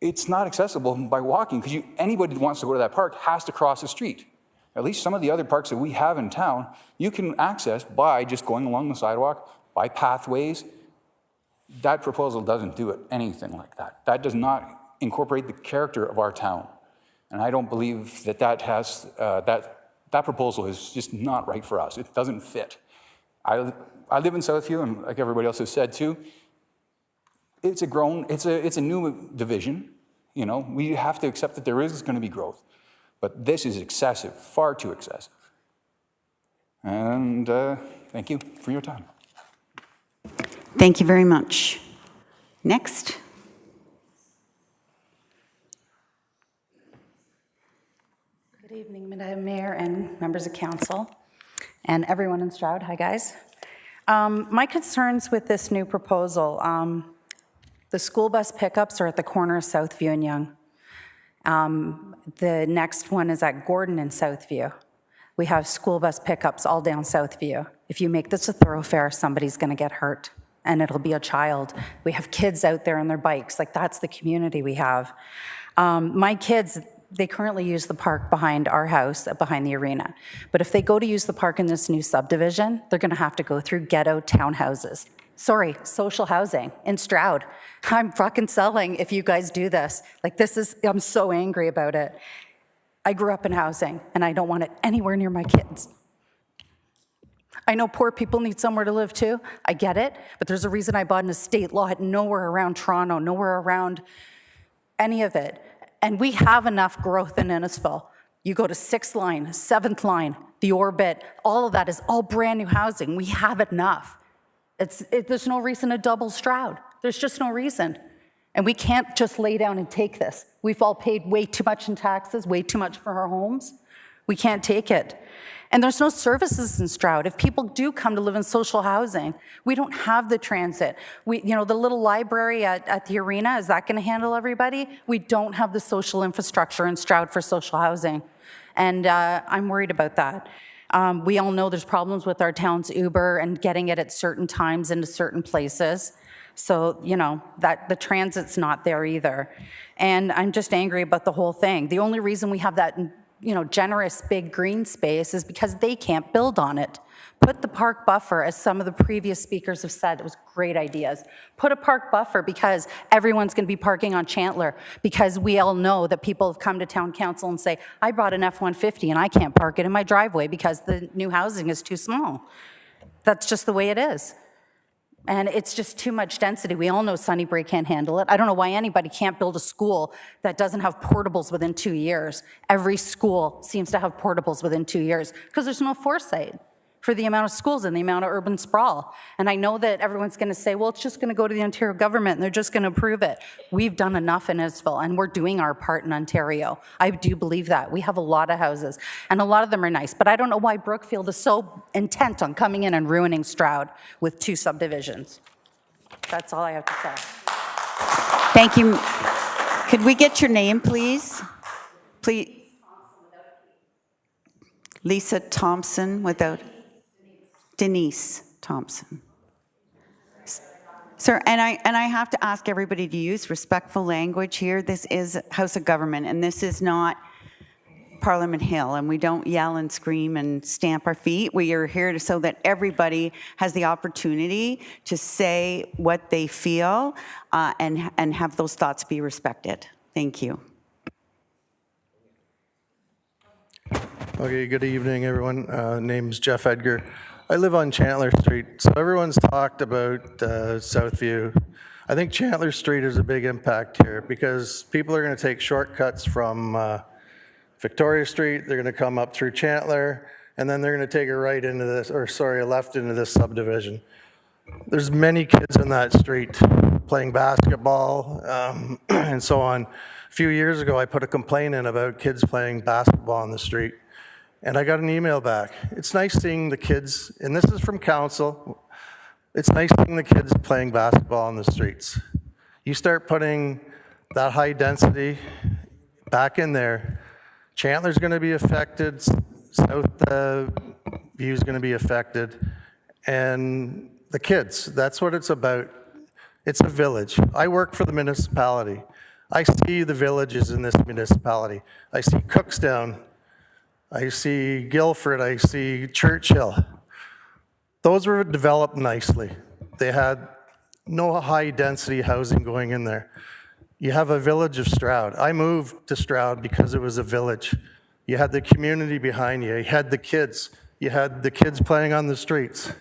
it's not accessible by walking because anybody who wants to go to that park has to cross the street. At least some of the other parks that we have in town, you can access by just going along the sidewalk, by pathways. That proposal doesn't do anything like that. That does not incorporate the character of our town. And I don't believe that that proposal is just not right for us. It doesn't fit. I live in Southview, and like everybody else has said too, it's a new division. You know, we have to accept that there is going to be growth, but this is excessive, far too excessive. And thank you for your time. Thank you very much. Next. Good evening, Madam Mayor and members of council, and everyone in Stroud. Hi, guys. My concerns with this new proposal, the school bus pickups are at the corner of Southview and Yonge. The next one is at Gordon and Southview. We have school bus pickups all down Southview. If you make this a thoroughfare, somebody's going to get hurt, and it'll be a child. We have kids out there on their bikes. Like, that's the community we have. My kids, they currently use the park behind our house, behind the arena. But if they go to use the park in this new subdivision, they're going to have to go through ghetto townhouses. Sorry, social housing in Stroud. I'm fucking selling if you guys do this. Like, I'm so angry about it. I grew up in housing, and I don't want it anywhere near my kids. I know poor people need somewhere to live too. I get it, but there's a reason I bought an estate lot nowhere around Toronto, nowhere around any of it. And we have enough growth in Innisfil. You go to 6th line, 7th line, the Orbit, all of that is all brand new housing. We have enough. There's no reason to double Stroud. There's just no reason. And we can't just lay down and take this. We've all paid way too much in taxes, way too much for our homes. We can't take it. And there's no services in Stroud. If people do come to live in social housing, we don't have the transit. The little library at the arena, is that going to handle everybody? We don't have the social infrastructure in Stroud for social housing. And I'm worried about that. We all know there's problems with our town's Uber and getting it at certain times into certain places. So, that the transit's not there either. And I'm just angry about the whole thing. The only reason we have that, generous big green space is because they can't build on it. Put the park buffer, as some of the previous speakers have said, it was great ideas. Put a park buffer because everyone's going to be parking on Chandler, because we all know that people have come to town council and say, I bought an F-150 and I can't park it in my driveway because the new housing is too small. That's just the way it is. And it's just too much density. We all know Sunnybrook can't handle it. I don't know why anybody can't build a school that doesn't have portables within 2 years. Every school seems to have portables within 2 years because there's no foresight for the amount of schools and the amount of urban sprawl. And I know that everyone's going to say, well, it's just going to go to the Ontario government and they're just going to approve it. We've done enough in Innisfil, and we're doing our part in Ontario. I do believe that. We have a lot of houses, and a lot of them are nice. But I don't know why Brookfield is so intent on coming in and ruining Stroud with 2 subdivisions. That's all I have to say. Thank you. Could we get your name, please? Please. Lisa Thompson without... Denise Thompson. Sir, and I have to ask everybody to use respectful language here. This is House of Government, and this is not Parliament Hill, and we don't yell and scream and stamp our feet. We are here so that everybody has the opportunity to say what they feel and have those thoughts be respected. Thank you. Okay, good evening, everyone. Name's Jeff Edgar. I live on Chandler Street. So everyone's talked about Southview. I think Chandler Street is a big impact here because people are going to take shortcuts from Victoria Street. They're going to come up through Chandler, and then they're going to take a right into this, or sorry, a left into this subdivision. There's many kids in that street playing basketball and so on. A few years ago, I put a complaint in about kids playing basketball on the street, and I got an email back. It's nice seeing the kids, and this is from council, it's nice seeing the kids playing basketball on the streets. You start putting that high density back in there, Chandler's going to be affected, South View is going to be affected, and the kids, that's what it's about. It's a village. I work for the municipality. I see the villages in this municipality. I see Cookstown, I see Guilford, I see Churchill. Those were developed nicely. They had no high density housing going in there. You have a village of Stroud. I moved to Stroud because it was a village. You had the community behind you. You had the kids. You had the kids playing on the streets.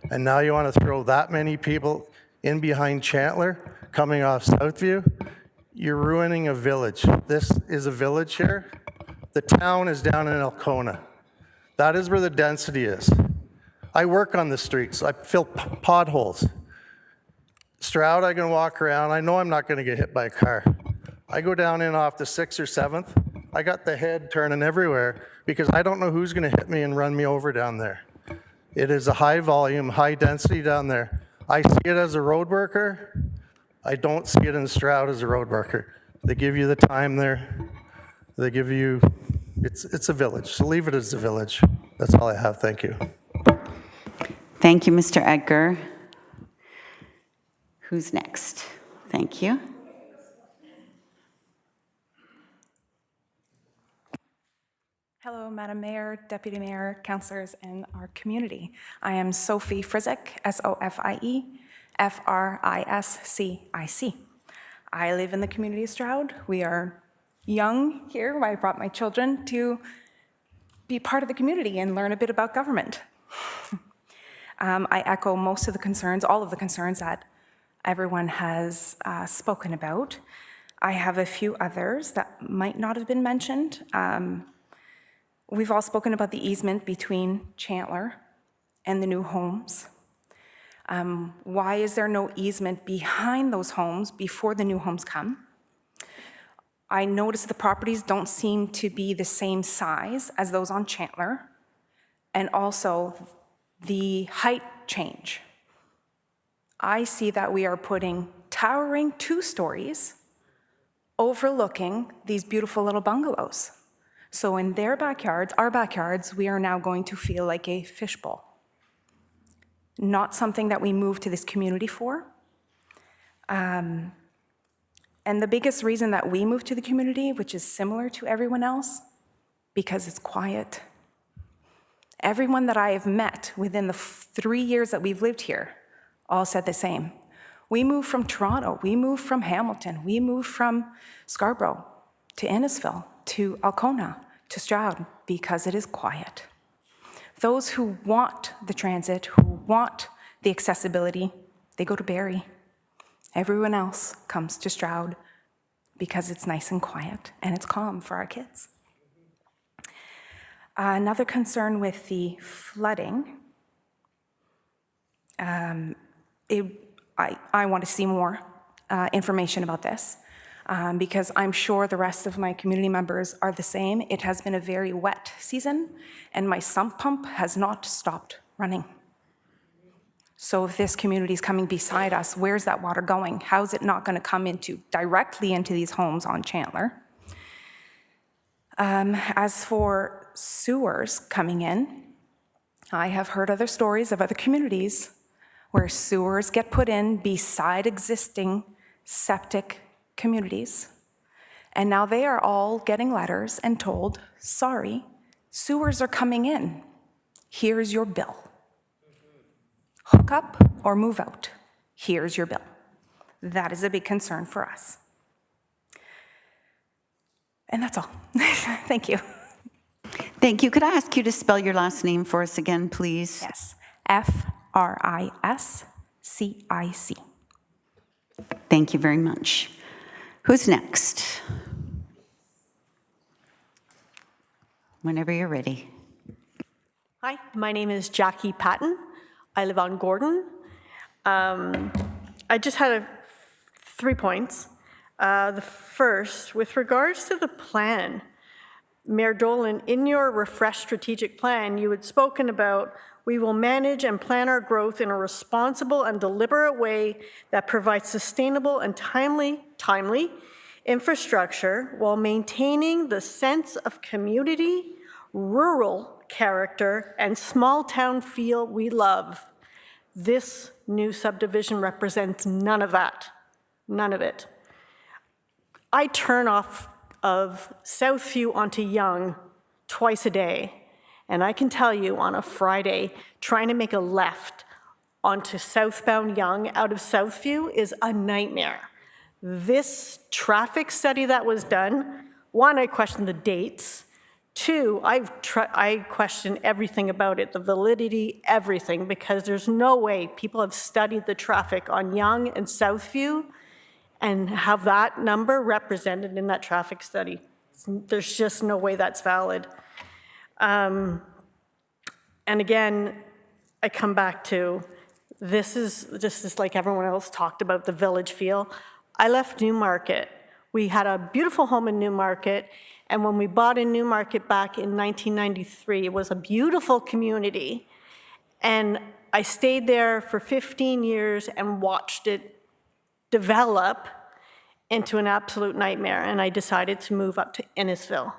And now you want to throw that many people in behind Chandler coming off Southview? You're ruining a village. This is a village here. The town is down in Alcona. That is where the density is. I work on the streets. I fill potholes. Stroud, I can walk around. I know I'm not going to get hit by a car. I go down in off the 6th or 7th. I got the head turning everywhere because I don't know who's going to hit me and run me over down there. It is a high volume, high density down there. I see it as a road worker. I don't see it in Stroud as a road worker. They give you the time there. They give you, it's a village. So leave it as a village. That's all I have. Thank you. Thank you, Mr. Edgar. Who's next? Thank you. Hello, Madam Mayor, Deputy Mayor, councillors, and our community. I am Sophie Frizic, Sofie Friscic. I live in the community of Stroud. We are young here. I brought my children to be part of the community and learn a bit about government. I echo most of the concerns, all of the concerns that everyone has spoken about. I have a few others that might not have been mentioned. We've all spoken about the easement between Chandler and the new homes. Why is there no easement behind those homes before the new homes come? I noticed the properties don't seem to be the same size as those on Chandler, and also the height change. I see that we are putting towering 2 stories overlooking these beautiful little bungalows. So in their backyards, our backyards, we are now going to feel like a fishbowl. Not something that we moved to this community for. And the biggest reason that we moved to the community, which is similar to everyone else, because it's quiet. Everyone that I have met within the 3 years that we've lived here all said the same. We moved from Toronto, we moved from Hamilton, we moved from Scarborough to Innisfil, to Alcona, to Stroud, because it is quiet. Those who want the transit, who want the accessibility, they go to Barrie. Everyone else comes to Stroud because it's nice and quiet and it's calm for our kids. Another concern with the flooding, I want to see more information about this. Because I'm sure the rest of my community members are the same. It has been a very wet season, and my sump pump has not stopped running. So if this community is coming beside us, where's that water going? How is it not going to come directly into these homes on Chandler? As for sewers coming in, I have heard other stories of other communities where sewers get put in beside existing septic communities. And now they are all getting letters and told, sorry, sewers are coming in. Here's your bill. Hook up or move out. Here's your bill. That is a big concern for us. And that's all. Thank you. Thank you. Could I ask you to spell your last name for us again, please? Yes. F-R-I-S-C-I-C. Thank you very much. Who's next? Whenever you're ready. Hi, my name is Jackie Patton. I live on Gordon. I just had 3 points. The first, with regards to the plan, Mayor Dolan, in your refreshed strategic plan, you had spoken about we will manage and plan our growth in a responsible and deliberate way that provides sustainable and timely infrastructure while maintaining the sense of community, rural character, and small town feel we love. This new subdivision represents none of that, none of it. I turn off of Southview onto Yonge twice a day, and I can tell you on a Friday, trying to make a left onto southbound Yonge out of Southview is a nightmare. This traffic study that was done, one, I questioned the dates. Two, I question everything about it, the validity, everything, because there's no way people have studied the traffic on Yonge and Southview and have that number represented in that traffic study. There's just no way that's valid. And again, I come back to, this is just like everyone else talked about, the village feel. I left Newmarket. We had a beautiful home in Newmarket, and when we bought in Newmarket back in 1993, it was a beautiful community. And I stayed there for 15 years and watched it develop into an absolute nightmare, and I decided to move up to Innisfil.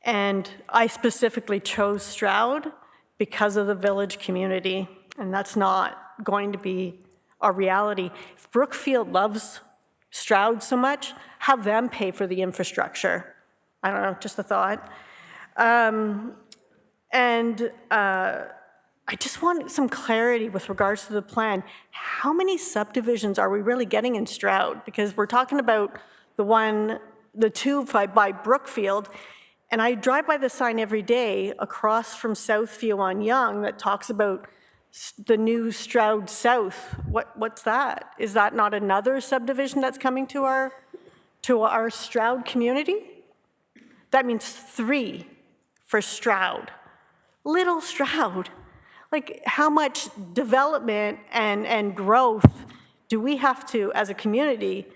And I specifically chose Stroud because of the village community, and that's not going to be a reality. If Brookfield loves Stroud so much, have them pay for the infrastructure. I don't know, just a thought. I just want some clarity with regards to the plan. How many subdivisions are we really getting in Stroud? Because we're talking about the two by Brookfield, and I drive by the sign every day across from Southview on Yonge that talks about the new Stroud South. What's that? Is that not another subdivision that's coming to our Stroud community? That means 3 for Stroud. Little Stroud. Like, how much development and growth do we have to, as a community,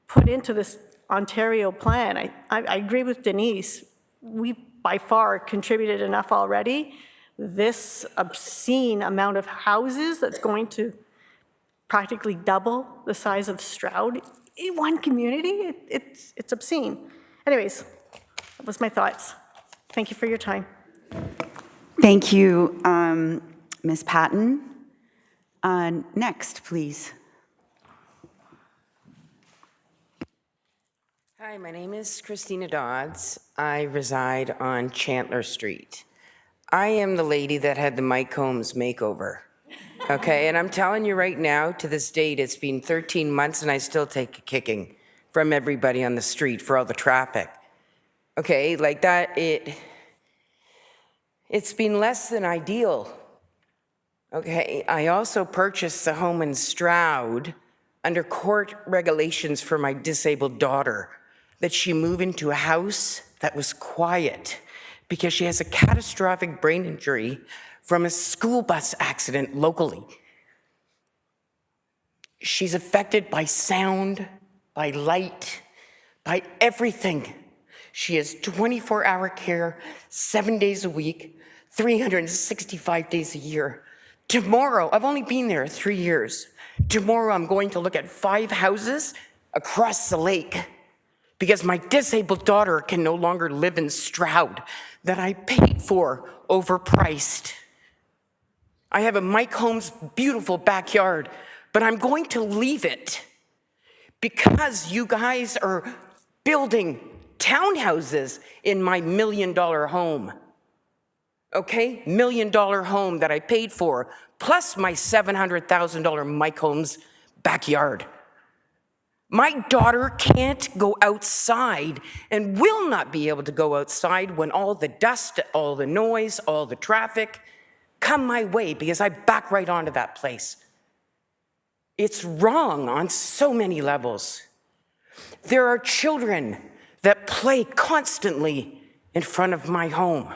put into this Ontario plan? I agree with Denise. We, by far, contributed enough already. This obscene amount of houses that's going to practically double the size of Stroud in one community, it's obscene. Anyways, that was my thoughts. Thank you for your time. Thank you, Ms. Patton. Next, please. Hi, my name is Christina Dodds. I reside on Chandler Street. I am the lady that had the Mike Holmes makeover. Okay, and I'm telling you right now, to this date, it's been 13 months and I still take a kicking from everybody on the street for all the traffic. Okay, like that, it's been less than ideal. Okay, I also purchased a home in Stroud under court regulations for my disabled daughter, that she move into a house that was quiet because she has a catastrophic brain injury from a school bus accident locally. She's affected by sound, by light, by everything. She has 24-hour care, 7 days a week, 365 days a year. Tomorrow, I've only been there 3 years. Tomorrow, I'm going to look at 5 houses across the lake because my disabled daughter can no longer live in Stroud that I paid for overpriced. I have a Mike Holmes beautiful backyard, but I'm going to leave it because you guys are building townhouses in my $1 million home. Okay, $1 million home that I paid for, plus my $700,000 Mike Holmes backyard. My daughter can't go outside and will not be able to go outside when all the dust, all the noise, all the traffic come my way because I back right onto that place. It's wrong on so many levels. There are children that play constantly in front of my home.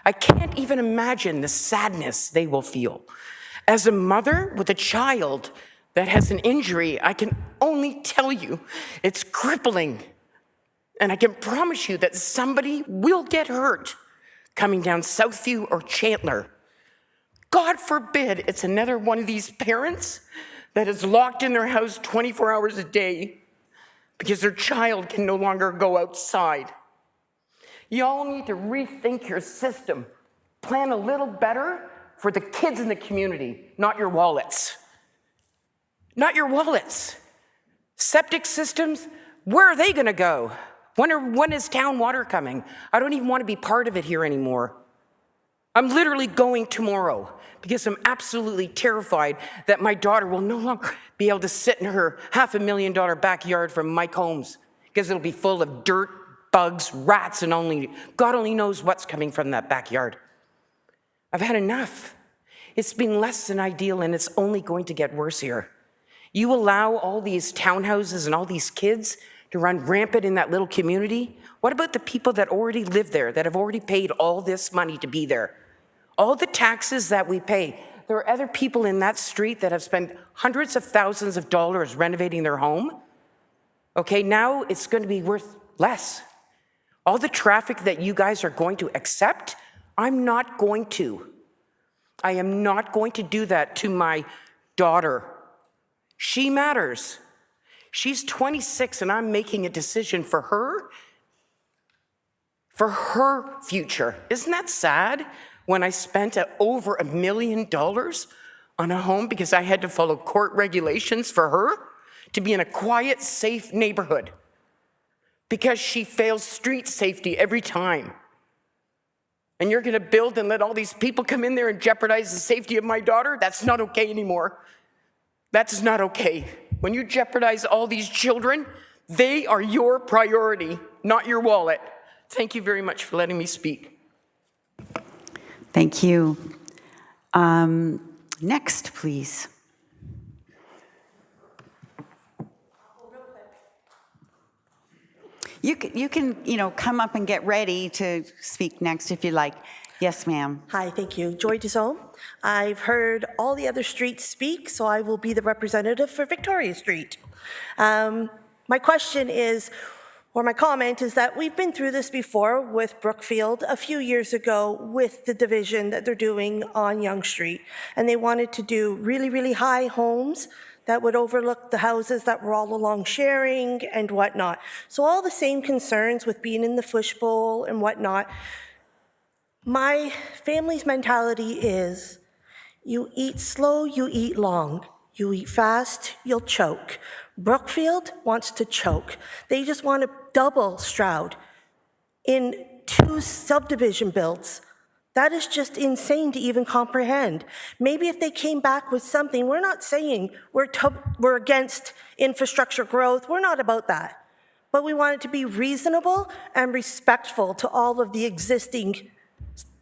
I can't even imagine the sadness they will feel. As a mother with a child that has an injury, I can only tell you it's crippling. And I can promise you that somebody will get hurt coming down Southview or Chandler. God forbid it's another one of these parents that is locked in their house 24 hours a day because their child can no longer go outside. Y'all need to rethink your system. Plan a little better for the kids in the community, not your wallets. Not your wallets. Septic systems, where are they gonna go? When is town water coming? I don't even want to be part of it here anymore. I'm literally going tomorrow because I'm absolutely terrified that my daughter will no longer be able to sit in her $500,000 backyard from Mike Holmes because it'll be full of dirt, bugs, rats, and God only knows what's coming from that backyard. I've had enough. It's been less than ideal, and it's only going to get worse here. You allow all these townhouses and all these kids to run rampant in that little community? What about the people that already live there, that have already paid all this money to be there? All the taxes that we pay. There are other people in that street that have spent hundreds of thousands of dollars renovating their home. Okay, now it's going to be worth less. All the traffic that you guys are going to accept, I'm not going to. I am not going to do that to my daughter. She matters. She's 26 and I'm making a decision for her future. Isn't that sad when I spent over $1 million on a home because I had to follow court regulations for her to be in a quiet, safe neighborhood because she fails street safety every time. And you're gonna build and let all these people come in there and jeopardize the safety of my daughter? That's not okay anymore. That's not okay. When you jeopardize all these children, they are your priority, not your wallet. Thank you very much for letting me speak. Thank you. Next, please. You can, come up and get ready to speak next if you like. Yes, ma'am. Hi, thank you. Joy Dizon. I've heard all the other streets speak, so I will be the representative for Victoria Street. My question is, or my comment is that we've been through this before with Brookfield a few years ago with the division that they're doing on Yonge Street. And they wanted to do really, really high homes that would overlook the houses that were all along sharing and whatnot. So all the same concerns with being in the fishbowl and whatnot. My family's mentality is, you eat slow, you eat long. You eat fast, you'll choke. Brookfield wants to choke. They just want to double Stroud in 2 subdivision builds. That is just insane to even comprehend. Maybe if they came back with something, we're not saying we're against infrastructure growth, we're not about that. But we want it to be reasonable and respectful to all of the existing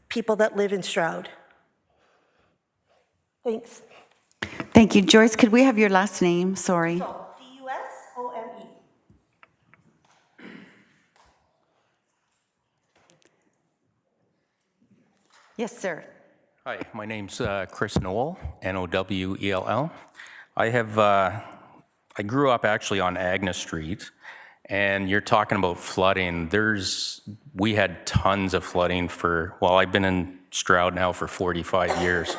people that live in Stroud. Thanks. Thank you. Joyce, could we have your last name? Sorry. D-U-S-O-M-E. Yes, sir. Hi, my name's Chris Nowell, N-O-W-E-L-L. I grew up actually on Agnes Street, and you're talking about flooding. We had tons of flooding I've been in Stroud now for 45 years.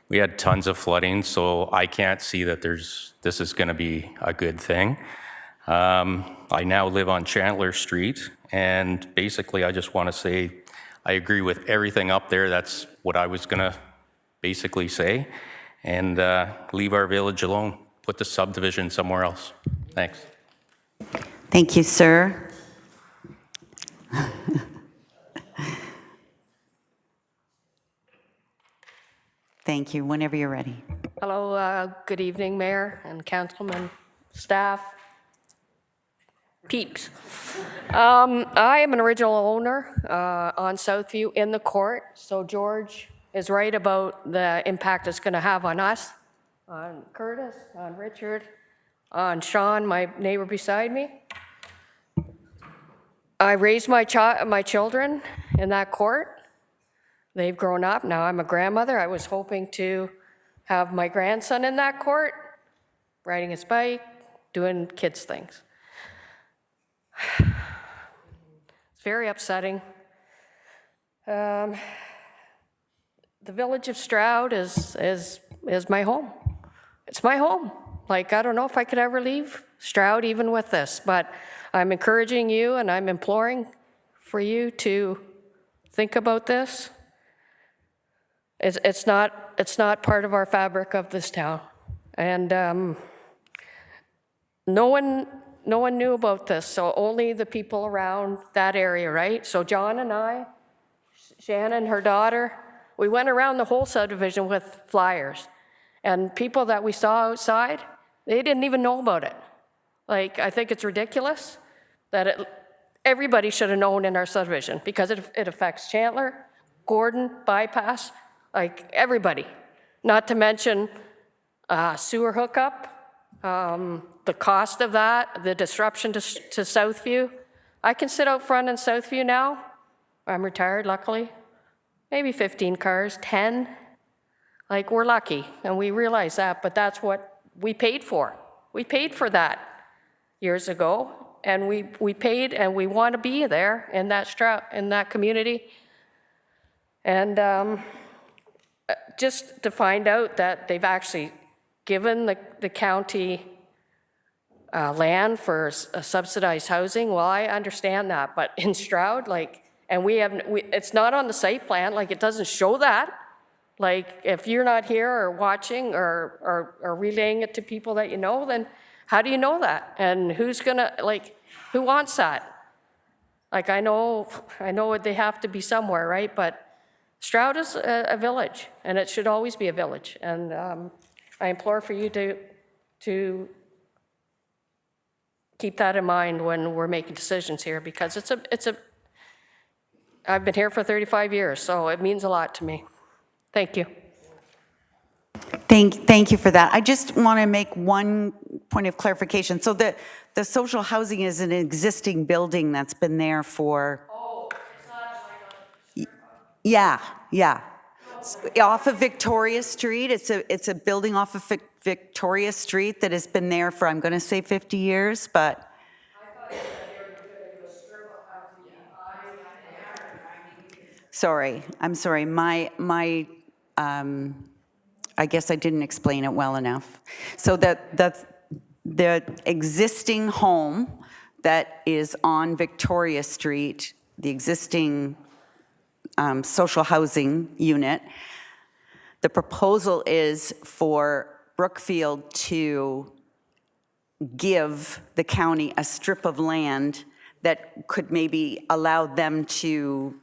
We had tons of flooding, so I can't see that this is gonna be a good thing. I now live on Chandler Street, and basically I just wanna say, I agree with everything up there. That's what I was gonna basically say, and leave our village alone. Put the subdivision somewhere else. Thanks. Thank you, sir. Thank you. Whenever you're ready. Hello, good evening, Mayor and Councilman, staff. peeps. I am an original owner on Southview in the court, so George is right about the impact it's going to have on us, on Curtis, on Richard, on Sean, my neighbor beside me. I raised my children in that court. They've grown up. Now I'm a grandmother. I was hoping to have my grandson in that court, riding his bike, doing kids' things. It's very upsetting. The village of Stroud is my home. It's my home. Like, I don't know if I could ever leave Stroud even with this, but I'm encouraging you and I'm imploring for you to think about this. It's not part of our fabric of this town. And no one knew about this, so only the people around that area, right? So John and I, Shannon, her daughter, we went around the whole subdivision with flyers. And people that we saw outside, they didn't even know about it. Like, I think it's ridiculous that everybody should have known in our subdivision because it affects Chandler, Gordon, Bypass, like everybody. Not to mention sewer hookup, the cost of that, the disruption to Southview. I can sit out front in Southview now. I'm retired, luckily. Maybe 15 cars, 10. Like, we're lucky, and we realize that, but that's what we paid for. We paid for that years ago, and we paid, and we want to be there in that community. And just to find out that they've actually given the county land for subsidized housing, well, I understand that, but in Stroud, like, and it's not on the site plan, like, it doesn't show that. Like, if you're not here or watching or relaying it to people that you know, then how do you know that? And who's gonna, like, who wants that? Like, I know they have to be somewhere, right? But Stroud is a village, and it should always be a village. And I implore for you to keep that in mind when we're making decisions here, because I've been here for 35 years, so it means a lot to me. Thank you. Thank you for that. I just want to make one point of clarification. So the social housing is an existing building that's been there for... Oh, it's not like Yeah. Off of Victoria Street. It's a building off of Victoria Street that has been there for, I'm going to say 50 years, but... I'm sorry. I guess I didn't explain it well enough. So the existing home that is on Victoria Street, the existing social housing unit, the proposal is for Brookfield to give the county a strip of land that could maybe allow them to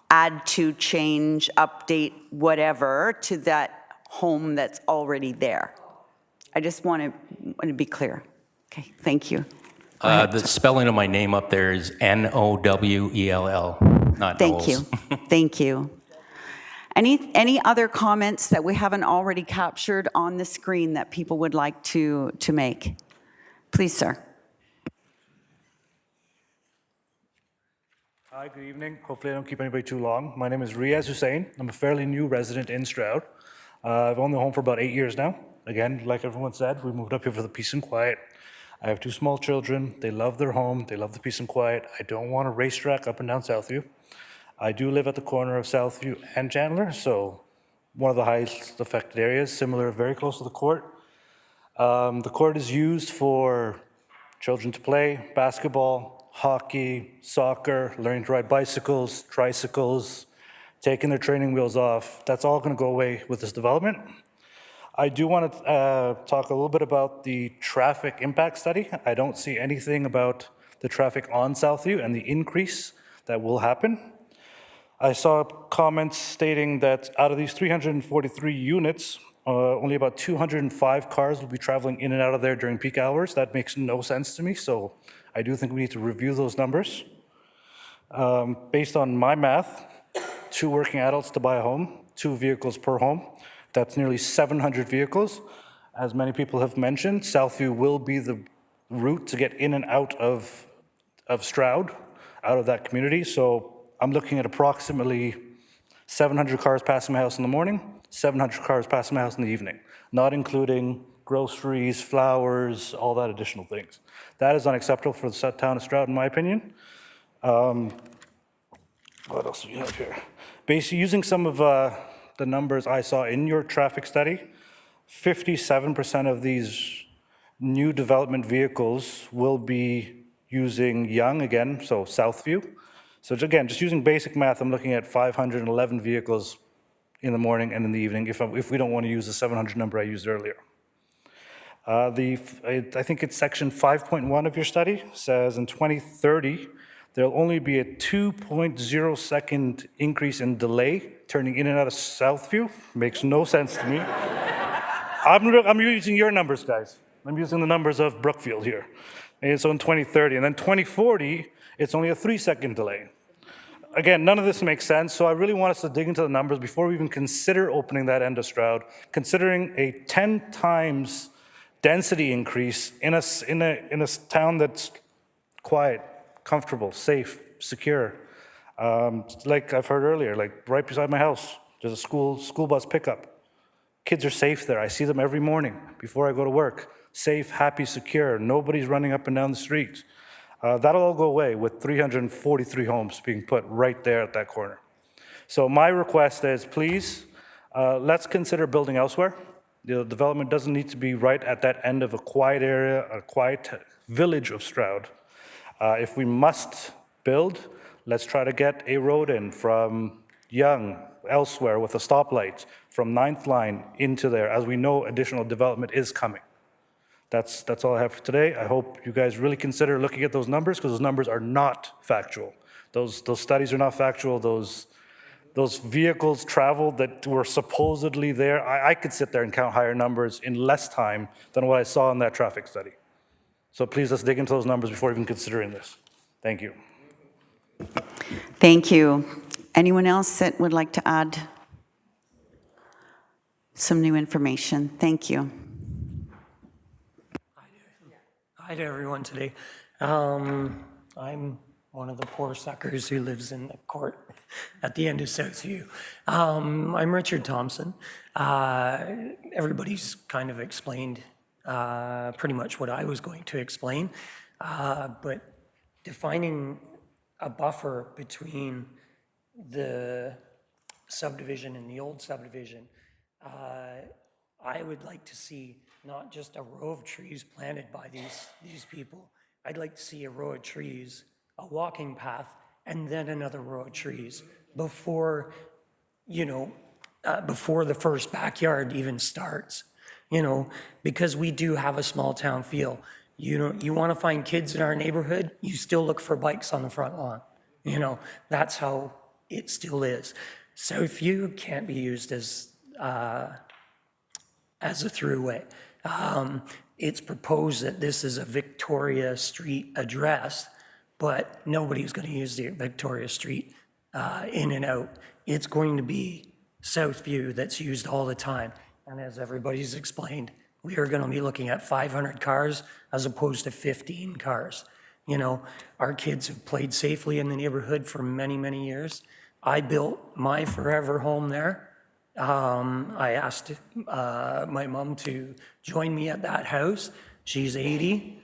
add to, change, update, whatever, to that home that's already there. I just want to be clear. Okay, thank you. The spelling of my name up there is Nowell, not Thank Knowles. you. Thank you. Any other comments that we haven't already captured on the screen that people would like to make? Please, sir. Hi, good evening. Hopefully I don't keep anybody too long. My name is Riaz Hussain. I'm a fairly new resident in Stroud. I've owned the home for about 8 years now. Again, like everyone said, we moved up here for the peace and quiet. I have 2 small children. They love their home. They love the peace and quiet. I don't want a racetrack up and down Southview. I do live at the corner of Southview and Chandler, so one of the highest affected areas, similar, very close to the court. The court is used for children to play basketball, hockey, soccer, learning to ride bicycles, tricycles, taking their training wheels off. That's all going to go away with this development. I do want to talk a little bit about the traffic impact study. I don't see anything about the traffic on Southview and the increase that will happen. I saw comments stating that out of these 343 units, Only about 205 cars will be traveling in and out of there during peak hours. That makes no sense to me, so I do think we need to review those numbers. Based on my math, 2 working adults to buy a home, 2 vehicles per home. That's nearly 700 vehicles. As many people have mentioned, Southview will be the route to get in and out of Stroud, out of that community. So I'm looking at approximately 700 cars passing my house in the morning, 700 cars passing my house in the evening, not including groceries, flowers, all that additional things. That is unacceptable for the town of Stroud, in my opinion. What else do we have here? Basically, using some of the numbers I saw in your traffic study, 57% of these new development vehicles will be using Yonge again, so Southview. So again, just using basic math, I'm looking at 511 vehicles in the morning and in the evening if we don't want to use the 700 number I used earlier. I think it's section 5.1 of your study says in 2030, there'll only be a 2.0 second increase in delay turning in and out of Southview. Makes no sense to me. I'm using your numbers, guys. I'm using the numbers of Brookfield here. And so in 2030, and then 2040, it's only a 3-second delay. Again, none of this makes sense, so I really want us to dig into the numbers before we even consider opening that end of Stroud, considering a 10 times density increase in a town that's quiet, comfortable, safe, secure. Like I've heard earlier, like right beside my house, there's a school bus pickup. Kids are safe there. I see them every morning before I go to work. Safe, happy, secure. Nobody's running up and down the street. That'll all go away with 343 homes being put right there at that corner. So my request is, please, let's consider building elsewhere. The development doesn't need to be right at that end of a quiet area, a quiet village of Stroud. If we must build, let's try to get a road in from Yonge, elsewhere with a stoplight, from 9th line into there, as we know additional development is coming. That's all I have for today. I hope you guys really consider looking at those numbers, because those numbers are not factual. Those studies are not factual. Those vehicles traveled that were supposedly there, I could sit there and count higher numbers in less time than what I saw in that traffic study. So please, let's dig into those numbers before even considering this. Thank you. Thank you. Anyone else that would like to add some new information? Thank you. Hi to everyone today. I'm one of the poor suckers who lives in the court at the end of Southview. I'm Richard Thompson. Everybody's kind of explained pretty much what I was going to explain, but defining a buffer between the subdivision and the old subdivision, I would like to see not just a row of trees planted by these people. I'd like to see a row of trees, a walking path, and then another row of trees before, before the first backyard even starts, because we do have a small town feel. You want to find kids in our neighborhood, you still look for bikes on the front lawn. That's how it still is. Southview can't be used as a throughway. It's proposed that this is a Victoria Street address, but nobody's going to use the Victoria Street in and out. It's going to be Southview that's used all the time. And as everybody's explained, we are going to be looking at 500 cars as opposed to 15 cars. Our kids have played safely in the neighborhood for many, many years. I built my forever home there. I asked my mom to join me at that house. She's 80,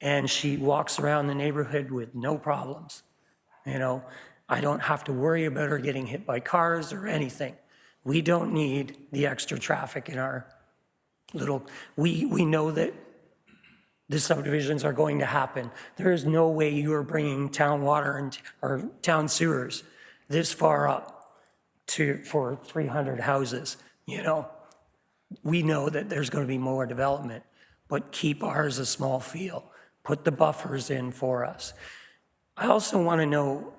and she walks around the neighborhood with no problems. I don't have to worry about her getting hit by cars or anything. We don't need the extra traffic in our little, we know that the subdivisions are going to happen. There is no way you are bringing town water or town sewers this far up for 300 houses. We know that there's going to be more development, but keep ours a small field. Put the buffers in for us. I also want to know,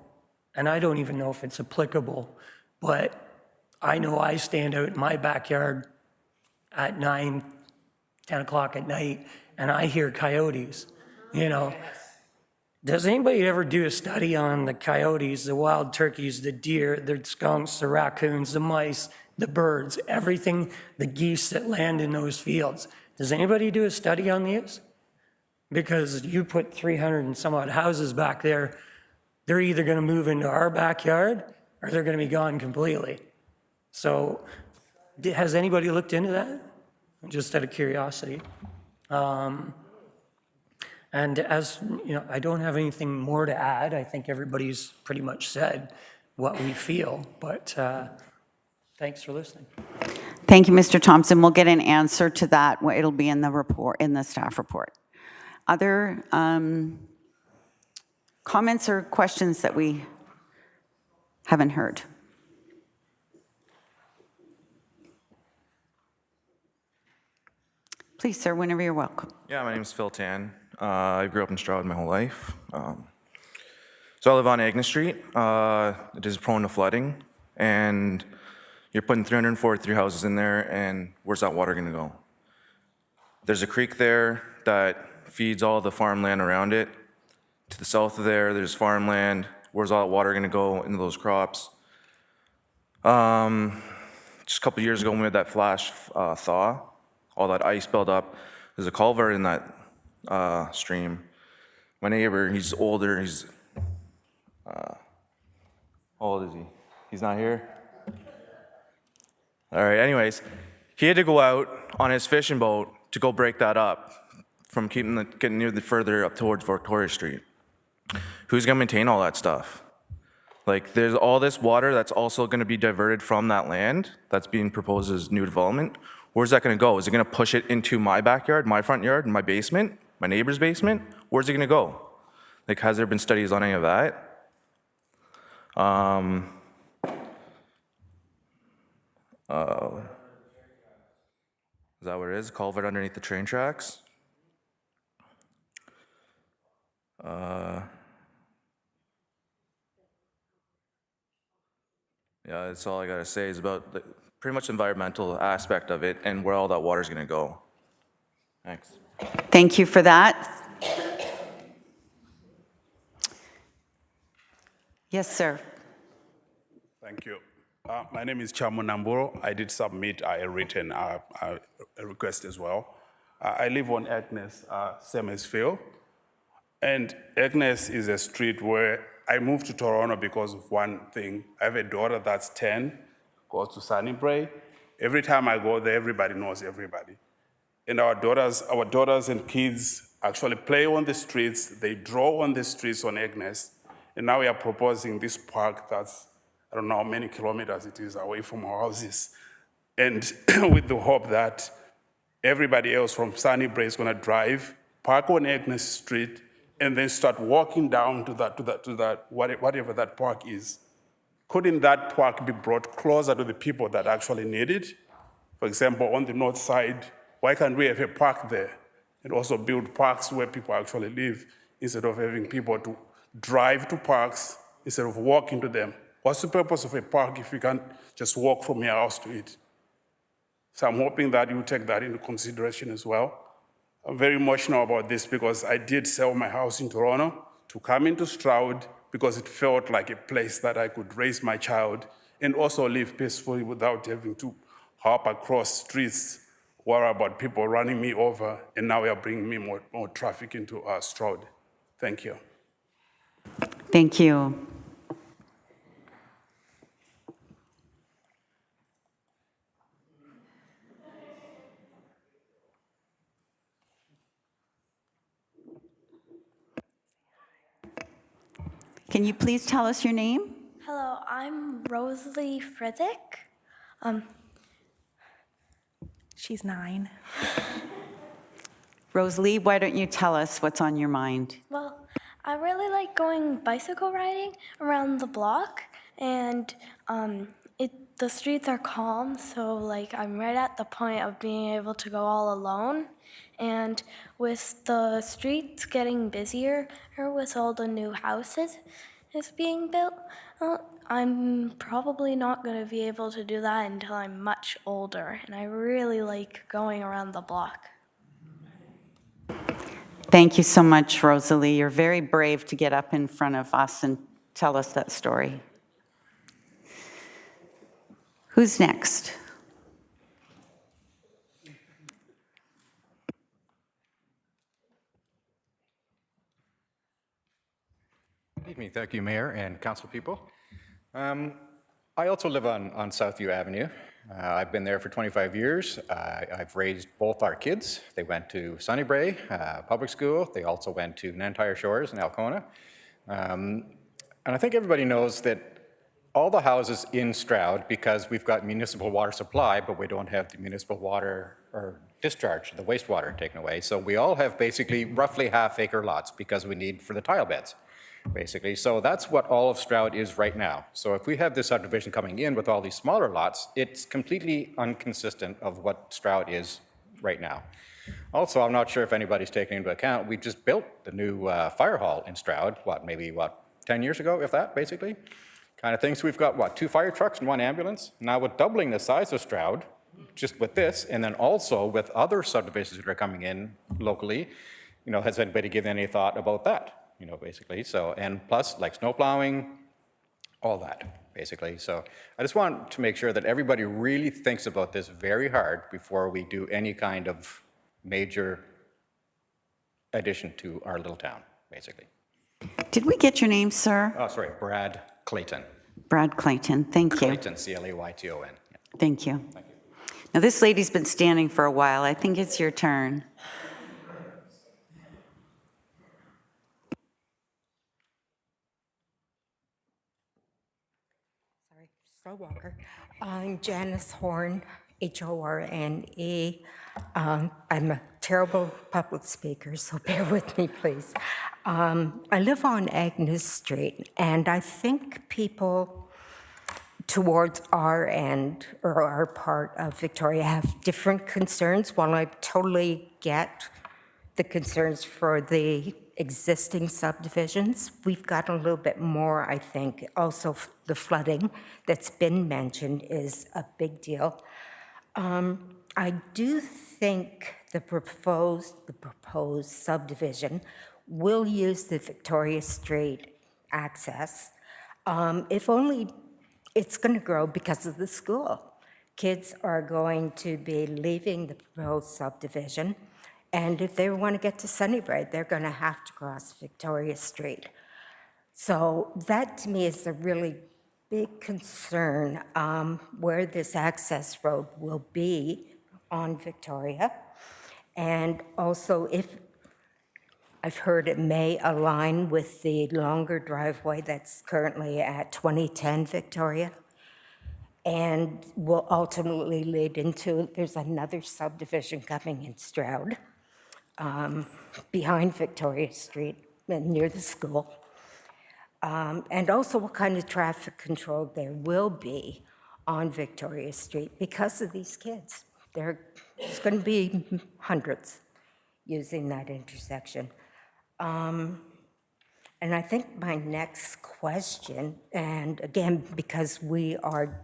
and I don't even know if it's applicable, but I know I stand out in my backyard at 9, 10 o'clock at night, and I hear coyotes, you know. Does anybody ever do a study on the coyotes, the wild turkeys, the deer, the skunks, the raccoons, the mice, the birds, everything, the geese that land in those fields? Does anybody do a study on these? Because you put 300 and some odd houses back there, they're either going to move into our backyard or they're going to be gone completely. So has anybody looked into that? Just out of curiosity. And as you know, I don't have anything more to add. I think everybody's pretty much said what we feel, but thanks for listening. Thank you, Mr. Thompson. We'll get an answer to that. It'll be in the report, in the staff report. Other comments or questions that we haven't heard? Please, sir, whenever you're welcome. Yeah, my name is Phil Tan. I grew up in Stroud my whole life. So I live on Agnes Street. It is prone to flooding, and you're putting 343 houses in there, and where's that water going to go? There's a creek there that feeds all the farmland around it. To the south of there, there's farmland. Where's all that water going to go into those crops? Just a couple years ago, when we had that flash thaw, all that ice built up. There's a culvert in that stream. My neighbor, he's older, he's, how old is he? He's not here? All right, anyways, he had to go out on his fishing boat to go break that up from getting near the further up towards Victoria Street. Who's gonna maintain all that stuff? Like, there's all this water that's also gonna be diverted from that land that's being proposed as new development. Where's that gonna go? Is it gonna push it into my backyard, my front yard, my basement, my neighbor's basement? Where's it gonna go? Like, has there been studies on any of that? Is that what it is? Culvert underneath the train tracks? Yeah, that's all I gotta say is about the pretty much environmental aspect of it and where all that water's gonna go. Thanks. Thank you for that. Yes, sir. Thank you. My name is Chamu Namburo. I did submit a written request as well. I live on Agnes, same as Phil. And Agnes is a street where I moved to Toronto because of one thing. I have a daughter that's 10, goes to Sunnybray. Every time I go there, everybody knows everybody. And our daughters and kids actually play on the streets. They draw on the streets on Agnes. And now we are proposing this park that's, I don't know how many kilometers it is away from our houses. And with the hope that everybody else from Sunnybray is gonna drive, park on Agnes Street, and then start walking down to that, whatever that park is. Couldn't that park be brought closer to the people that actually need it? For example, on the north side, why can't we have a park there and also build parks where people actually live instead of having people to drive to parks instead of walking to them? What's the purpose of a park if you can't just walk from your house to it? So I'm hoping that you take that into consideration as well. I'm very emotional about this because I did sell my house in Toronto to come into Stroud because it felt like a place that I could raise my child and also live peacefully without having to hop across streets, worry about people running me over, and now we are bringing me more traffic into Stroud. Thank you. Thank you. Can you please tell us your name? Hello, I'm Rosalie Frederick. She's 9. Rosalie, why don't you tell us what's on your mind? Well, I really like going bicycle riding around the block, and the streets are calm, so like I'm right at the point of being able to go all alone. And with the streets getting busier, or with all the new houses is being built, Well, I'm probably not going to be able to do that until I'm much older, and I really like going around the block. Thank you so much, Rosalie. You're very brave to get up in front of us and tell us that story. Who's next? Good evening. Thank you, Mayor and council people. I also live on Southview Avenue. I've been there for 25 years. I've raised both our kids. They went to Sunnybray Public School. They also went to Nantyre Shores in Alcona. And I think everybody knows that all the houses in Stroud, because we've got municipal water supply, but we don't have the municipal water or discharge, the wastewater taken away. So we all have basically roughly half-acre lots because we need for the tile beds, basically. So that's what all of Stroud is right now. So if we have this subdivision coming in with all these smaller lots, it's completely inconsistent of what Stroud is right now. Also, I'm not sure if anybody's taking into account, we just built the new fire hall in Stroud, maybe 10 years ago, if that, basically? Kind of thing. So we've got, 2 fire trucks and 1 ambulance? Now with doubling the size of Stroud, just with this, and then also with other subdivisions that are coming in locally, has anybody given any thought about that? Basically, so, and plus, like snow plowing, all that, basically. So I just want to make sure that everybody really thinks about this very hard before we do any kind of major addition to our little town, basically. Did we get your name, sir? Oh, sorry, Brad Clayton. Brad Clayton, thank you. Clayton, C-L-A-Y-T-O-N. Yeah. Thank you. Now, this lady's been standing for a while. I think it's your turn. Walker. I'm Janice Horn, H-O-R-N-E. I'm a terrible public speaker, so bear with me, please. I live on Agnes Street, and I think people towards our end or our part of Victoria have different concerns. While I totally get the concerns for the existing subdivisions, we've got a little bit more, I think. Also, the flooding that's been mentioned is a big deal. I do think the proposed subdivision will use the Victoria Street access. If only it's going to grow because of the school. Kids are going to be leaving the proposed subdivision, and if they want to get to Sunnybray, they're going to have to cross Victoria Street. So that, to me, is a really big concern, where this access road will be on Victoria. And also, if I've heard it may align with the longer driveway that's currently at 2010 Victoria, and will ultimately lead into, there's another subdivision coming in Stroud, behind Victoria Street near the school. And also what kind of traffic control there will be on Victoria Street because of these kids. There's going to be hundreds using that intersection. And I think my next question, and again, because we are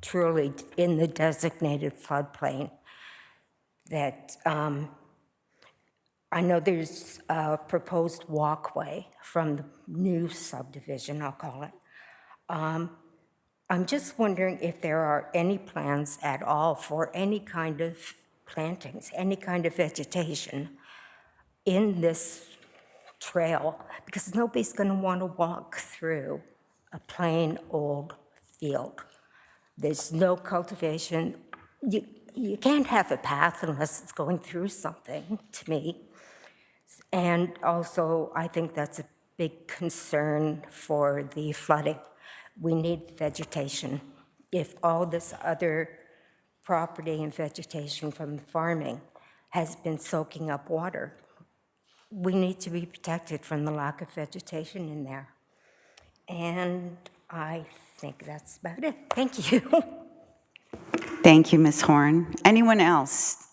truly in the designated floodplain, that I know there's a proposed walkway from the new subdivision, I'll call it. I'm just wondering if there are any plans at all for any kind of plantings, any kind of vegetation in this trail, because nobody's going to want to walk through a plain old field. There's no cultivation. You can't have a path unless it's going through something, to me. And also, I think that's a big concern for the flooding. We need vegetation. If all this other property and vegetation from the farming has been soaking up water, we need to be protected from the lack of vegetation in there. And I think that's about it. Thank you. Thank you, Ms. Horn. Anyone else?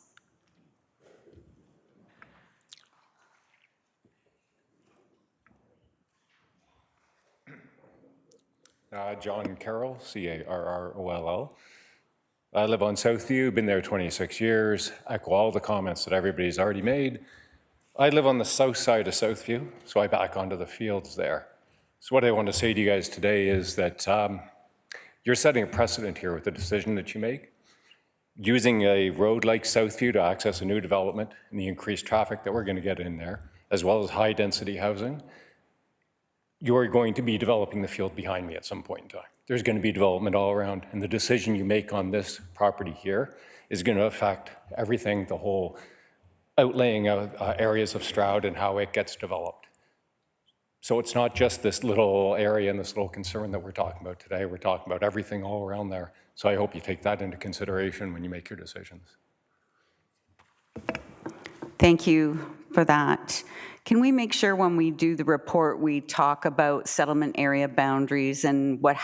John Carroll, C-A-R-R-O-L-L. I live on Southview, been there 26 years, echo all the comments that everybody's already made. I live on the south side of Southview, so I back onto the fields there. So what I want to say to you guys today is that you're setting a precedent here with the decision that you make. Using a road like Southview to access a new development and the increased traffic that we're going to get in there, as well as high density housing, you're going to be developing the field behind me at some point in time. There's going to be development all around, and the decision you make on this property here is going to affect everything, the whole outlaying of areas of Stroud and how it gets developed. So it's not just this little area and this little concern that we're talking about today. We're talking about everything all around there. So I hope you take that into consideration when you make your decisions. Thank you for that. Can we make sure when we do the report, we talk about settlement area boundaries and what,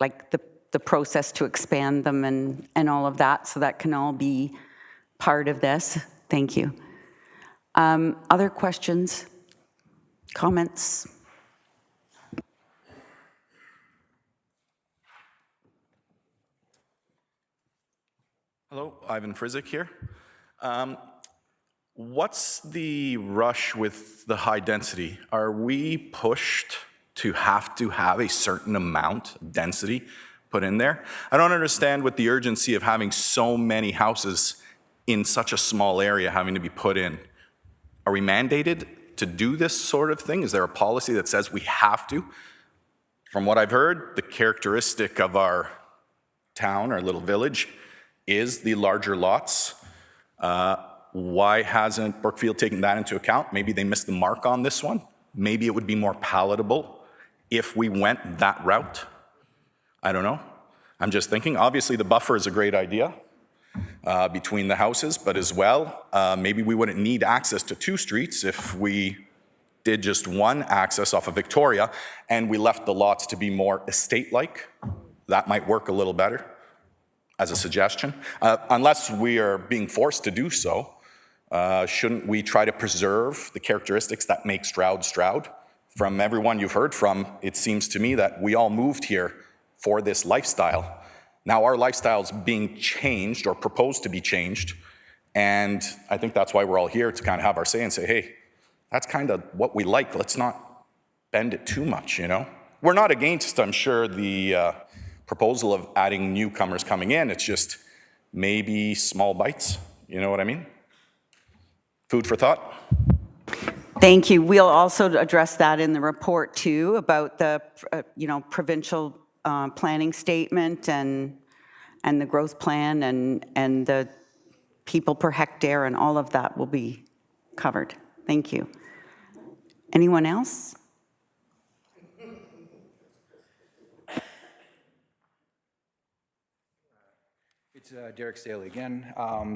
like the process to expand them and all of that, so that can all be part of this? Thank you. Other questions, comments? Hello, Ivan Frizik here. What's the rush with the high density? Are we pushed to have a certain amount of density put in there? I don't understand what the urgency of having so many houses in such a small area having to be put in. Are we mandated to do this sort of thing? Is there a policy that says we have to? From what I've heard, the characteristic of our town, our little village, is the larger lots. Why hasn't Brookfield taken that into account? Maybe they missed the mark on this one. Maybe it would be more palatable if we went that route. I don't know. I'm just thinking, obviously the buffer is a great idea between the houses, but as well, maybe we wouldn't need access to two streets if we did just one access off of Victoria and we left the lots to be more estate-like. That might work a little better as a suggestion. Unless we are being forced to do so, shouldn't we try to preserve the characteristics that make Stroud Stroud? From everyone you've heard from, it seems to me that we all moved here for this lifestyle. Now our lifestyle's being changed or proposed to be changed, and I think that's why we're all here, to kind of have our say and say, hey, that's kind of what we like. Let's not bend it too much, you know? We're not against, I'm sure, the proposal of adding newcomers coming in. It's just maybe small bites, you know what I mean? Food for thought. Thank you. We'll also address that in the report too, about the provincial planning statement and the growth plan and the people per hectare, and all of that will be covered. Thank you. Anyone else? It's Derek Staley again.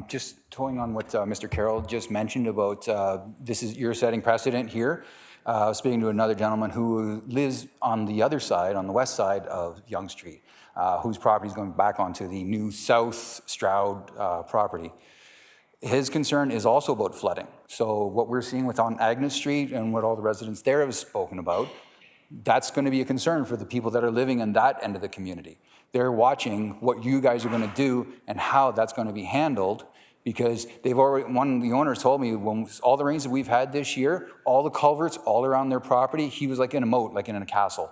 Just towing on what Mr. Carroll just mentioned about you're setting precedent here. Speaking to another gentleman who lives on the other side, on the west side of Yonge Street, whose property is going back onto the new South Stroud property. His concern is also about flooding. So what we're seeing with on Agnes Street and what all the residents there have spoken about, that's going to be a concern for the people that are living in that end of the community. They're watching what you guys are going to do and how that's going to be handled, because one of the owners told me, when all the rains that we've had this year, all the culverts all around their property, he was like in a moat, like in a castle.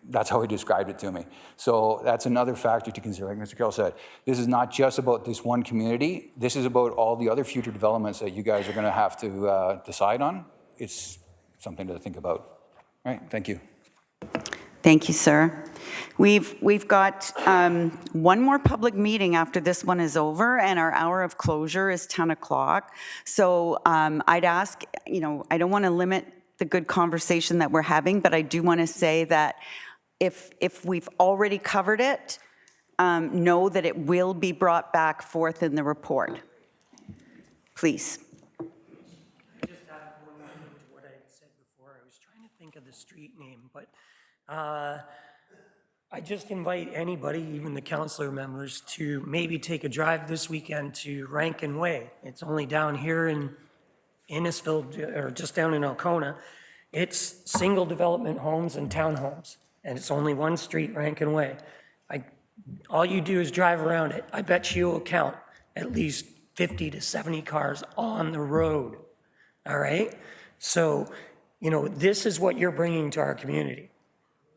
That's how he described it to me. So that's another factor to consider. Like Mr. Carroll said, this is not just about this one community. This is about all the other future developments that you guys are going to have to decide on. It's something to think about. All right, thank you. Thank you, sir. We've got one more public meeting after this one is over, and our hour of closure is 10 o'clock. So I'd ask, I don't want to limit the good conversation that we're having, but I do want to say that if we've already covered it, know that it will be brought back forth in the report. Please. I just add one more thing to what I had said before. I was trying to think of the street name, but I just invite anybody, even the councillor members, to maybe take a drive this weekend to Rankin Way. It's only down here in Innisfil, or just down in Alcona. It's single development homes and townhomes. and it's only one street, Rankin Way. All you do is drive around it. I bet you will count at least 50 to 70 cars on the road, all right? So, you know, this is what you're bringing to our community,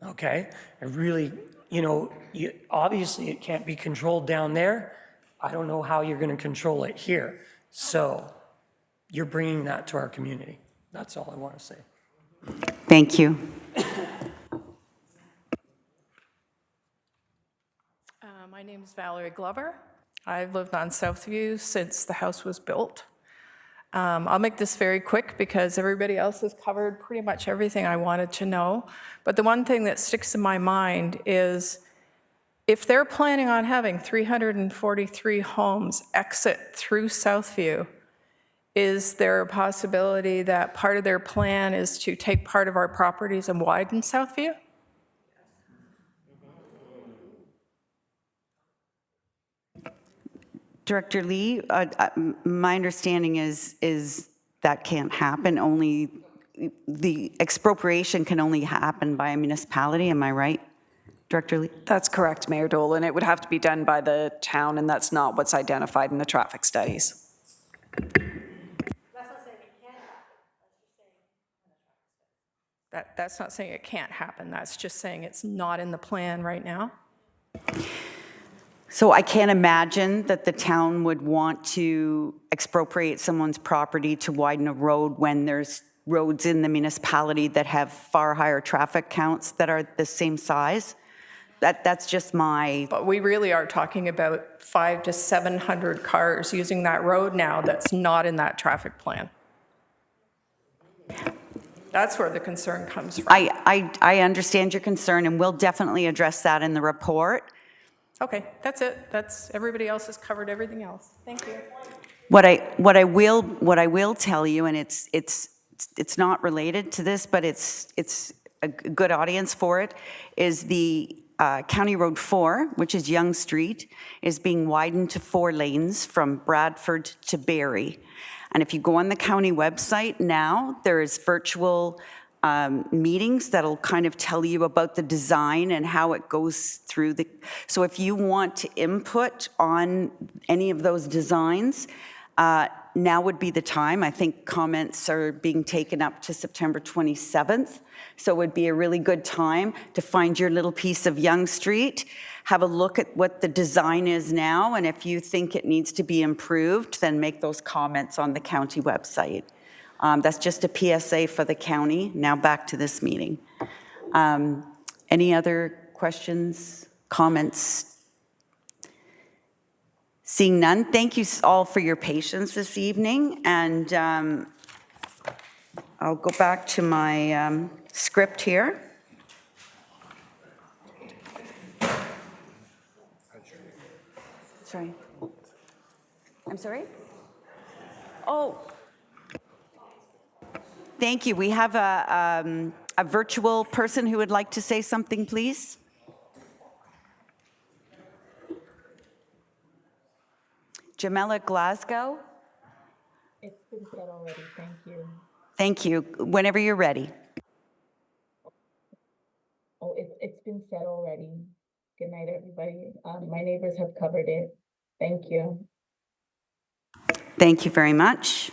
okay? I really, you know, obviously it can't be controlled down there. I don't know how you're going to control it here. So you're bringing that to our community. That's all I want to say. Thank you. My name is Valerie Glover. I've lived on Southview since the house was built. I'll make this very quick because everybody else has covered pretty much everything I wanted to know. But the one thing that sticks in my mind is if they're planning on having 343 homes exit through Southview, is there a possibility that part of their plan is to take part of our properties and widen Southview? Director Lee, my understanding is that can't happen. Only the expropriation can only happen by a municipality. Am I right, Director Lee? That's correct, Mayor Dolan. It would have to be done by the town, and that's not what's identified in the traffic studies. That's not saying it can't happen. That's just saying it's not in the plan right now. So I can't imagine that the town would want to expropriate someone's property to widen a road when there's roads in the municipality that have far higher traffic counts that are the same size. That's just my... But we really are talking about 500 to 700 cars using that road now that's not in that traffic plan. That's where the concern comes from. I understand your concern, and we'll definitely address that in the report. Okay, that's it. That's everybody else has covered everything else. Thank you. What I will tell you, and it's not related to this, but it's a good audience for it, is the County Road 4, which is Yonge Street, is being widened to 4 lanes from Bradford to Barrie. And if you go on the county website now, there is virtual meetings that'll kind of tell you about the design and how it goes through the... So if you want to input on any of those designs, now would be the time. I think comments are being taken up to September 27th. So it would be a really good time to find your little piece of Yonge Street, have a look at what the design is now, and if you think it needs to be improved, then make those comments on the county website. That's just a PSA for the county. Now back to this meeting. Any other questions, comments? Seeing none, thank you all for your patience this evening. And I'll go back to my script here. Sorry. I'm sorry? Oh. Thank you. We have a virtual person who would like to say something, please. Jamela Glasgow. It's been said already. Thank you. Thank you. Whenever you're ready. Oh, it's been said already. Good night, everybody. My neighbors have covered it. Thank you. Thank you very much.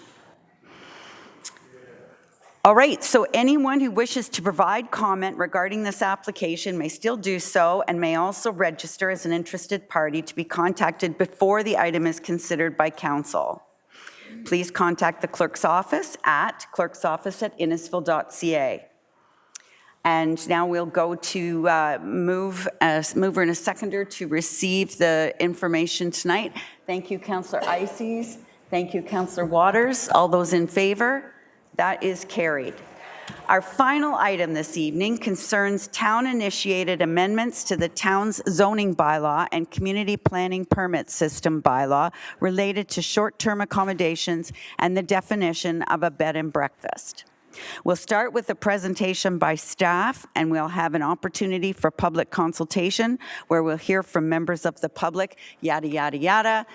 All right, so anyone who wishes to provide comment regarding this application may still do so and may also register as an interested party to be contacted before the item is considered by council. Please contact the clerk's office at clerksoffice@innisfil.ca. And now we'll go to mover and a seconder to receive the information tonight. Thank you, Councillor Ices. Thank you, Councillor Waters. All those in favor? That is carried. Our final item this evening concerns town-initiated amendments to the town's zoning bylaw and community planning permit system bylaw related to short-term accommodations and the definition of a bed and breakfast. We'll start with a presentation by staff, and we'll have an opportunity for public consultation where we'll hear from members of the public, yada, yada, yada.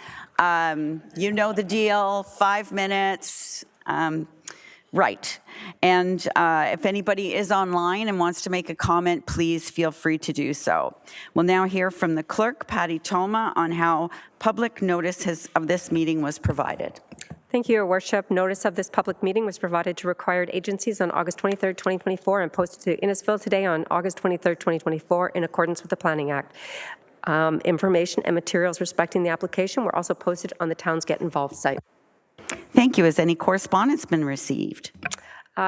You know the deal, 5 minutes. Right. And if anybody is online and wants to make a comment, please feel free to do so. We'll now hear from the clerk, Patty Toma, on how public notice of this meeting was provided. Thank you, Your Worship. Notice of this public meeting was provided to required agencies on August 23rd, 2024, and posted to Innisfil today on August 23rd, 2024, in accordance with the Planning Act. Information and materials respecting the application were also posted on the town's Get Involved site. Thank you. Has any correspondence been received?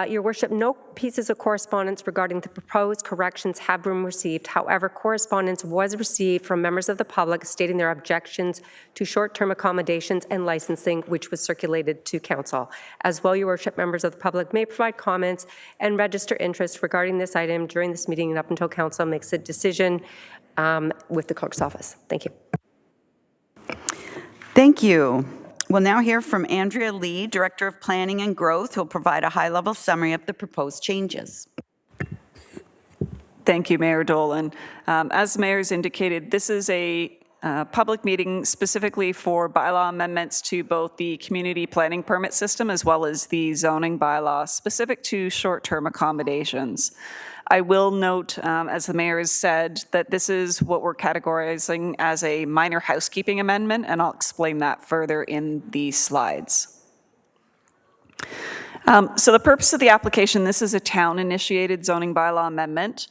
Your Worship, no pieces of correspondence regarding the proposed corrections have been received. However, correspondence was received from members of the public stating their objections to short-term accommodations and licensing, which was circulated to Council. As well, Your Worship, members of the public may provide comments and register interest regarding this item during this meeting and up until Council makes a decision with the Clerk's office. Thank you. Thank you. We'll now hear from Andrea Lee, Director of Planning and Growth, who will provide a high-level summary of the proposed changes. Thank you, Mayor Dolan. As the Mayor's indicated, this is a public meeting specifically for bylaw amendments to both the community planning permit system as well as the zoning bylaw specific to short-term accommodations. I will note, as the Mayor has said, that this is what we're categorizing as a minor housekeeping amendment, and I'll explain that further in the slides. So the purpose of the application, this is a town-initiated zoning bylaw amendment.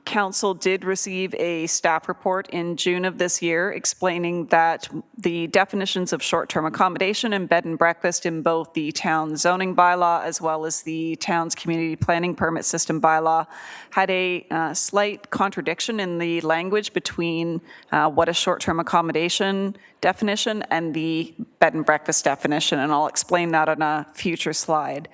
Council did receive a staff report in June of this year explaining that the definitions of short-term accommodation and bed and breakfast in both the town zoning bylaw as well as the town's community planning permit system bylaw had a slight contradiction in the language between what a short-term accommodation definition and the bed and breakfast definition, and I'll explain that on a future slide.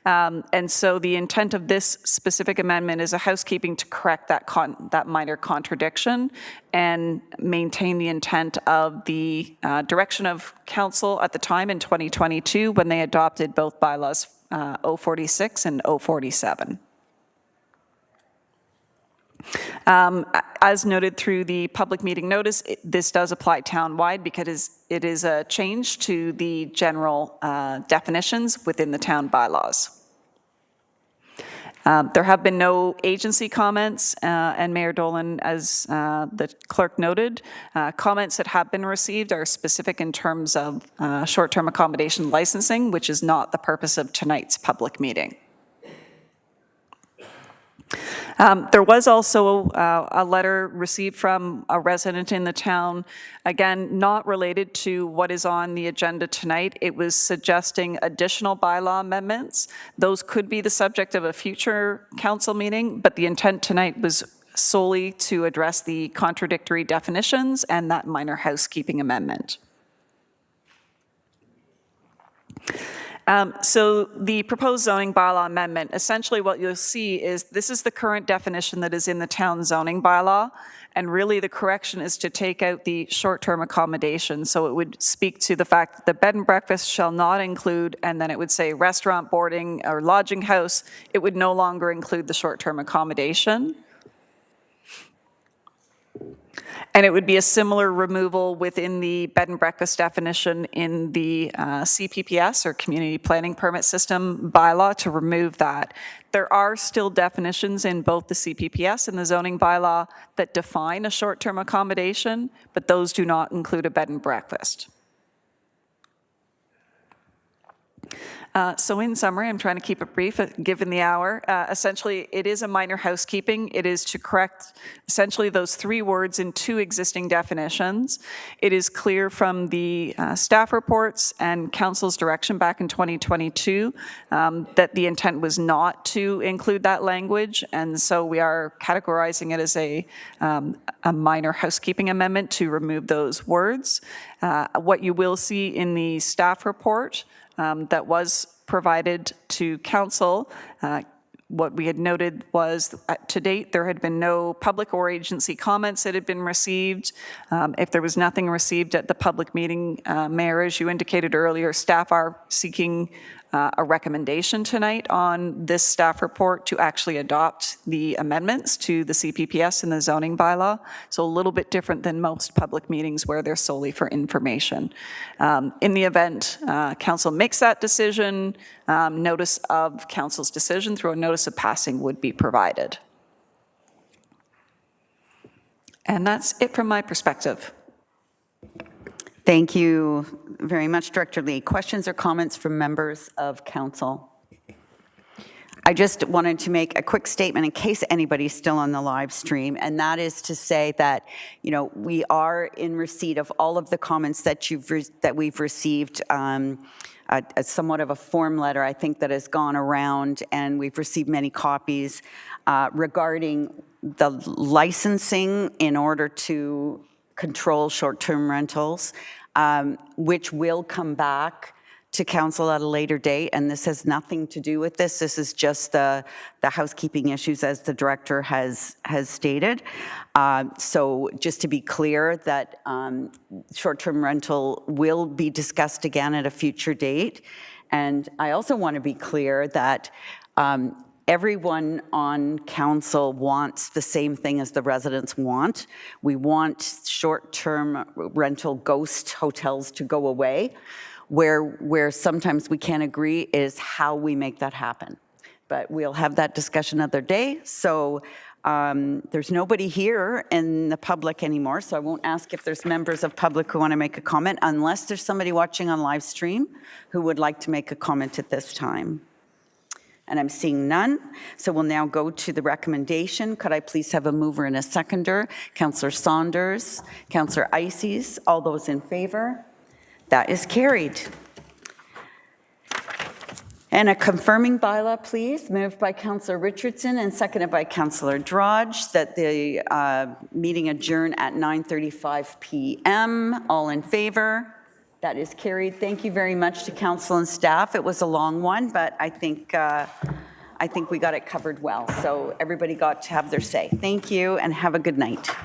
And so the intent of this specific amendment is a housekeeping to correct that minor contradiction and maintain the intent of the direction of Council at the time in 2022 when they adopted both bylaws 046 and 047. As noted through the public meeting notice, this does apply town-wide because it is a change to the general definitions within the town bylaws. There have been no agency comments, and Mayor Dolan, as the clerk noted, comments that have been received are specific in terms of short-term accommodation licensing, which is not the purpose of tonight's public meeting. There was also a letter received from a resident in the town, again, not related to what is on the agenda tonight. It was suggesting additional bylaw amendments. Those could be the subject of a future council meeting, but the intent tonight was solely to address the contradictory definitions and that minor housekeeping amendment. So the proposed zoning bylaw amendment, essentially what you'll see is this is the current definition that is in the town zoning bylaw, and really the correction is to take out the short-term accommodation. So it would speak to the fact that the bed and breakfast shall not include, and then it would say restaurant, boarding, or lodging house. It would no longer include the short-term accommodation. And it would be a similar removal within the bed and breakfast definition in the CPPS, or Community Planning Permit System bylaw, to remove that. There are still definitions in both the CPPS and the zoning bylaw that define a short-term accommodation, but those do not include a bed and breakfast. So in summary, I'm trying to keep it brief given the hour. Essentially, it is a minor housekeeping. It is to correct essentially those three words in two existing definitions. It is clear from the staff reports and council's direction back in 2022 that the intent was not to include that language, and so we are categorizing it as a minor housekeeping amendment to remove those words. What you will see in the staff report that was provided to council, what we had noted was to date there had been no public or agency comments that had been received. If there was nothing received at the public meeting, Mayor, as you indicated earlier, staff are seeking a recommendation tonight on this staff report to actually adopt the amendments to the CPPS and the zoning bylaw. So a little bit different than most public meetings where they're solely for information. In the event council makes that decision, notice of council's decision through a notice of passing would be provided. And that's it from my perspective. Thank you very much, Director Lee. Questions or comments from members of council? I just wanted to make a quick statement in case anybody's still on the live stream, and that is to say that, you know, we are in receipt of all of the comments that we've received. Somewhat of a form letter, I think, that has gone around, and we've received many copies regarding the licensing in order to control short-term rentals, which will come back to council at a later date, and this has nothing to do with this. This is just the housekeeping issues, as the director has stated. So just to be clear that short-term rental will be discussed again at a future date. And I also want to be clear that everyone on council wants the same thing as the residents want. We want short-term rental ghost hotels to go away. Where sometimes we can't agree is how we make that happen. But we'll have that discussion another day. So there's nobody here in the public anymore, so I won't ask if there's members of public who want to make a comment, unless there's somebody watching on live stream who would like to make a comment at this time. And I'm seeing none, so we'll now go to the recommendation. Could I please have a mover and a seconder? Councillor Saunders, Councillor Ices, all those in favor? That is carried. And a confirming bylaw, please, moved by Councillor Richardson and seconded by Councillor Drodge, that the meeting adjourn at 9:35 p.m. All in favor? That is carried. Thank you very much to council and staff. It was a long one, but I think we got it covered well. So everybody got to have their say. Thank you and have a good night.